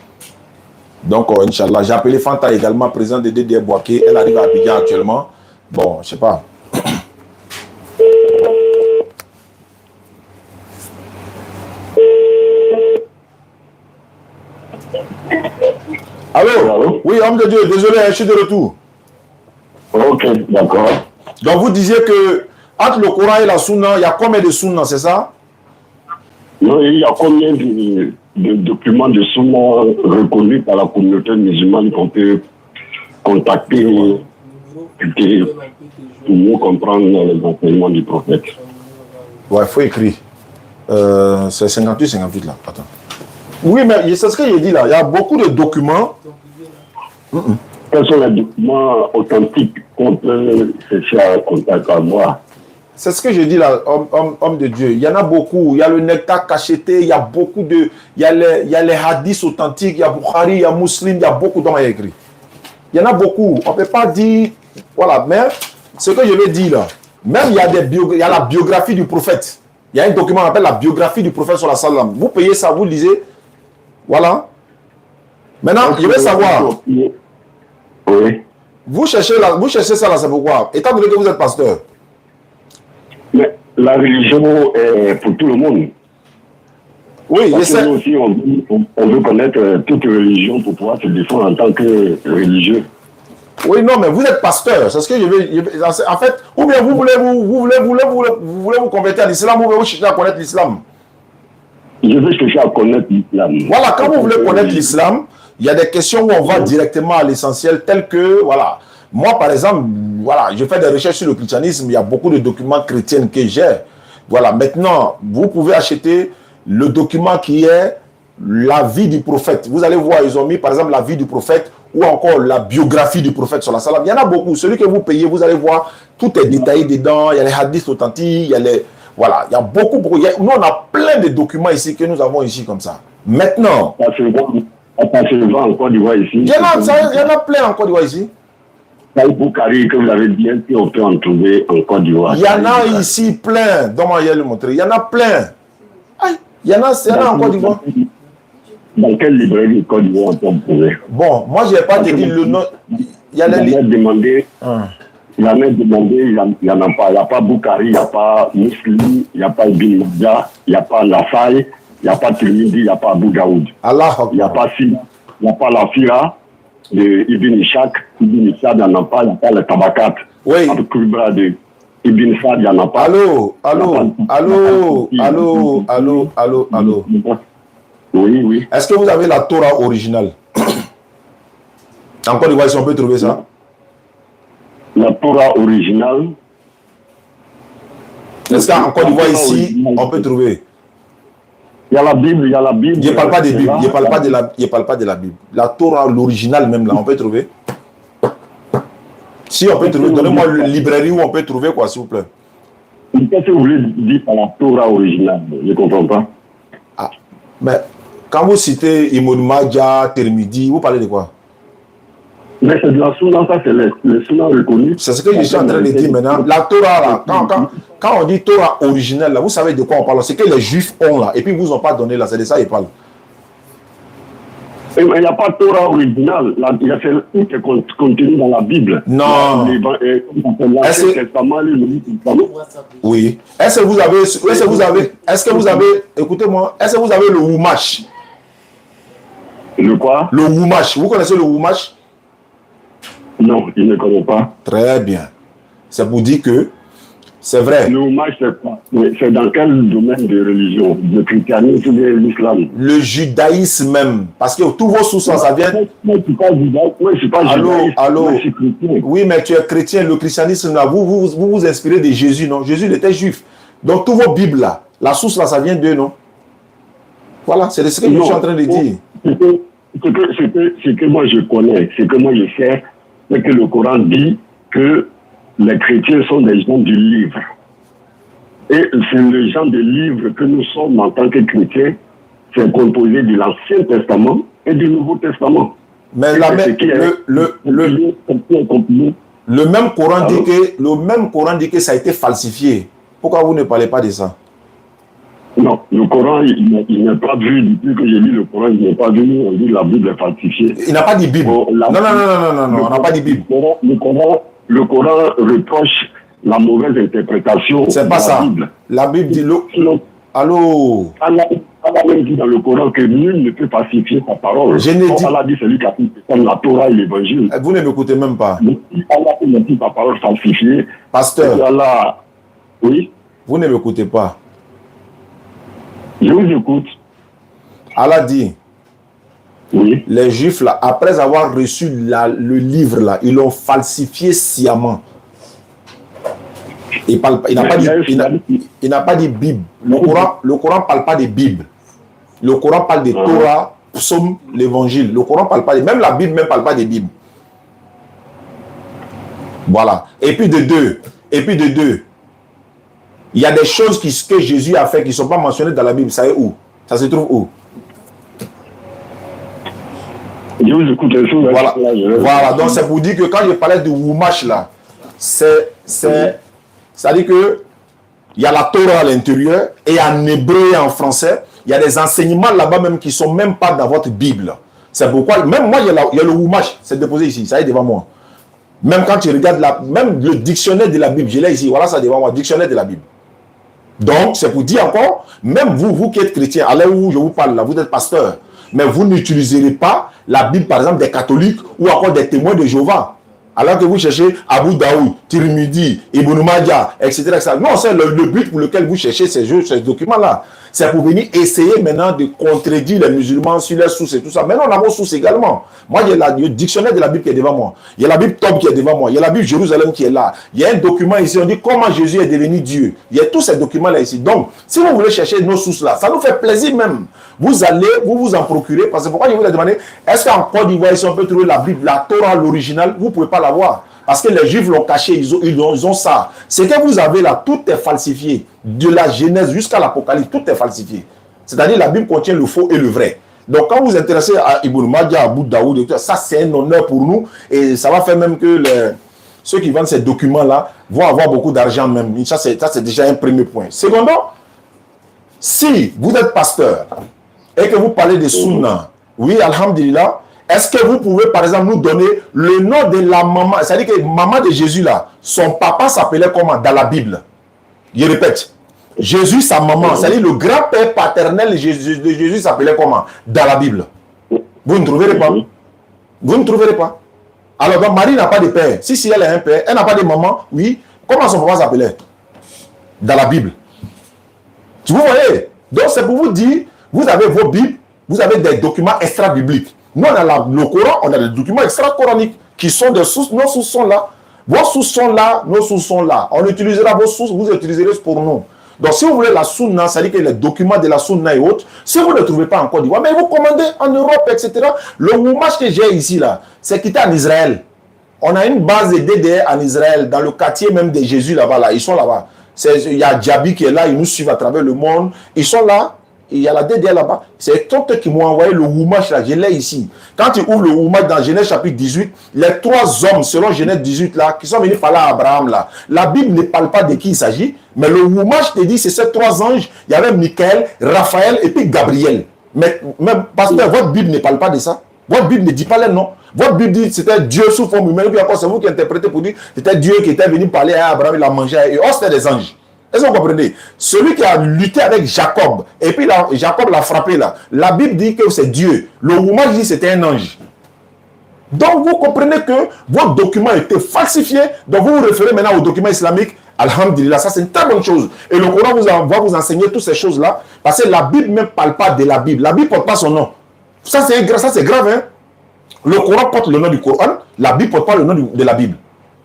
Donc, Inch'Allah, j'ai appelé Fanta également, président de DDR Boaké. Elle arrive à Abidjan actuellement. Bon, je sais pas. Allô? Oui, homme de Dieu, désolé, je suis de retour. Ok, d'accord. Donc, vous disiez que entre le Coran et la Sunna, il y a combien de Sunna, c'est ça? Non, il y a combien de documents de Sunna reconnus par la communauté musulmane qu'on peut contacter pour mieux comprendre les enseignements du prophète? Ouais, il faut écrire. C'est 58 là. Attends. Oui, mais c'est ce que j'ai dit là. Il y a beaucoup de documents. Quels sont les documents authentiques qu'on peut chercher à contacter à moi? C'est ce que je dis là, homme de Dieu. Il y en a beaucoup. Il y a le nectar cacheté, il y a beaucoup de... Il y a les hadiths authentiques, il y a Bukhari, il y a Muslim, il y a beaucoup d'hommes écrits. Il y en a beaucoup. On ne peut pas dire... Voilà, mais ce que je veux dire là, même il y a la biographie du prophète. Il y a un document qu'on appelle la biographie du prophète sur la salam. Vous payez ça, vous lisez. Voilà. Maintenant, je veux savoir. Oui. Vous cherchez ça là, c'est pourquoi? Étant donné que vous êtes pasteur. Mais la religion est pour tout le monde. Oui, parce que nous aussi, on veut connaître toute religion pour pouvoir se défendre en tant que religieux. Oui, non, mais vous êtes pasteur. C'est ce que je veux. En fait, ou bien vous voulez vous convertir à l'islam, ou bien vous cherchez à connaître l'islam. Je veux chercher à connaître l'islam. Voilà, quand vous voulez connaître l'islam, il y a des questions où on va directement à l'essentiel, tel que, voilà, moi par exemple, voilà, je fais des recherches sur le christianisme, il y a beaucoup de documents chrétiens que j'ai. Voilà, maintenant, vous pouvez acheter le document qui est la vie du prophète. Vous allez voir, ils ont mis par exemple la vie du prophète ou encore la biographie du prophète sur la salam. Il y en a beaucoup. Celui que vous payez, vous allez voir, tout est détaillé dedans. Il y a les hadiths authentiques, il y a les... Voilà, il y a beaucoup. Nous, on a plein de documents ici que nous avons ici comme ça. Maintenant... Ça se vend en Côte d'Ivoire ici. Il y en a plein en Côte d'Ivoire ici. Bukhari, que vous avez dit, on peut en trouver en Côte d'Ivoire. Il y en a ici plein. Donne-moi le montrer. Il y en a plein. Il y en a en Côte d'Ivoire. Dans quelle librairie Côte d'Ivoire on peut en trouver? Bon, moi je n'ai pas dit le nom. Il y a les demandé. Il en a demandé, il n'y en a pas. Il n'y a pas Bukhari, il n'y a pas Muslim, il n'y a pas Ibn Majah, il n'y a pas Nasai, il n'y a pas Tirmidhi, il n'y a pas Abu Daoud. Il n'y a pas Sina, il n'y a pas la Fira de Ibn Ishaq, Ibn Ishaq, il n'y en a pas, il n'y a pas le Tabakat. Oui. Le Kubra de Ibn Sad, il n'y en a pas. Allô. Oui. Est-ce que vous avez la Torah originale? En Côte d'Ivoire, si on peut trouver ça? La Torah originale. Est-ce qu'en Côte d'Ivoire, ici, on peut trouver? Il y a la Bible, Je ne parle pas de Bible, je ne parle pas de la Bible. La Torah, l'original même, là, on peut trouver? Si on peut trouver, donnez-moi une librairie où on peut trouver, quoi, s'il vous plaît. Qu'est-ce que vous voulez dire par la Torah originale? Je ne comprends pas. Ah, mais quand vous citez Ibn Majah, Tirmidhi, vous parlez de quoi? Mais c'est de la Sunna, ça c'est le Sunna reconnu. C'est ce que je suis en train de dire maintenant. La Torah, là, quand on dit Torah originelle, là, vous savez de quoi on parle? C'est que les Juifs ont là, et puis ils ne vous ont pas donné là, c'est de ça qu'ils parlent. Mais il n'y a pas de Torah originale, il y a celle qui est contenue dans la Bible. Non. L'Ancien Testament, le Nouveau Testament. Oui. Est-ce que vous avez, écoutez-moi, est-ce que vous avez le Wumash? Le quoi? Le Wumash. Vous connaissez le Wumash? Non, je ne connais pas. Très bien. C'est pour dire que c'est vrai. Le Wumash, c'est quoi? C'est dans quel domaine de religion? Le christianisme ou l'islam? Le judaïsme même. Parce que tous vos sources, ça vient... Moi, je ne suis pas judaïsme. Moi, je suis pas judaïsme. Allô. Je suis chrétien. Oui, mais tu es chrétien. Le christianisme, là, vous inspirez de Jésus, non? Jésus, il était juif. Donc, tous vos Bibles, là, la source, là, ça vient d'eux, non? Voilà, c'est ce que je suis en train de dire. ce que moi je connais, ce que moi je sais, c'est que le Coran dit que les chrétiens sont des gens du livre. Et c'est le genre de livre que nous sommes en tant que chrétiens, c'est composé de l'Ancien Testament et du Nouveau Testament. Mais le même Coran dit que ça a été falsifié. Pourquoi vous ne parlez pas de ça? Non, le Coran, il n'est pas vu, depuis que j'ai lu le Coran, il n'est pas vu, on dit la Bible est falsifiée. Il n'a pas dit Bible. Non, on n'a pas dit Bible. Le Coran reproche la mauvaise interprétation. C'est pas ça. Bible. La Bible dit allô. Allah même dit dans le Coran que nul ne peut falsifier sa parole. Je n'ai dit. Allah dit celui qui a pris la Torah et l'Évangile. Vous ne m'écoutez même pas. Allah ne dit sa parole falsifiée. Pasteur. Allah, oui. Vous ne m'écoutez pas. Je vous écoute. Allah dit. Oui. Les Juifs là, après avoir reçu le livre là, ils l'ont falsifié sciemment. Il n'a pas dit Bible. Le Coran parle pas de Bible. Le Coran parle de Torah, Psaume, l'Évangile. Le Coran parle pas de... Même la Bible même parle pas de Bible. Voilà. Et puis de deux, il y a des choses que Jésus a fait qui ne sont pas mentionnées dans la Bible. Ça est où? Ça se trouve où? Je vous écoute un jour. Voilà. Donc c'est pour dire que quand je parlais de Wumash là, c'est-à-dire que il y a la Torah à l'intérieur et en hébreu et en français, il y a des enseignements là-bas même qui ne sont même pas dans votre Bible. C'est pourquoi, même moi, il y a le Wumash, c'est déposé ici, ça est devant moi. Même quand tu regardes même le dictionnaire de la Bible, je l'ai ici, voilà ça devant moi, dictionnaire de la Bible. Donc, c'est pour dire encore, même vous qui êtes chrétien, à l'heure où je vous parle là, vous êtes pasteur, mais vous n'utiliserez pas la Bible, par exemple, des catholiques ou encore des témoins de Jéhovah. Alors que vous cherchez Abu Daoud, Tirmidhi, Ibn Majah, etc. Non, c'est le but pour lequel vous cherchez ces documents-là. C'est pour venir essayer maintenant de contredire les musulmans sur les sources et tout ça. Maintenant, on a vos sources également. Moi, il y a le dictionnaire de la Bible qui est devant moi. Il y a la Bible Tom qui est devant moi. Il y a la Bible Jérusalem qui est là. Il y a un document ici, on dit comment Jésus est devenu Dieu. Il y a tous ces documents-là ici. Donc, si vous voulez chercher nos sources-là, ça nous fait plaisir même. Vous allez, vous en procurez. Parce que pourquoi je vous ai demandé, est-ce qu'en Côte d'Ivoire, ici, on peut trouver la Bible, la Torah, l'original? Vous ne pouvez pas l'avoir. Parce que les Juifs l'ont caché, ils ont ça. Ce que vous avez là, tout est falsifié. De la Genèse jusqu'à l'Apocalypse, tout est falsifié. C'est-à-dire la Bible contient le faux et le vrai. Donc quand vous vous intéressez à Ibn Majah, à Abu Daoud, ça c'est un honneur pour nous. Et ça va faire même que ceux qui vendent ces documents-là vont avoir beaucoup d'argent même. Ça c'est déjà un premier point. Secondement, si vous êtes pasteur et que vous parlez de Sunna, oui, alhamdulillah, est-ce que vous pouvez, par exemple, nous donner le nom de la maman? C'est-à-dire que maman de Jésus, là, son papa s'appelait comment dans la Bible? Je répète. Jésus, sa maman, c'est-à-dire le grand-père paternel de Jésus s'appelait comment dans la Bible? Vous ne trouverez pas. Vous ne trouverez pas. Alors, donc, Marie n'a pas de père. Si elle a un père, elle n'a pas de maman, oui. Comment son papa s'appelait? Dans la Bible. Vous voyez? Donc, c'est pour vous dire, vous avez vos Bibles, vous avez des documents extra-bibliques. Nous, on a le Coran, on a des documents extra-coraniques qui sont des sources. Nos sources sont là. Vos sources sont là, nos sources sont là. On utilisera vos sources, vous utiliserez pour nous. Donc, si vous voulez la Sunna, c'est-à-dire que les documents de la Sunna et autres, si vous ne trouvez pas en Côte d'Ivoire, mais vous commandez en Europe, etc. Le Wumash que j'ai ici, là, c'est quitté en Israël. On a une base de DDR en Israël, dans le quartier même de Jésus là-bas. Là. Ils sont là-bas. Il y a Djabi qui est là, ils nous suivent à travers le monde. Ils sont là. Il y a la DDR là-bas. C'est eux qui m'ont envoyé le Wumash là. Je l'ai ici. Quand tu ouvres le Wumash dans Genèse chapitre 18, les 3 hommes, selon Genèse 18 là, qui sont venus parler à Abraham là, la Bible ne parle pas de qui il s'agit, mais le Wumash te dit c'est ces 3 anges. Il y avait Michael, Raphaël et puis Gabriel. Mais pasteur, votre Bible ne parle pas de ça. Votre Bible ne dit pas les noms. Votre Bible dit c'était Dieu sous forme humaine. Et puis encore, c'est vous qui interprétez pour dire c'était Dieu qui était venu parler à Abraham, il a mangé. Et oh, c'était des anges. Est-ce que vous comprenez? Celui qui a lutté avec Jacob, et puis Jacob l'a frappé là, la Bible dit que c'est Dieu. Le Wumash dit que c'était un ange. Donc vous comprenez que vos documents étaient falsifiés, donc vous vous référez maintenant aux documents islamiques. Alhamdulillah, ça c'est une très bonne chose. Et le Coran va vous enseigner toutes ces choses-là, parce que la Bible ne parle pas de la Bible. La Bible ne porte pas son nom. Ça c'est grave, hein? Le Coran porte le nom du Coran, la Bible ne porte pas le nom de la Bible.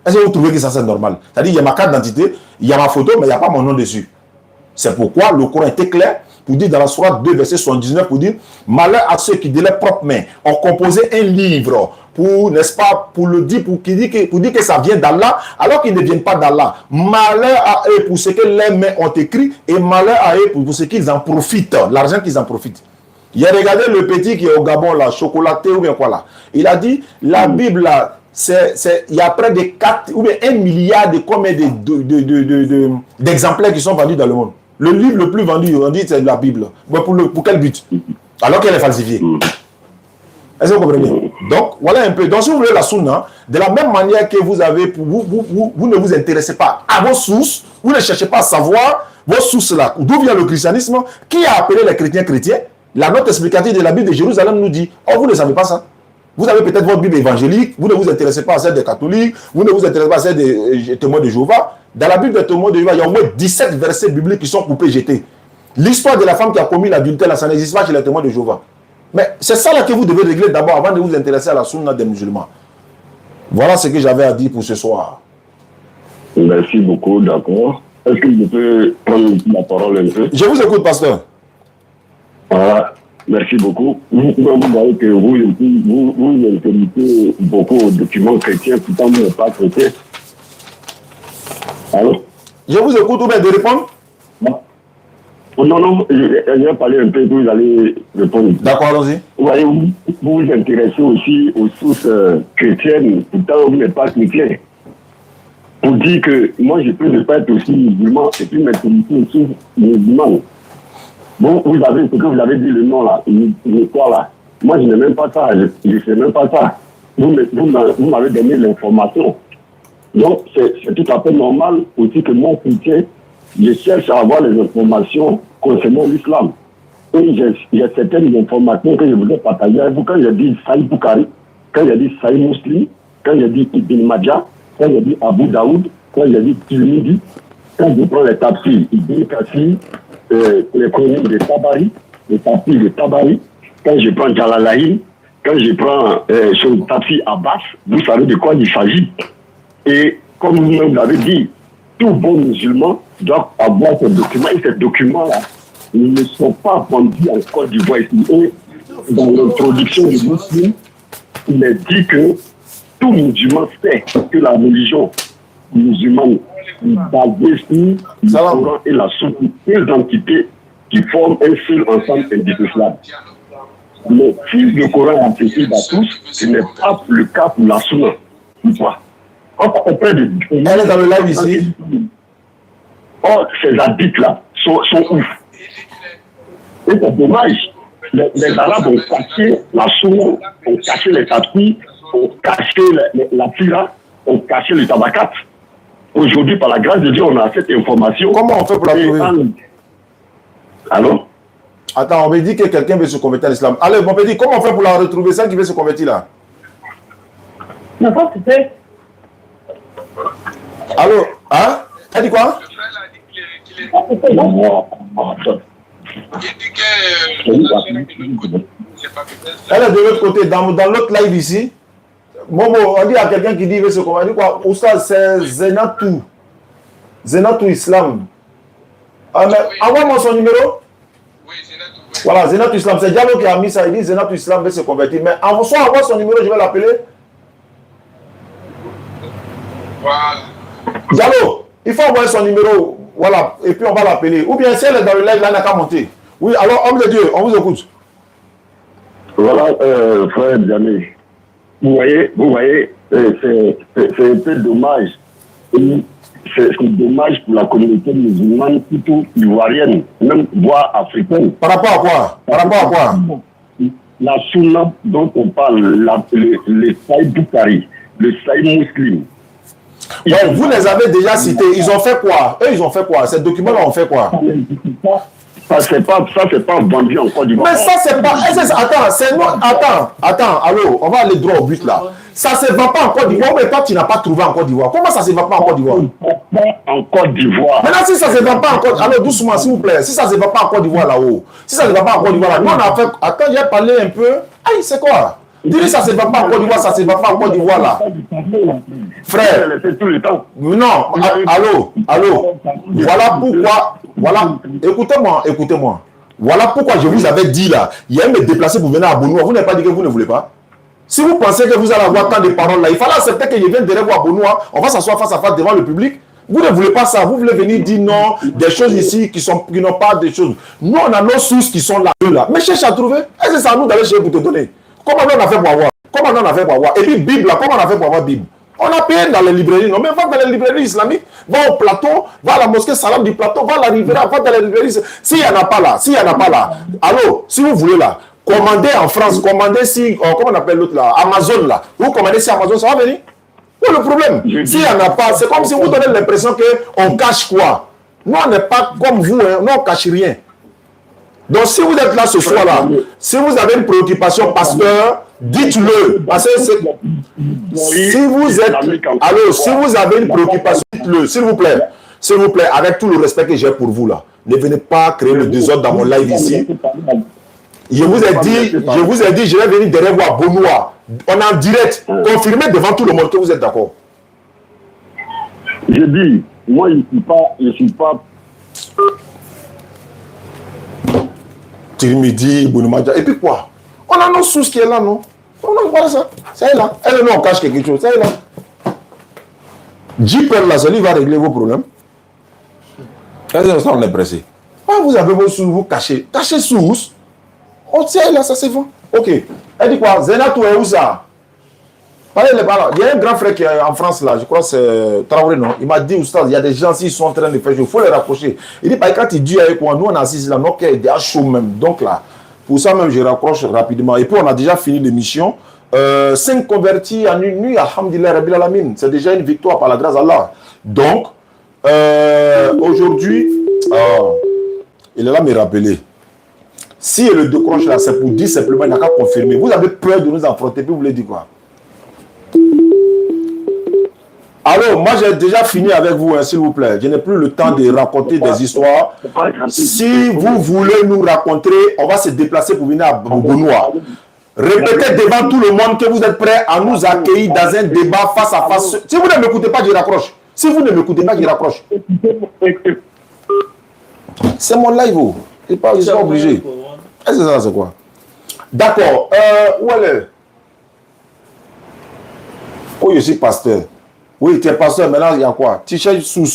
Est-ce que vous trouvez que ça c'est normal? C'est-à-dire il y a ma carte d'identité, il y a ma photo, mais il n'y a pas mon nom dessus. C'est pourquoi le Coran était clair. pour dire dans la sourate 2, verset 79, pour dire malheur à ceux qui de leurs propres mains ont composé un livre pour, n'est-ce pas, pour le dire, pour dire que ça vient d'Allah, alors qu'ils ne viennent pas d'Allah. Malheur à eux pour ce que leurs mains ont écrit et malheur à eux pour ce qu'ils en profitent, l'argent qu'ils en profitent. Il a regardé le petit qui est au Gabon là, chocolaté ou bien quoi là. Il a dit, la Bible là, il y a près de 4 ou bien 1 milliard de combien d'exemplaires qui sont vendus dans le monde. Le livre le plus vendu, on dit, c'est la Bible. Bon, pour quel but? Alors qu'elle est falsifiée. Est-ce que vous comprenez? Donc, voilà un peu. Donc, si vous voulez la sunna, de la même manière que vous avez, vous ne vous intéressez pas à vos sources, vous ne cherchez pas à savoir vos sources là, d'où vient le christianisme, qui a appelé les chrétiens. La note explicative de la Bible de Jérusalem nous dit, oh, vous ne savez pas ça. Vous avez peut-être votre Bible évangélique, vous ne vous intéressez pas à celle des catholiques, vous ne vous intéressez pas à celle des témoins de Jéhovah. Dans la Bible des témoins de Jéhovah, il y a au moins 17 versets bibliques qui sont coupés, jetés. L'histoire de la femme qui a commis l'adultère, là, ça n'existe pas chez les témoins de Jéhovah. Mais c'est ça là que vous devez régler d'abord avant de vous intéresser à la sunna des musulmans. Voilà ce que j'avais à dire pour ce soir. Merci beaucoup, d'accord. Est-ce que je peux prendre la parole un peu? Je vous écoute, pasteur. Voilà. Merci beaucoup. Vous voyez que vous intéressez beaucoup aux documents chrétiens, pourtant vous n'êtes pas chrétien. Alors? Je vous écoute ou bien de répondre? Non, je vais parler un peu, vous allez répondre. D'accord, allons-y. Vous voyez, vous vous intéressez aussi aux sources chrétiennes, pourtant vous n'êtes pas chrétien. Pour dire que moi je peux ne pas être aussi musulman et puis m'intéresser aux sources musulmanes. Bon, vous avez ce que vous avez dit le nom là, l'histoire là. Moi, je n'ai même pas ça, je ne sais même pas ça. Vous m'avez donné l'information. Donc, c'est tout à fait normal aussi que mon chrétien, je cherche à avoir les informations concernant l'islam. Et j'ai certaines informations que je voudrais partager avec vous. Quand j'ai dit Sahih Bukhari, quand j'ai dit Sahih Muslim, quand j'ai dit Ibn Majah, quand j'ai dit Abu Daoud, quand j'ai dit Tirmidhi, quand je prends les tafsirs, Ibn Kathir, les chroniques de Tabari, les tafsirs de Tabari, quand je prends Jalalaïn, quand je prends son tafsir Abbas, vous savez de quoi il s'agit. Et comme vous l'avez dit, tout bon musulman doit avoir ces documents. Et ces documents-là, ils ne sont pas vendus en Côte d'Ivoire. Et dans l'introduction du muslim, il est dit que tout musulman sait que la religion musulmane basée sur le Coran et la Sunna, deux entités qui forment un seul ensemble indissociable. Mais si le Coran est accessible à tous, ce n'est pas le cas pour la Sunna. Elle est dans le live ici. Or, ces hadiths-là sont ouf. Et c'est dommage. Les Arabes ont caché la Sunna, ont caché les tapis, ont caché la tira, ont caché le tabacat. Aujourd'hui, par la grâce de Dieu, on a cette information. Comment on fait pour la trouver? Alors? Attends, on me dit que quelqu'un veut se convertir à l'islam. Allez, on me dit, comment on fait pour la retrouver, celle qui veut se convertir là? Non, pas tu sais. Allô? Hein? Elle dit quoi? Elle est de l'autre côté, dans l'autre live ici. Momo, on dit à quelqu'un qui dit il veut se convertir quoi? Oustaz, c'est Zenatou. Zenatou Islam. Ah, mais envoie-moi son numéro. Oui, Zenatou. Voilà, Zenatou Islam. C'est Diallo qui a mis ça. Il dit Zenatou Islam veut se convertir. Mais envoie son numéro, je vais l'appeler. Voilà. Diallo, il faut envoyer son numéro. Voilà, et puis on va l'appeler. Ou bien si elle est dans le live, là, elle n'a qu'à monter. Oui, alors, homme de Dieu, on vous écoute. Voilà, frère Diamé. Vous voyez, c'est un peu dommage. C'est dommage pour la communauté musulmane, plutôt ivoirienne, même voire africaine. Par rapport à quoi? Par rapport à quoi? La sunna dont on parle, le Sahih Bukhari, le Sahih Muslim. Ouais, vous les avez déjà cités. Ils ont fait quoi? Eux, ils ont fait quoi? Ces documents-là ont fait quoi? Ça, c'est pas vendu en Côte d'Ivoire. Mais ça, c'est pas... Attends, allô, on va aller droit au but là. Ça se vend pas en Côte d'Ivoire, mais toi, tu n'as pas trouvé en Côte d'Ivoire. Comment ça se vend pas en Côte d'Ivoire? En Côte d'Ivoire. Maintenant, si ça se vend pas en Côte... Allô, doucement, s'il vous plaît. Si ça se vend pas en Côte d'Ivoire là-haut. Si ça se vend pas en Côte d'Ivoire là, nous, on a fait... Attends, j'ai parlé un peu. Aïe, c'est quoi? Dis-lui, ça se vend pas en Côte d'Ivoire, ça se vend pas en Côte d'Ivoire là. Frère. Non, allô. Voilà pourquoi... Voilà, écoutez-moi. Voilà pourquoi je vous avais dit là, il y a me déplacer pour venir à Bonoua. Vous n'avez pas dit que vous ne voulez pas. Si vous pensez que vous allez avoir tant de paroles là, il fallait accepter que je vienne derrière vous à Bonoua. On va s'asseoir face à face devant le public. Vous ne voulez pas ça. Vous voulez venir dire non, des choses ici qui n'ont pas des choses. Nous, on a nos sources qui sont là. Mais cherche à trouver. Est-ce que c'est à nous d'aller chercher pour te donner? Comment on a fait pour avoir? Comment on a fait pour avoir? Et puis, Bible, là, comment on a fait pour avoir Bible? On a payé dans les librairies. Non, mais va dans les librairies islamiques, va au plateau, va à la mosquée Salam du plateau, va à la Riviera, va dans les librairies. S'il n'y en a pas là, allô, si vous voulez là, commandez en France, commandez si, comment on appelle l'autre là, Amazon là. Vous commandez si Amazon, ça va venir? Où est le problème? S'il n'y en a pas, c'est comme si vous donnez l'impression qu'on cache quoi. Nous, on n'est pas comme vous, hein. Nous, on ne cache rien. Donc, si vous êtes là ce soir-là, si vous avez une préoccupation, pasteur, dites-le. Parce que si vous êtes... Alors, si vous avez une préoccupation, dites-le, s'il vous plaît. S'il vous plaît, avec tout le respect que j'ai pour vous, là. Ne venez pas créer le désordre dans mon live ici. Je vous ai dit, je vais venir derrière vous à Bonoua. On est en direct. Confirmez devant tout le monde que vous êtes d'accord. Je dis, moi, je ne suis pas... Tirimidi, Bounoumadja. Et puis quoi? On a nos sources qui est là, non? On a voilà ça. Ça est là. Elle, non, on cache quelque chose. Ça est là. Jeeper, là, celui va régler vos problèmes. On est pressé. Ah, vous avez vos sources, vous cachez. Cachez sources. On tient là, ça c'est bon. Ok. Elle dit quoi? Zenatou est où ça? Parlez-les pas là. Il y a un grand frère qui est en France là, je crois que c'est Traoré, non? Il m'a dit, Oustaz, il y a des gens qui sont en train de faire, il faut les rapprocher. Il dit, quand il dit avec moi, nous on a assis là, nos cœurs est chaud même. Donc là, pour ça même, je raccroche rapidement. Et puis on a déjà fini l'émission. 5 convertis en une nuit, alhamdulillah, Rabbil Alamin. C'est déjà une victoire par la grâce d'Allah. Donc, aujourd'hui, il est là me rappeler. Si il le décroche là, c'est pour dire simplement, il n'a qu'à confirmer. Vous avez peur de nous affronter, puis vous voulez dire quoi? Alors, moi j'ai déjà fini avec vous, hein, s'il vous plaît. Je n'ai plus le temps de raconter des histoires. Si vous voulez nous raconter, on va se déplacer pour venir à Bonoua. Répétez devant tout le monde que vous êtes prêts à nous accueillir dans un débat face à face. Si vous ne m'écoutez pas, je raccroche. Si vous ne m'écoutez pas, je raccroche. C'est mon live. Je ne suis pas obligé. Est-ce que ça, c'est quoi? D'accord. Où elle est? Oh, je suis pasteur. Oui, tu es pasteur. Maintenant, il y a quoi? Tu cherches sous.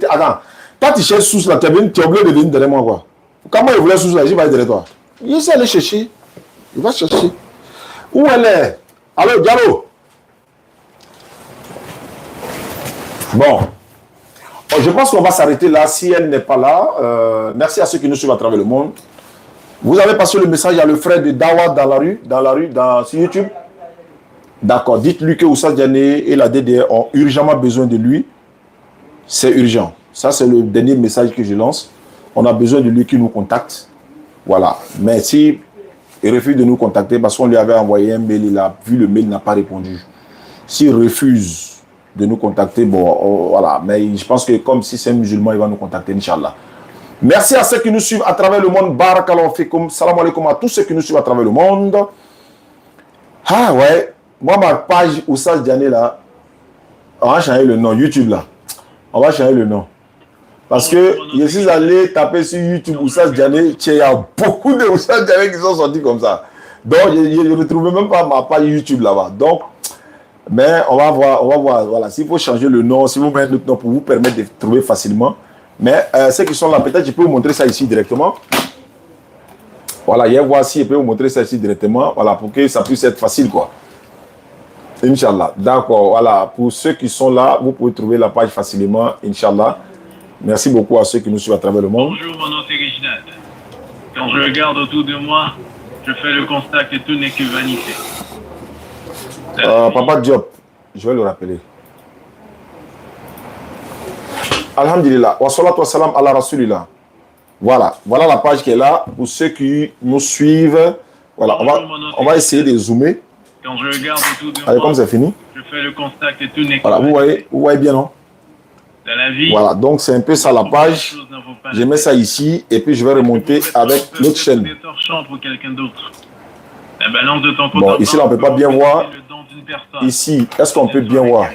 Attends. Quand tu cherches sous, là, tu es obligé de venir derrière moi, quoi. Comment il voulait sous, là? Je vais aller derrière toi. Il sait aller chercher. Il va chercher. Où elle est? Allô, Diallo? Bon. Je pense qu'on va s'arrêter là. Si elle n'est pas là, merci à ceux qui nous suivent à travers le monde. Vous avez passé le message à le frère de Dawa sur YouTube. D'accord. Dites-lui que Oussa Diané et la DDR ont urgemment besoin de lui. C'est urgent. Ça, c'est le dernier message que je lance. On a besoin de lui qui nous contacte. Voilà. Mais si il refuse de nous contacter parce qu'on lui avait envoyé un mail, il a vu le mail, il n'a pas répondu. S'il refuse de nous contacter, bon, voilà. Mais je pense que comme si c'est un musulman, il va nous contacter, Inch'Allah. Merci à ceux qui nous suivent à travers le monde. Barakallahu fikum. Salam alaikum à tous ceux qui nous suivent à travers le monde. Ah ouais. Moi, ma page Oussa Diané là, on va changer le nom. YouTube là. On va changer le nom. Parce que je suis allé taper sur YouTube Oussa Diané. Il y a beaucoup de Oussa Diané qui sont sortis comme ça. Donc, je ne retrouvais même pas ma page YouTube là-bas. Donc, mais on va voir. Voilà. S'il faut changer le nom, si vous mettez le nom pour vous permettre de trouver facilement. Mais ceux qui sont là, peut-être je peux vous montrer ça ici directement. Voilà, voici, je peux vous montrer ça ici directement. Voilà, pour que ça puisse être facile, quoi. Inch'Allah. D'accord, voilà. Pour ceux qui sont là, vous pouvez trouver la page facilement, Inch'Allah. Merci beaucoup à ceux qui nous suivent à travers le monde. Bonjour, mon nom c'est Reginald. Quand je regarde autour de moi, je fais le constat que tout n'est que vanité. Papa Diop, je vais le rappeler. Alhamdulillah. Wa salatu wa salam ala rasulillah. Voilà. Voilà la page qui est là. Pour ceux qui nous suivent. Voilà. On va essayer de zoomer. Quand je regarde autour de allez, moi, comme c'est fini. je fais le constat que tout n'est que voilà, vanité. vous voyez bien, non? Dans la vie, voilà. Donc, c'est un peu ça la page. Je mets ça ici. Et puis, je vais remonter avec l'autre chaîne. Pour quelqu'un d'autre. La balance de ton bon, ici, là, on ne peut pas bien voir. Ici, est-ce qu'on peut bien voir?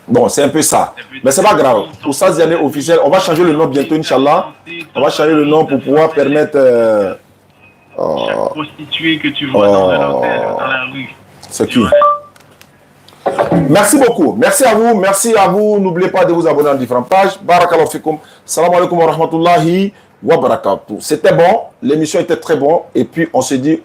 Bon, c'est un peu ça. Mais c'est pas grave. Pour ça, il y a officiel. On va changer le nom bientôt, Inch'Allah. On va changer le nom pour pouvoir permettre... chaque prostituée que tu vois dans un hôtel, dans la rue. C'est qui? Merci beaucoup. Merci à vous. Merci à vous. N'oubliez pas de vous abonner à différentes pages. Barakallahu fikum. Salam alaikum wa rahmatullahi wa barakatuh. C'était bon. L'émission était très bon. Et puis, on se dit